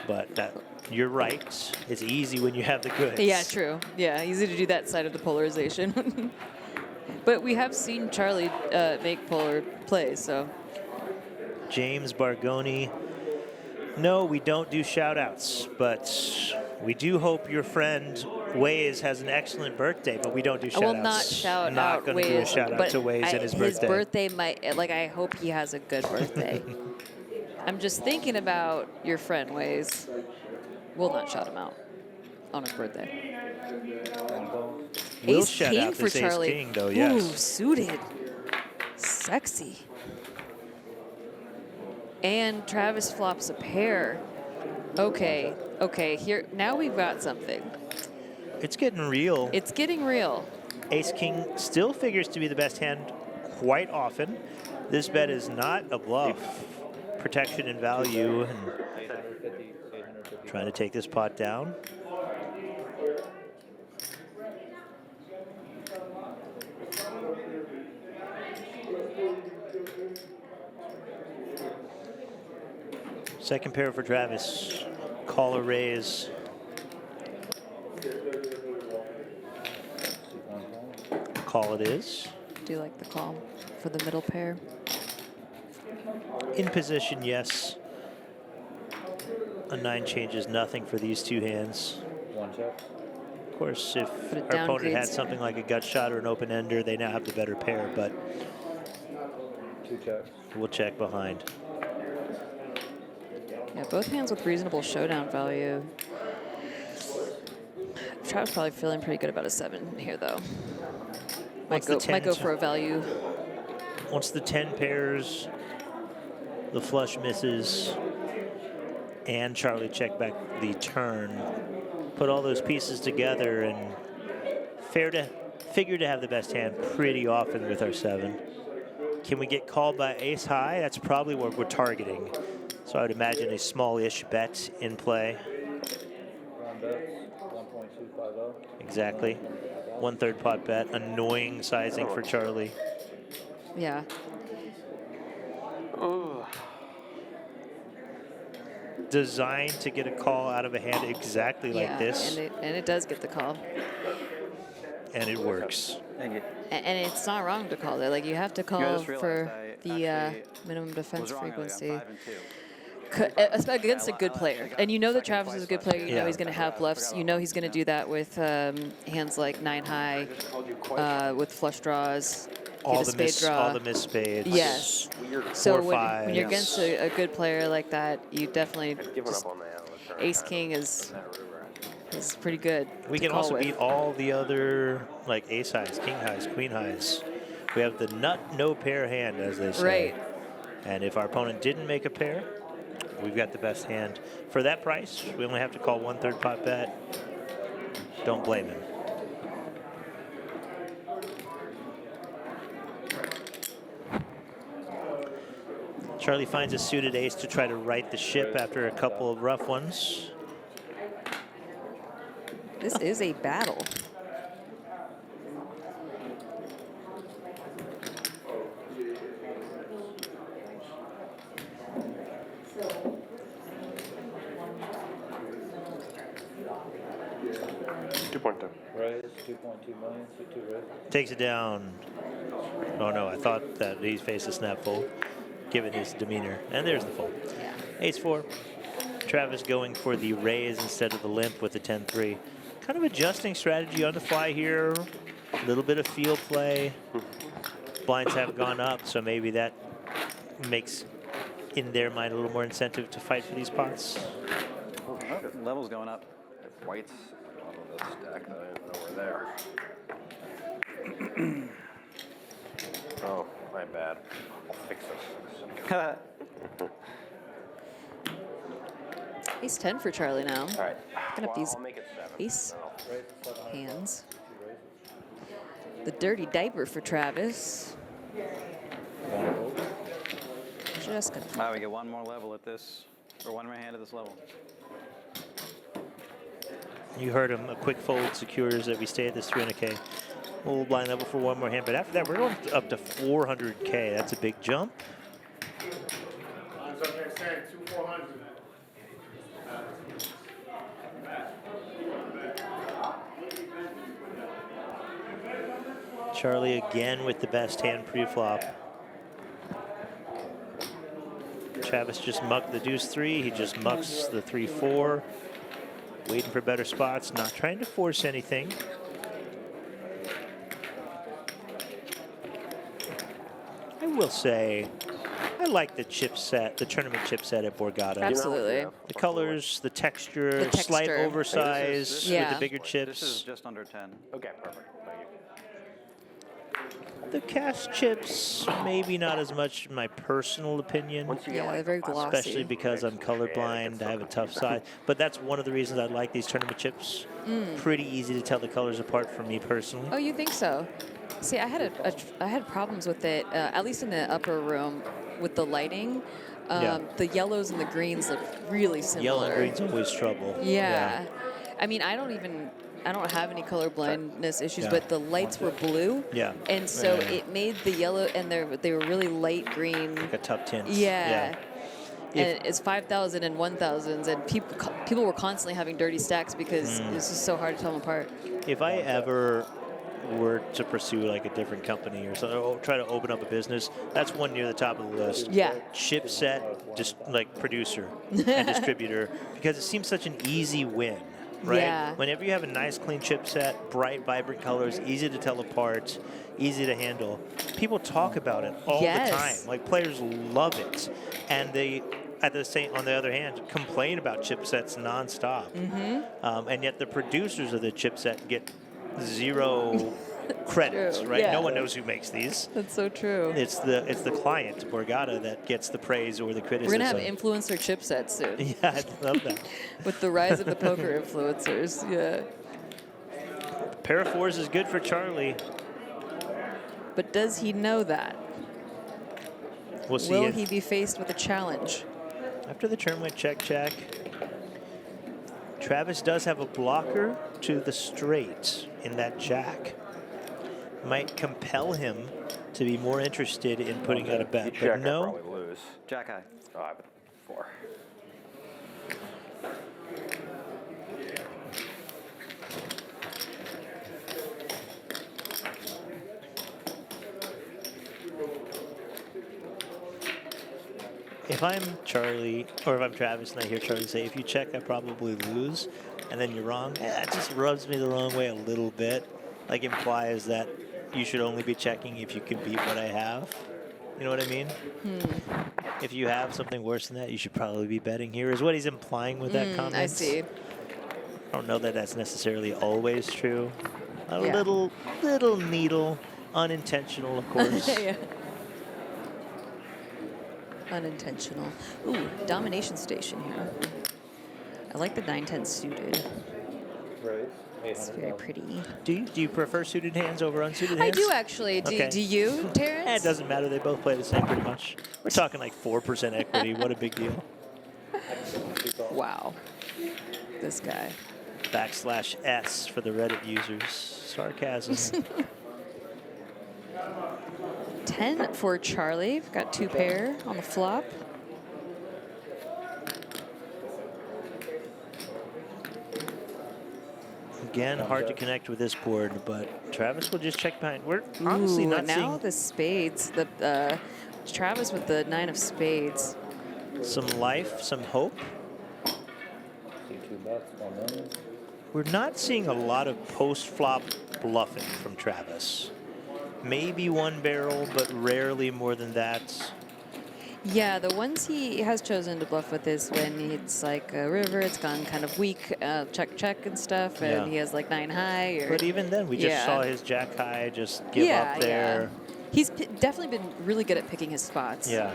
But you're right. It's easy when you have the goods. Yeah, true. Yeah, easy to do that side of the polarization. But we have seen Charlie make polar plays, so. James Bargoni. No, we don't do shout-outs, but we do hope your friend Waze has an excellent birthday, but we don't do shout-outs. I will not shout not out going to do a Waze, shout-out to Waze and his birthday. His birthday might, like, I hope he has a good birthday. I'm just thinking about your friend Waze. We'll not shout him out on his birthday. We'll Ace shout king out for this Charlie. Ace king, though, yes. Ooh, suited. Sexy. And Travis flops a pair. Okay, here, now we've got something. It's getting real. It's getting real. Ace king still figures to be the best hand quite often. This bet is not a bluff. Protection and value, and trying to take this pot down. Second pair for Travis. Call or raise. Call it is. Do you like the call for the middle pair? In position, yes. A 9 changes nothing for these two hands. One check. Of course, if But it our opponent had downgrades. something like a gut shot or an open ender, they now have the better pair, but 2 checks. we'll check behind. Yeah, both hands with reasonable showdown value. Travis probably feeling pretty good about a 7 here, though. Might What's go for a value. Once the 10 pairs, the flush misses, and Charlie check back the turn, put all those pieces together, and figure to have the best hand pretty often with our 7. Can we get called by ace high? That's probably what we're targeting. So I would imagine a small-ish bet in play. Round bets, 1.250. Exactly. 1/3 pot bet. Annoying sizing for Charlie. Yeah. Designed to get a call out of a hand exactly like Yeah, this, and it does get the call. and it works. Thank you. And it's not wrong to call there. Like, you have to call just for realized the minimum defense was wrong earlier on frequency. 5 and 2. Against a good player. And you know that Travis is a good player. You know he's going to have bluffs. You know he's going to do that with hands like 9 high, with flush draws, All hit a spade draw. all the missed spades. Yes. So Four, when you're fives. against a good player like that, you definitely Giving just, up on that. ace king is pretty good. We to can call also with. beat all the other like ace highs, king highs, queen highs. We have the nut no pair hand, as they say. Right. And if our opponent didn't make a pair, we've got the best hand. For that price, we only have to call 1/3 pot bet. Don't blame him. Charlie finds a suited ace to try to right the ship after a couple of rough ones. This is a battle. Raise 2.2 million, so 2 raises. Takes it down. Oh no, I thought that he faced a snap fold, given his demeanor. And there's the fold. Yeah. Ace-4. Travis going for the raise instead of the limp with the 10-3. Kind of adjusting strategy on the fly here. A little bit of field play. Blinds have gone up, so maybe that makes, in their mind, a little more incentive to fight for these pots. Oh, level's going up. If white's on this stack, I didn't know we're there. Oh, my bad. I'll fix this. Ace 10 for Charlie now. All right. Looking up these I'll make it 7. ace hands. The dirty diaper for Travis. Just gonna. Wow, we get one more level at this, or one more hand at this level. You heard him. A quick fold secures that we stay at this 300K. We'll blind level for one more hand, but after that, we're going up to 400K. That's a big jump. Mine's up there saying 2,400. Charlie again with the best hand pre-flop. Travis just mucked the deuce 3. He just mucks the 3-4. Waiting for better spots, not trying to force anything. I will say, I like the chip set, the tournament chip set at Borgata. Absolutely. The colors, the texture, slight oversize with the bigger chips. This is just under 10. Okay, perfect. Thank you. The cast chips, maybe not as much, in my personal opinion. Yeah, they're very glossy. Especially because I'm colorblind, I have a tough side. But that's one of the reasons I like these tournament chips. Pretty easy to tell the colors apart for me personally. Oh, you think so? See, I had problems with it, at least in the upper room, with the lighting. The yellows and the greens look really similar. Yellow and green's always trouble. Yeah. I mean, I don't have any color blindness issues, but the lights were blue. Yeah. And so it made the yellow, and they were really light green. Like a tough tint. Yeah. And it's 5,000 and 1,000s, and people were constantly having dirty stacks because it's just so hard to tell them apart. If I ever were to pursue like a different company or something, or try to open up a business, that's one near the top of the list. Yeah. Chipset, just like producer and distributor, because it seems such an easy win. Right? Yeah. Whenever you have a nice, clean chipset, bright, vibrant colors, easy to tell apart, easy to handle, people talk about it all the time. Like, players love it. And they, on the other hand, complain about chipsets nonstop. And yet the producers of the chipset get zero credit, right? Yeah. No one knows who makes these. That's so true. It's the client, Borgata, that gets the praise or the criticism. We're going to have influencer chipsets soon. Yeah, I love that. With the rise of the poker influencers, yeah. Pair of 4s is good for Charlie. But does he know that? We'll see. Will he be faced with a challenge? After the turn went check. Travis does have a blocker to the straight in that jack. Might compel him to be more interested in putting out a bet, but no. Probably lose. Jack high. Oh, I have a 4. If I'm Charlie, or if I'm Travis and I hear Charlie say, if you check, I probably lose, and then you're wrong, that just rubs me the wrong way a little bit. Like, implies that you should only be checking if you can beat what I have. You know what I mean? If you have something worse than that, you should probably be betting here, is what he's implying with that comment. I see. I don't know that that's necessarily always true. A Yeah. little needle, unintentional, of course. Yeah. Unintentional. Ooh, domination station here. I like the 9-10 suited. It's very pretty. Do you prefer suited hands over unsuited I hands? do actually. Okay. Do you, Terrence? It doesn't matter. They both play the same pretty much. We're talking like 4% equity. What a big deal. Wow. This guy. \S for the Reddit users. Sarcasm. 10 for Charlie. We've got 2 pair on the flop. Again, hard to connect with this board, but Travis will just check behind. We're honestly not now seeing the spades. The Travis with the 9 of spades. some life, some hope. We're not seeing a lot of post-flop bluffing from Travis. Maybe one barrel, but rarely more than that. Yeah, the ones he has chosen to bluff with is when it's like a river, it's gone kind of weak, check and stuff, and Yeah. he has like 9 high. Or, But even then, we just saw his jack high just give up there. He's definitely been really good at picking his spots. Yeah,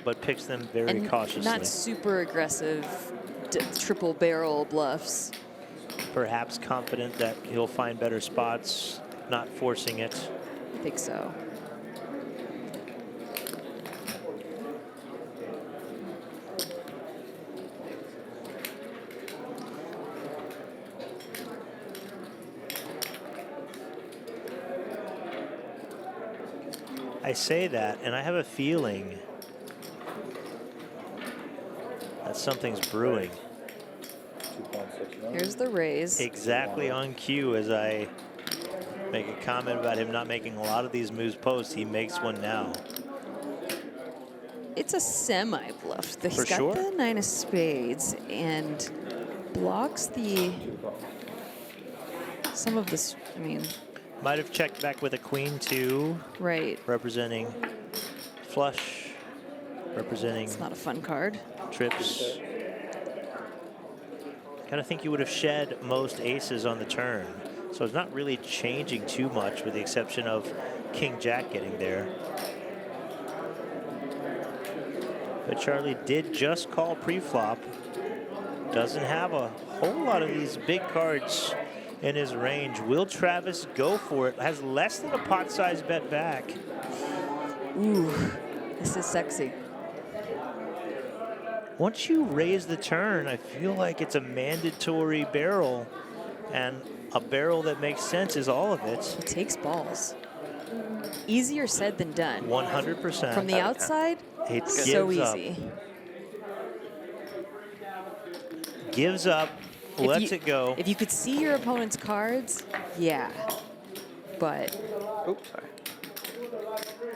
but picks them very and cautiously. not super aggressive triple barrel bluffs. Perhaps confident that he'll find better spots, not forcing it. I think so. I say that, and I have a feeling that something's brewing. Here's the raise. Exactly on cue as I make a comment about him not making a lot of these moves post. He makes one now. It's a semi bluff. He's For got sure. the 9 of spades and blocks the some of this. I mean, Might have checked back with a queen too. Right. Representing flush. Representing. It's not a fun card. Trips. Kind of think you would have shed most aces on the turn. So it's not really changing too much with the exception of King Jack getting there. But Charlie did just call pre-flop. Doesn't have a whole lot of these big cards in his range. Will Travis go for it? Has less than a pot size bet back. Ooh, this is sexy. Once you raise the turn, I feel like it's a mandatory barrel, and a barrel that makes sense is all of it. It takes balls. Easier said than done. 100%. From the outside, it's so easy. Gives up, lets it go. If you could see your opponent's cards, yeah. But oops, sorry.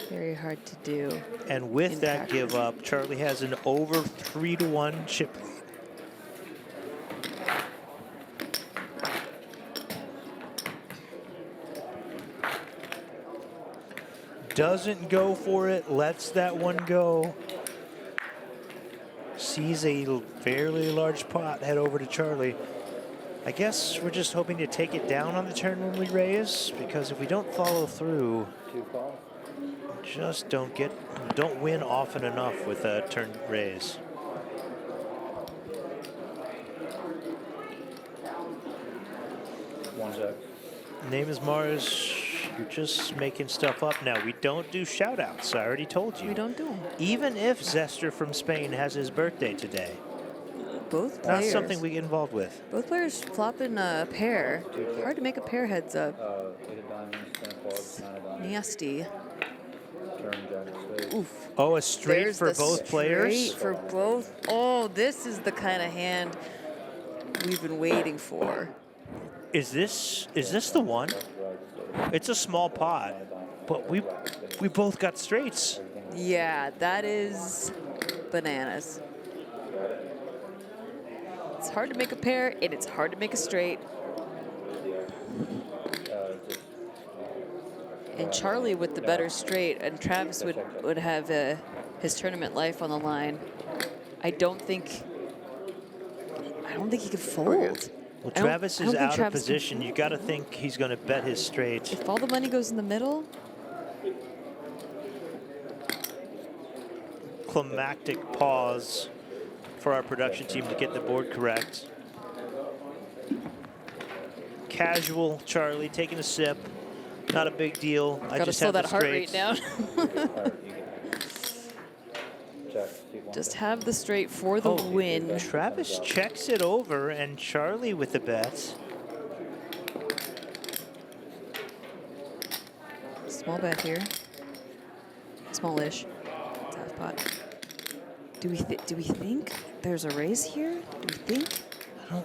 Very hard to do. And with that give up, Charlie has an over 3-1 chip lead. Doesn't go for it, lets that one go. Sees a fairly large pot head over to Charlie. I guess we're just hoping to take it down on the turn when we raise, because if we don't follow through, just don't win often enough with a turn raise. Name is Mars. You're just making stuff up now. We don't do shout outs. I already told you. We don't do them. Even if Zester from Spain has his birthday today. Both Not players. something we get involved with. Both players flopping a pair. Hard to make a pair heads up. Nasty. Oof. Oh, a straight There's for the both players? Straight for both. Oh, this is the kind of hand we've been waiting for. Is this the one? It's a small pot, but we both got straights. Yeah, that is bananas. It's hard to make a pair, and it's hard to make a straight. And Charlie with the better straight, and Travis would have his tournament life on the line. I don't think he could fold. Well, Travis is out of position. You got to think he's going to bet his straight. If all the money goes in the middle. climactic pause for our production team to get the board correct. Casual Charlie taking a sip. Not a big deal. I Gotta just slow have that the heart rate straights. down. Just have the straight for the win. Travis checks it over, and Charlie with the bet. Small bet here. Smallish. It's half pot. Do we think there's a raise here? Do we think? I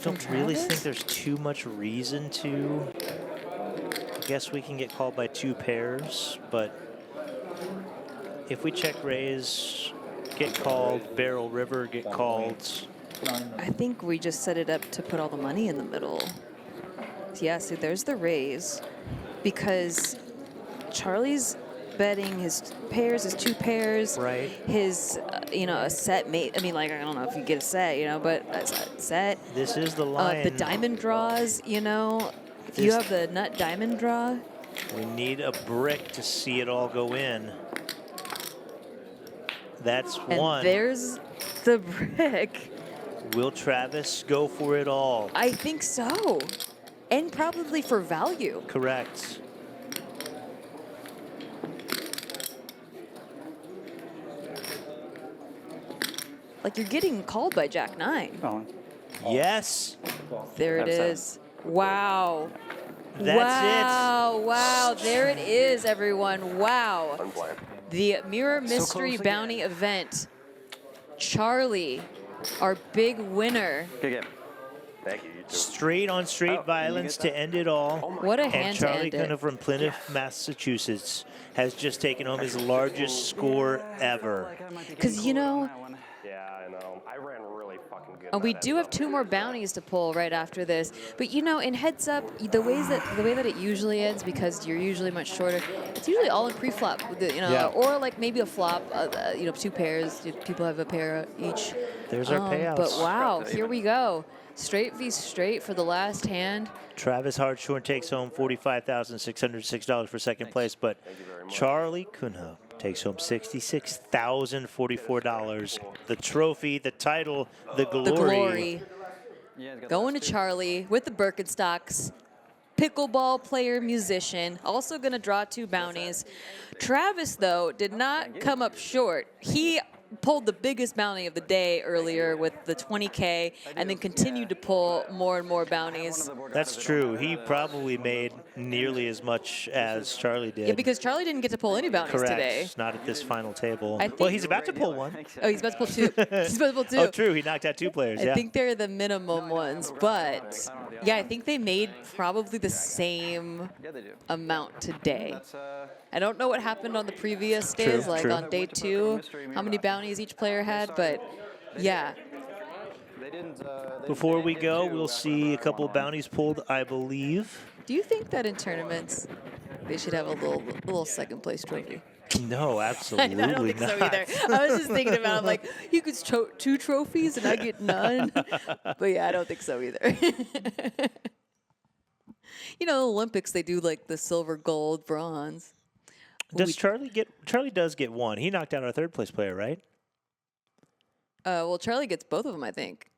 don't really think there's too much reason to. I guess we can get called by 2 pairs, but if we check raise, get called, barrel river, get called. I think we just set it up to put all the money in the middle. Yeah, see, there's the raise. Because Charlie's betting his pairs, his 2 pairs. Right. His, a set mate. I mean, like, I don't know if you get a set, but a set. This is the line. The diamond draws, if you have the nut diamond draw. We need a brick to see it all go in. That's And one. there's the brick. Will Travis go for it all? I think so. And probably for value. Correct. Like, you're getting called by Jack 9. Yes. There it is. Wow. That's wow. Wow. There it is, everyone. Wow. The Mirror Mystery Bounty event. Charlie, our big winner. Good game. Thank you. Straight on straight violence to end it all. What a and hand to Charlie end it. Kuna from Plymouth, Massachusetts, has just taken home his largest score ever. Because, Yeah, I know. I ran really fucking good. And we do have 2 more bounties to pull right after this. But in heads up, the way that it usually ends, because you're usually much shorter, it's usually all in pre-flop, or like maybe a flop, 2 pairs. People have a pair each. There's our payouts. But wow, here we go. Straight v straight for the last hand. Travis Hartshorn takes home $45,606 for second place, but Charlie Kuna takes home $66,044. The trophy, the title, the glory. The glory. Going to Charlie with the Birkenstocks. Pickleball player, musician, also going to draw 2 bounties. Travis, though, did not come up short. He pulled the biggest bounty of the day earlier with the 20K and then continued to pull more and more bounties. That's true. He probably made nearly as much as Charlie did. Yeah, because Charlie didn't get to pull any bounties Correct. today. Not at this final table. I think- Well, he's about to pull one. Oh, he's about to pull 2. He's about to pull 2. Oh, true. He knocked out 2 players. I think they're the minimum ones, but yeah, I think they made probably the same amount today. I don't know what happened on the previous days, like on day 2, how many bounties each player had, but yeah. Before we go, we'll see a couple of bounties pulled, I believe. Do you think that in tournaments they should have a little second place trophy? No, absolutely I don't think not. so either. I was just thinking about it, like, you could 2 trophies and I get none. But yeah, I don't think so either. Olympics, they do like the silver, gold, bronze. Does Charlie does get 1. He knocked out our third place player, right? Well, Charlie gets both of them, I think.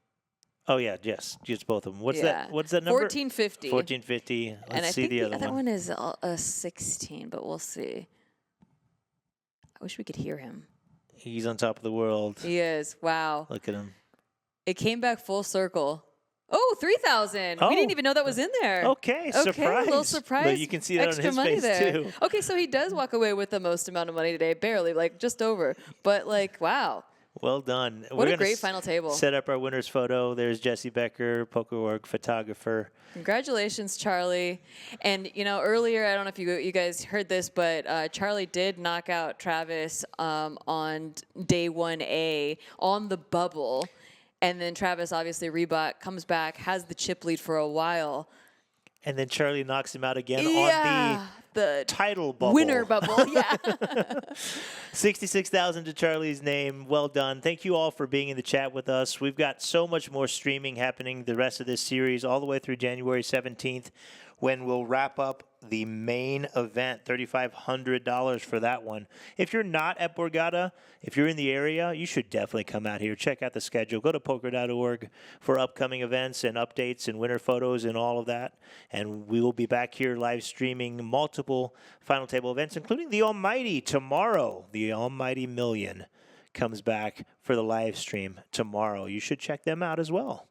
Oh yeah, yes, just both of them. What's Yeah. What's that number? 1450. 1450. And Let's I see think the other other one. one is a 16, but we'll see. I wish we could hear him. He's on top of the world. He is. Wow. Look at him. It came back full circle. Oh, 3,000. Oh. We didn't even know that was in there. Okay, A little surprise. surprise. But you can see that on Extra his money face, there. too. Okay, so he does walk away with the most amount of money today, barely, like just over. But like, wow. Well done. What We're a gonna great final table. Set up our winner's photo. There's Jesse Becker, PokerOrg photographer. Congratulations, Charlie. And, earlier, I don't know if you guys heard this, but Charlie did knock out Travis on day 1A on the bubble. And then Travis, obviously, rebought, comes back, has the chip lead for a while. And then Charlie knocks him out again Yeah, on the title bubble. winner bubble, yeah. 66,000 to Charlie's name. Well done. Thank you all for being in the chat with us. We've got so much more streaming happening the rest of this series all the way through January 17th. when we'll wrap up the main event, $3,500 for that one. If you're not at Borgata, if you're in the area, you should definitely come out here. Check out the schedule. Go to poker.org for upcoming events and updates and winner photos and all of that. And we will be back here live streaming multiple final table events, including the Almighty tomorrow. The Almighty Million comes back for the live stream tomorrow. You should check them out as well.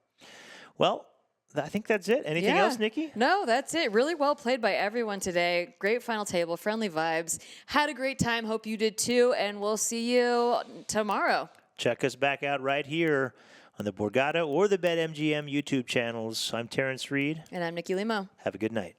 Well, I think that's it. Anything else, Nikki? No, that's it. Really well played by everyone today. Great final table, friendly vibes. Had a great time. Hope you did too. And we'll see you tomorrow. Check us back out right here on the Borgata or the BetMGM YouTube channels. I'm Terrence Reed. And I'm Nikki Limo. Have a good night.